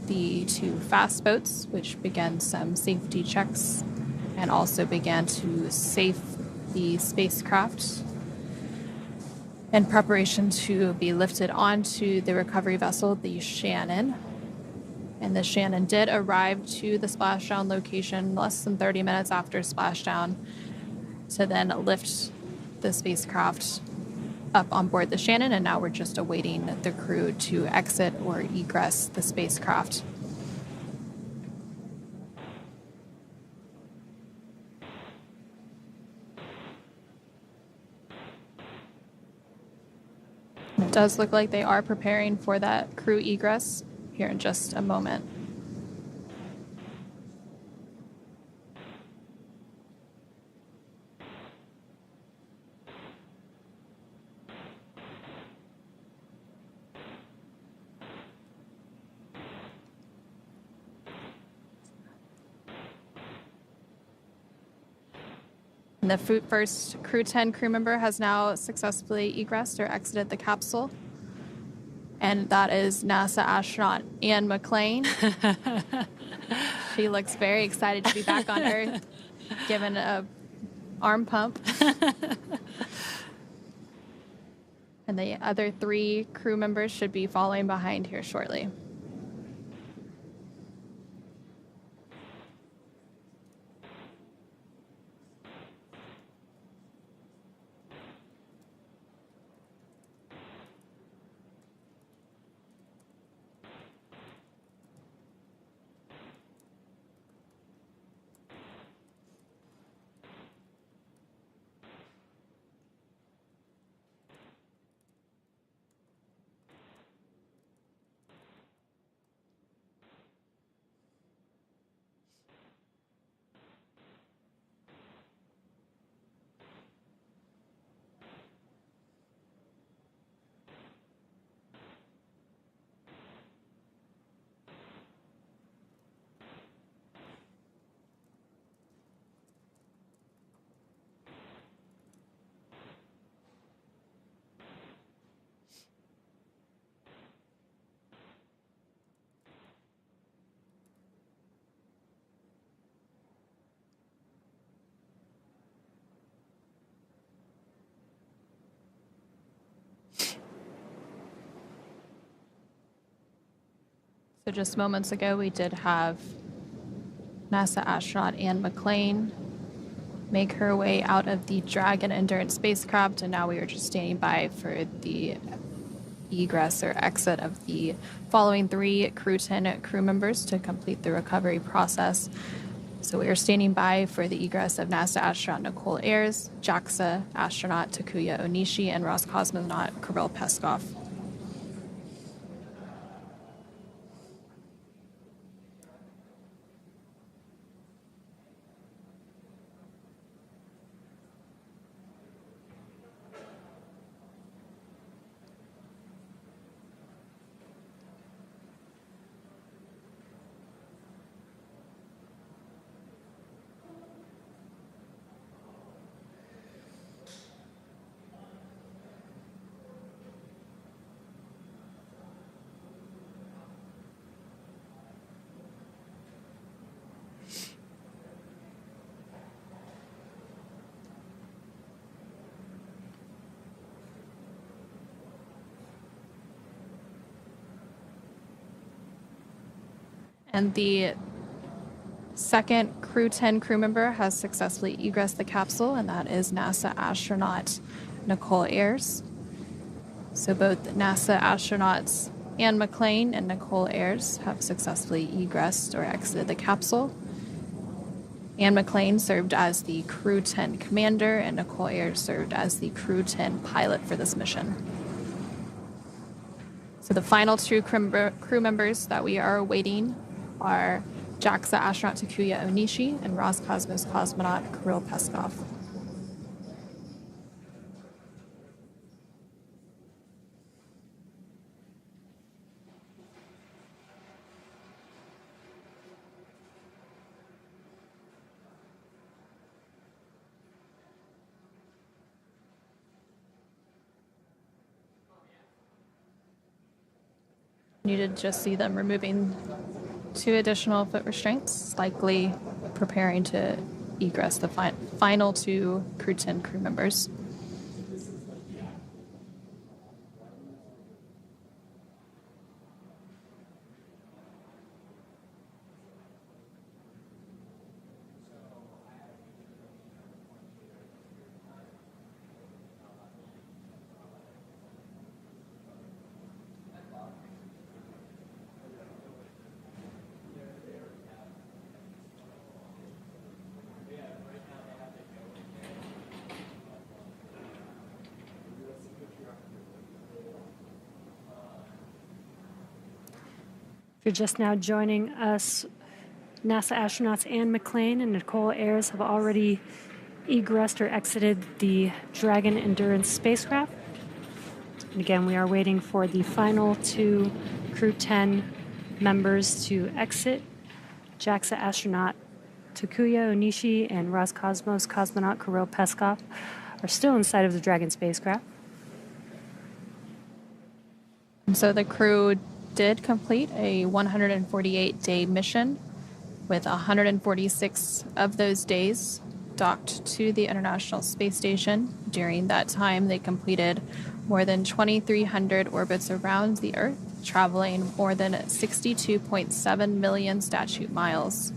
Speaker 2: the 2 fast boats, which began some safety checks and also began to safe the spacecraft in preparation to be lifted onto the recovery vessel, the Shannon. And the Shannon did arrive to the splashdown location less than 30 minutes after splashdown to then lift the spacecraft up on board the Shannon, and now we're just awaiting the crew to exit or egress the spacecraft. It does look like they are preparing for that crew egress here in just a moment. And the first Crew-10 crew member has now successfully egressed or exited the capsule. And that is NASA astronaut Anne McClain. She looks very excited to be back on Earth, given a arm pump. And the other 3 crew members should be following behind here shortly. So just moments ago, we did have NASA astronaut Anne McClain make her way out of the Dragon Endurance spacecraft, and now we are just standing by for the egress or exit of the following 3 Crew-10 crew members to complete the recovery process. So we are standing by for the egress of NASA astronaut Nicole Ayers, JAXA astronaut Takuya Onishi, and Roscosmonaut Kirill Peskov. And the second Crew-10 crew member has successfully egressed the capsule, and that is NASA astronaut Nicole Ayers. So both NASA astronauts Anne McClain and Nicole Ayers have successfully egressed or exited the capsule. Anne McClain served as the Crew-10 commander, and Nicole Ayers served as the Crew-10 pilot for this mission. So the final 2 crew members that we are awaiting are JAXA astronaut Takuya Onishi and Roscosmos cosmonaut Kirill Peskov. You did just see them removing 2 additional foot restraints, likely preparing to egress the final 2 Crew-10 crew members.
Speaker 1: If you're just now joining us, NASA astronauts Anne McClain and Nicole Ayers have already egressed or exited the Dragon Endurance spacecraft. And again, we are waiting for the final 2 Crew-10 members to exit. JAXA astronaut Takuya Onishi and Roscosmos cosmonaut Kirill Peskov are still inside of the Dragon spacecraft.
Speaker 2: And so the crew did complete a 148-day mission, with 146 of those days docked to the International Space Station. During that time, they completed more than 2,300 orbits around the Earth, traveling more than 62.7 million statute miles.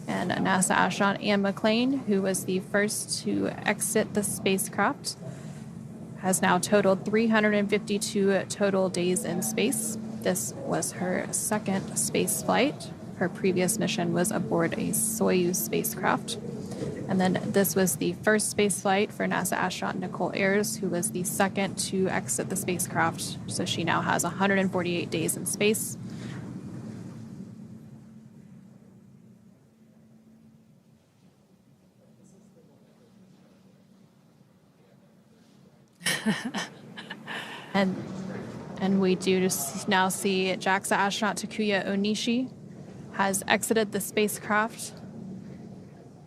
Speaker 2: And NASA astronaut Anne McClain, who was the first to exit the spacecraft, has now totaled 352 total days in space. This was her second space flight. Her previous mission was aboard a Soyuz spacecraft. And then this was the first space flight for NASA astronaut Nicole Ayers, who was the second to exit the spacecraft. So she now has 148 days in space. And we do now see JAXA astronaut Takuya Onishi has exited the spacecraft.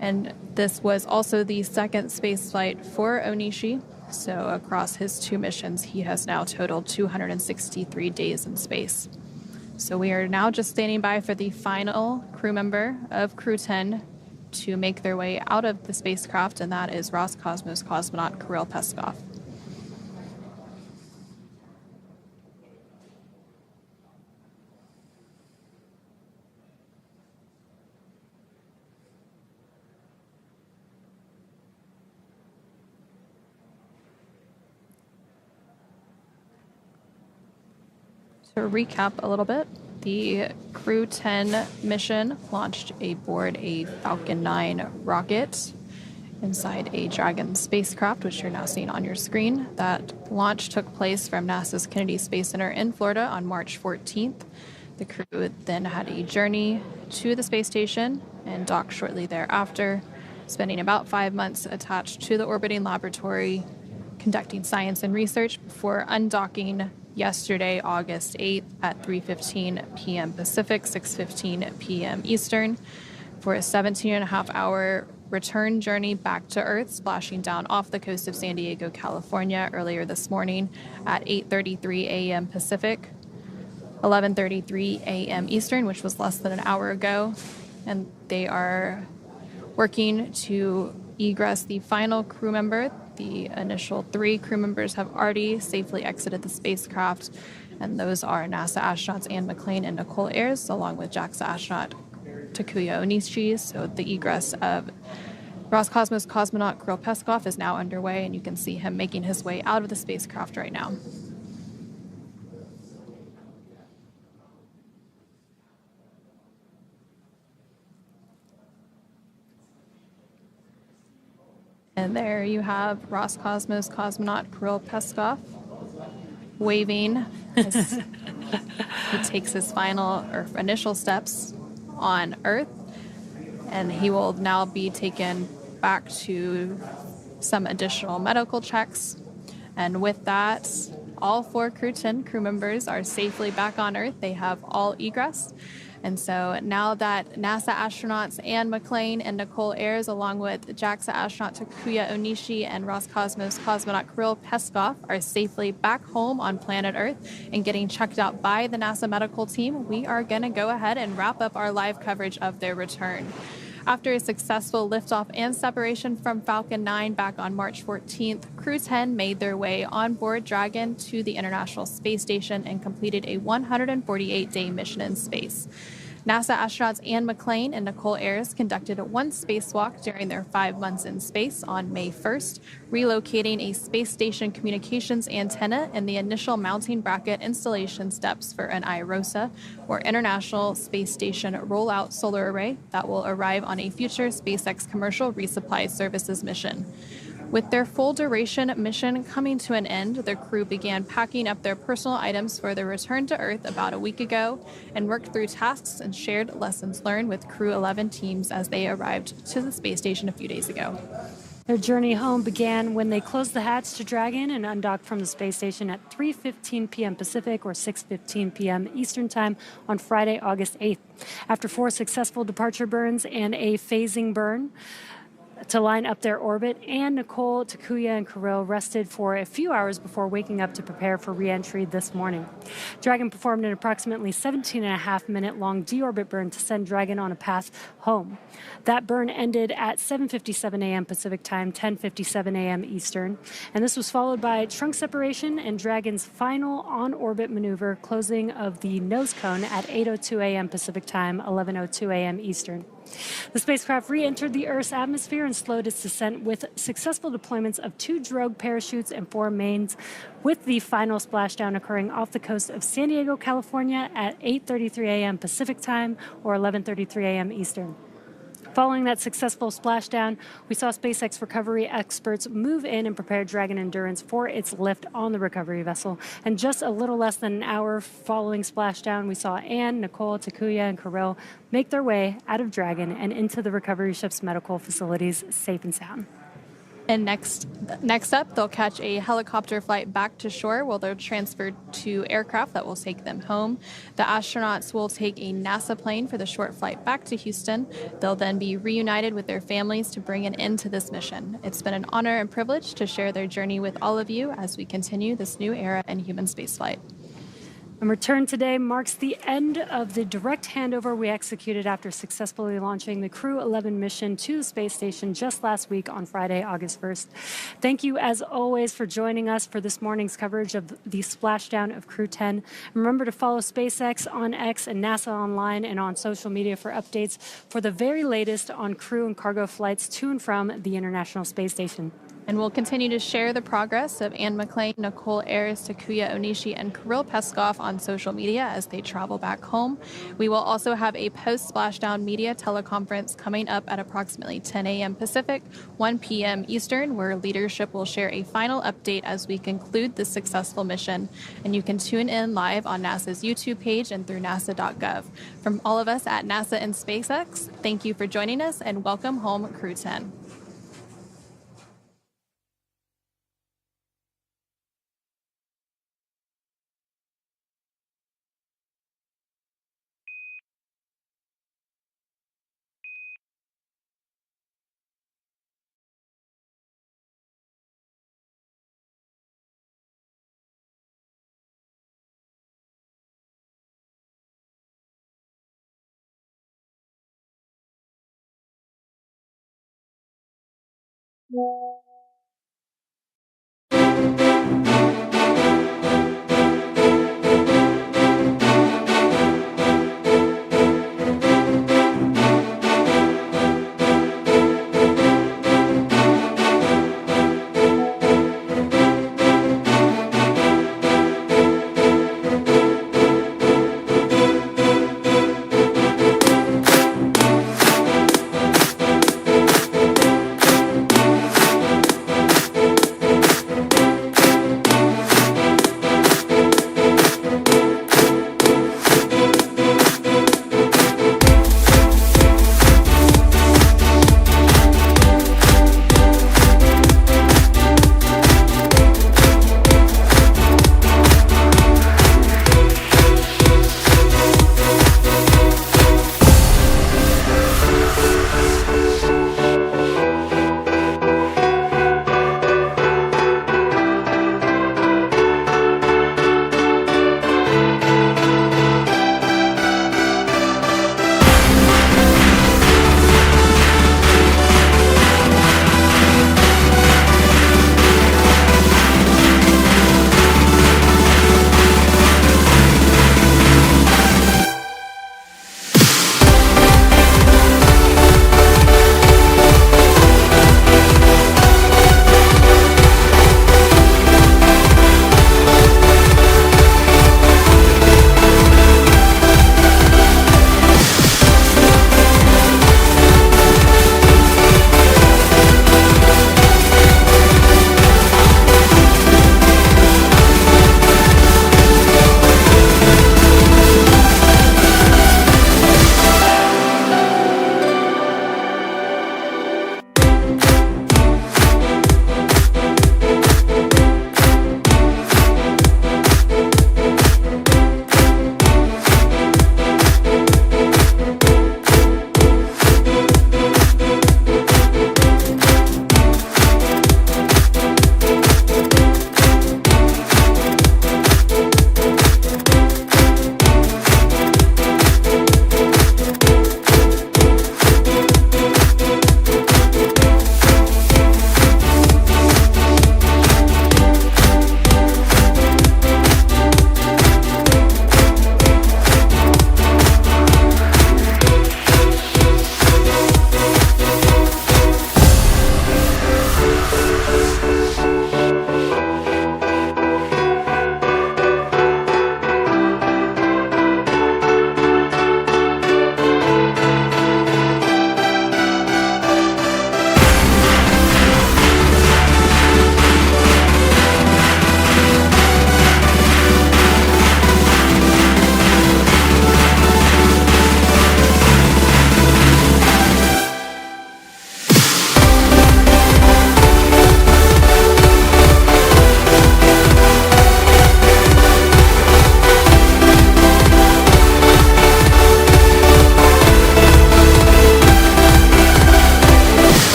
Speaker 2: And this was also the second space flight for Onishi. So across his 2 missions, he has now totaled 263 days in space. So we are now just standing by for the final crew member of Crew-10 to make their way out of the spacecraft, and that is Roscosmos cosmonaut Kirill Peskov. To recap a little bit, the Crew-10 mission launched aboard a Falcon 9 rocket inside a Dragon spacecraft, which you're now seeing on your screen. That launch took place from NASA's Kennedy Space Center in Florida on March 14th. The crew then had a journey to the space station and docked shortly thereafter, spending about 5 months attached to the orbiting laboratory, conducting science and research before undocking yesterday, August 8th at 3:15 p.m. Pacific, 6:15 p.m. Eastern, for a 17.5-hour return journey back to Earth, splashing down off the coast of San Diego, California earlier this morning at 8:33 a.m. Pacific, 11:33 a.m. Eastern, which was less than an hour ago. And they are working to egress the final crew member. The initial 3 crew members have already safely exited the spacecraft, and those are NASA astronauts Anne McClain and Nicole Ayers, along with JAXA astronaut Takuya Onishi. So the egress of Roscosmos cosmonaut Kirill Peskov is now underway, and you can see him making his way out of the spacecraft right now. And there you have Roscosmos cosmonaut Kirill Peskov waving as he takes his final or initial steps on Earth. And he will now be taken back to some additional medical checks. And with that, all 4 Crew-10 crew members are safely back on Earth. They have all egress. And so now that NASA astronauts Anne McClain and Nicole Ayers, along with JAXA astronaut Takuya Onishi and Roscosmos cosmonaut Kirill Peskov, are safely back home on planet Earth and getting checked out by the NASA medical team, we are going to go ahead and wrap up our live coverage of their return. After a successful liftoff and separation from Falcon 9 back on March 14th, Crew-10 made their way on board Dragon to the International Space Station and completed a 148-day mission in space. NASA astronauts Anne McClain and Nicole Ayers conducted 1 spacewalk during their 5 months in space on May 1st, relocating a space station communications antenna and the initial mounting bracket installation steps for an IROSA, or International Space Station Rollout Solar Array, that will arrive on a future SpaceX commercial resupply services mission. With their full duration mission coming to an end, the crew began packing up their personal items for their return to Earth about a week ago and worked through tasks and shared lessons learned with Crew-11 teams as they arrived to the space station a few days ago.
Speaker 1: Their journey home began when they closed the hatch to Dragon and undocked from the space station at 3:15 p.m. Pacific or 6:15 p.m. Eastern Time on Friday, August 8th. After 4 successful departure burns and a phasing burn to line up their orbit, Anne, Nicole, Takuya, and Kirill rested for a few hours before waking up to prepare for re-entry this morning. Dragon performed an approximately 17.5-minute-long deorbit burn to send Dragon on a path home. That burn ended at 7:57 a.m. Pacific Time, 10:57 a.m. Eastern, and this was followed by trunk separation and Dragon's final on-orbit maneuver, closing of the nose cone at 8:02 a.m. Pacific Time, 11:02 a.m. Eastern. The spacecraft re-entered the Earth's atmosphere and slowed its descent with successful deployments of 2 drogue parachutes and 4 mains, with the final splashdown occurring off the coast of San Diego, California at 8:33 a.m. Pacific Time or 11:33 a.m. Eastern. Following that successful splashdown, we saw SpaceX recovery experts move in and prepare Dragon Endurance for its lift on the recovery vessel. And just a little less than an hour following splashdown, we saw Anne, Nicole, Takuya, and Kirill make their way out of Dragon and into the recovery ship's medical facilities safe and sound.
Speaker 2: And next up, they'll catch a helicopter flight back to shore where they're transferred to aircraft that will take them home. The astronauts will take a NASA plane for the short flight back to Houston. They'll then be reunited with their families to bring an end to this mission. It's been an honor and privilege to share their journey with all of you as we continue this new era in human spaceflight.
Speaker 1: And return today marks the end of the direct handover we executed after successfully launching the Crew-11 mission to the space station just last week on Friday, August 1st. Thank you, as always, for joining us for this morning's coverage of the splashdown of Crew-10. Remember to follow SpaceX on X and NASA online and on social media for updates for the very latest on crew and cargo flights to and from the International Space Station.
Speaker 2: And we'll continue to share the progress of Anne McClain, Nicole Ayers, Takuya Onishi, and Kirill Peskov on social media as they travel back home. We will also have a post-Splashdown media teleconference coming up at approximately 10 a.m. Pacific, 1 p.m. Eastern, where leadership will share a final update as we conclude this successful mission. And you can tune in live on NASA's YouTube page and through nasa.gov. From all of us at NASA and SpaceX, thank you for joining us and welcome home, Crew-10.
Speaker 4: Yeah.